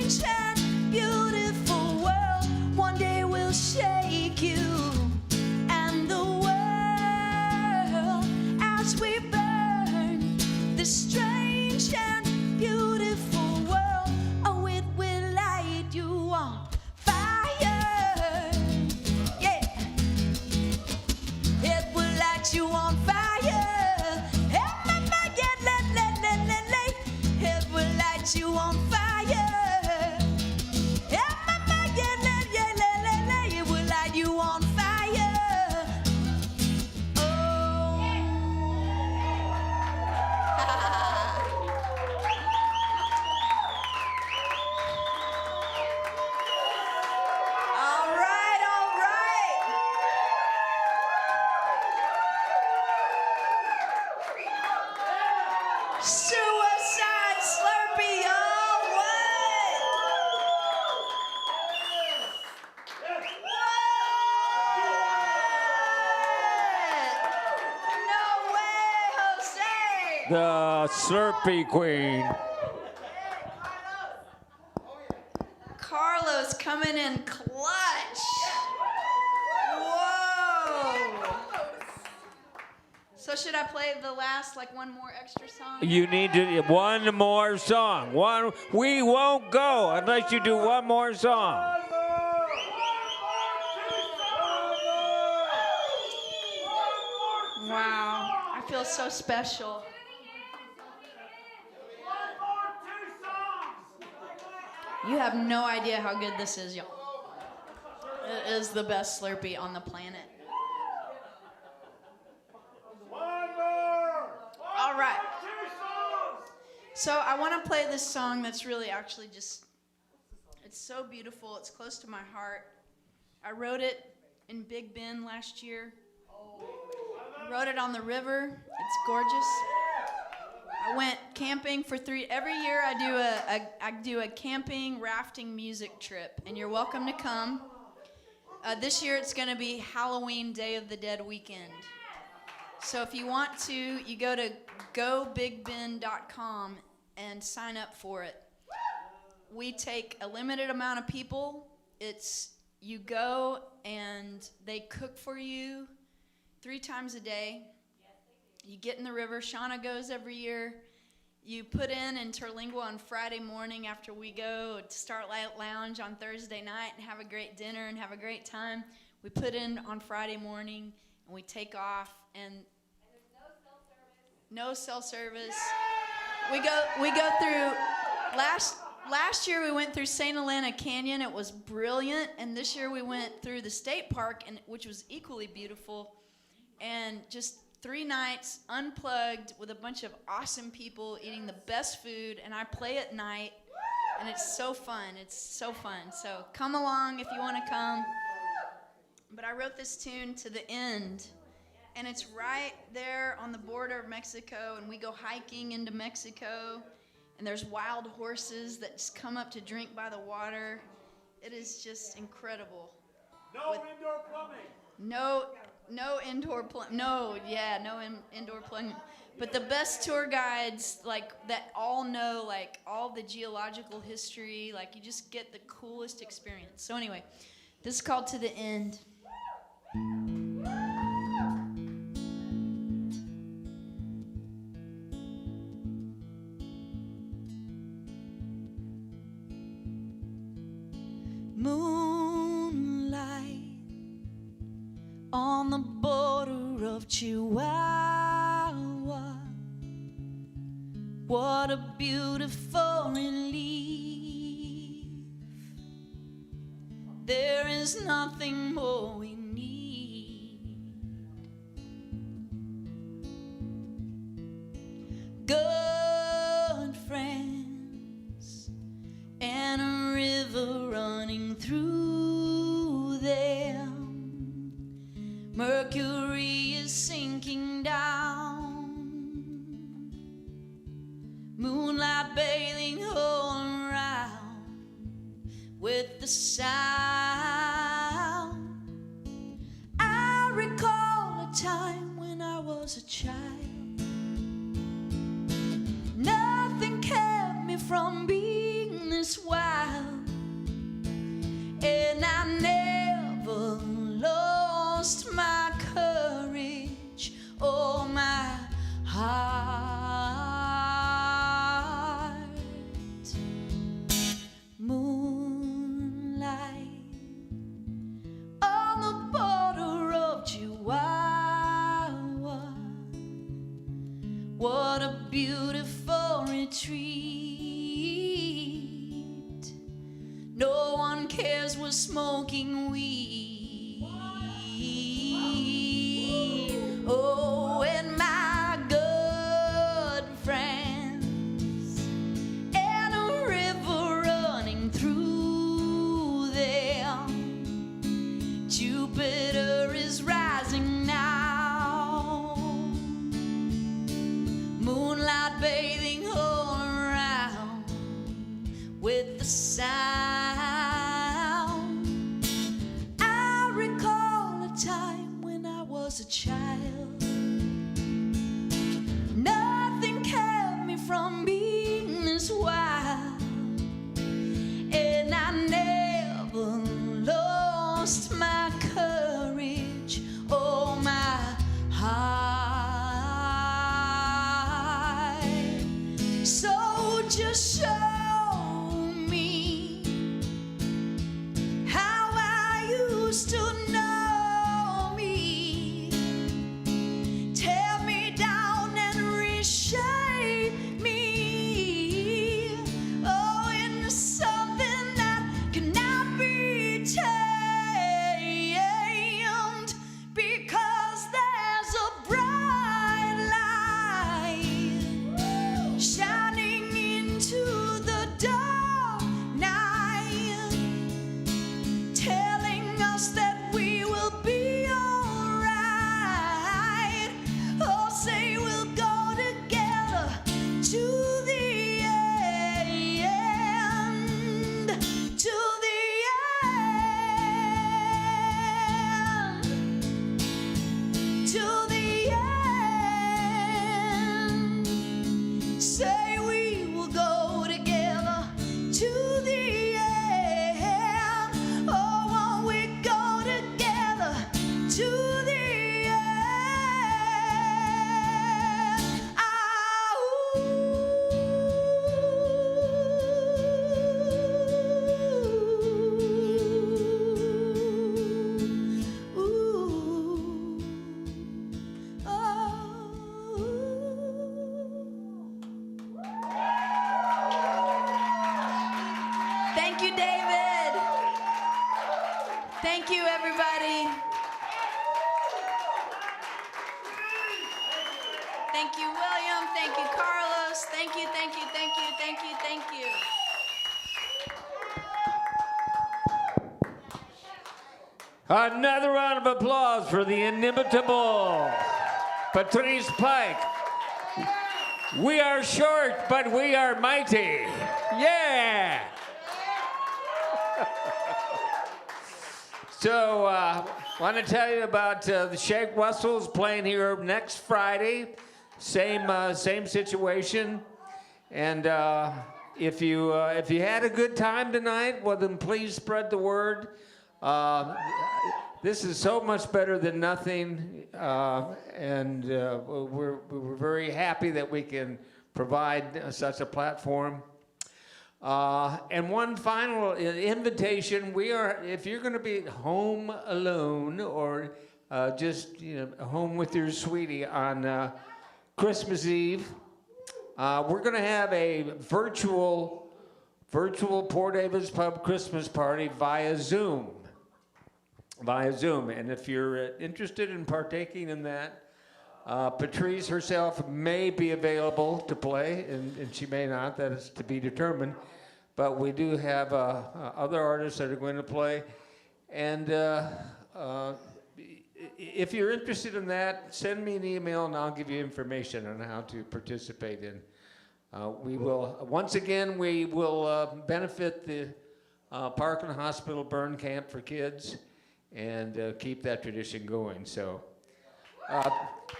strange and beautiful world one day will shake you and the world as we burn this strange and beautiful world. Oh, it will light you on fire. Yeah, it will light you on fire. It will light you on fire. It will light you on fire. Oh. All right, all right. Suicide Slurpee, all right. What? No way, Jose. The Slurpee Queen. Carlos coming in clutch. Whoa. So should I play the last, like one more extra song? You need to one more song. One. We won't go unless you do one more song. Wow, I feel so special. You have no idea how good this is, y'all. It is the best Slurpee on the planet. All right. So I want to play this song that's really actually just, it's so beautiful. It's close to my heart. I wrote it in Big Bend last year. I wrote it on the river. It's gorgeous. I went camping for every year I do a camping rafting music trip, and you're welcome to come. This year it's going to be Halloween Day of the Dead weekend. So if you want to, you go to gobigbend.com and sign up for it. We take a limited amount of people. You go and they cook for you 3 times a day. You get in the river. Shauna goes every year. You put in Terlingua on Friday morning after we go to Starlight Lounge on Thursday night and have a great dinner and have a great time. We put in on Friday morning and we take off, and there's no cell service. We go through last year we went through St. Helena Canyon. It was brilliant, and this year we went through the state park, which was equally beautiful, and just 3 nights unplugged with a bunch of awesome people eating the best food, and I play at night, and it's so fun. It's so fun. So come along if you want to come. But I wrote this tune, To the End, and it's right there on the border of Mexico, and we go hiking into Mexico, and there's wild horses that just come up to drink by the water. It is just incredible. No indoor plumbing. No indoor plumbing. No indoor plumbing. But the best tour guides, like, that all know, like, all the geological history. Like, you just get the coolest experience. So anyway, this is called To the End. Moonlight on the border of Chihuahua. What a beautiful relief. There is nothing more we need. Good friends and a river running through them. Mercury is sinking down. Moonlight bathing all around with the sound. I recall a time when I was a child. Nothing kept me from being this wild. cares were smoking weed. Oh, and my good friends, and a river running through there. Jupiter is rising now, moonlight bathing all around with the sound. I recall a time when I was a child. Nothing kept me from being this wild, and I never lost my courage or my heart. So just show me how I used to know me. Tear me down and reshape me, oh, into something that cannot be tamed, because there's a bright light shining into the dark night, telling us that we will be alright. Oh, say we'll go together to the end, to the end, to the end. Say we will go together to the end. Oh, won't we go together to the end? Ah, ooh, ooh, oh. Thank you, David. Thank you, everybody. Thank you, William. Thank you, Carlos. Thank you, thank you, thank you, thank you, thank you. Another round of applause for the inimitable Patrice Pike. We are short, but we are mighty. Yeah! So, want to tell you about the Shake Wessels playing here next Friday. Same situation. And if you had a good time tonight, well, then please spread the word. This is so much better than nothing, and we're very happy that we can provide such a platform. And one final invitation: if you're going to be home alone or just home with your sweetie on Christmas Eve, we're going to have a virtual Port Davis Pub Christmas party via Zoom. And if you're interested in partaking in that, Patrice herself may be available to play, and she may not. That is to be determined. But we do have other artists that are going to play. And if you're interested in that, send me an email, and I'll give you information on how to participate in. We will, once again, benefit the Parkland Hospital Burn Camp for Kids and keep that tradition going. So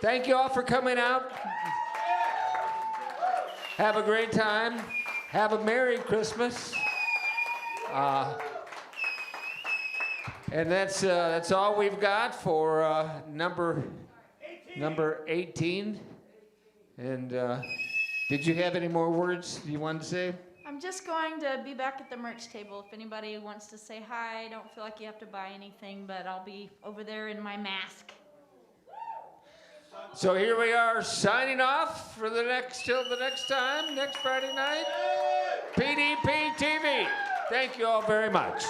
thank you all for coming out. Have a great time. Have a Merry Christmas. And that's all we've got for number 18. And did you have any more words you wanted to say? I'm just going to be back at the merch table. If anybody wants to say hi, don't feel like you have to buy anything, but I'll be over there in my mask. So here we are signing off till the next time, next Friday night. PDP TV. Thank you all very much.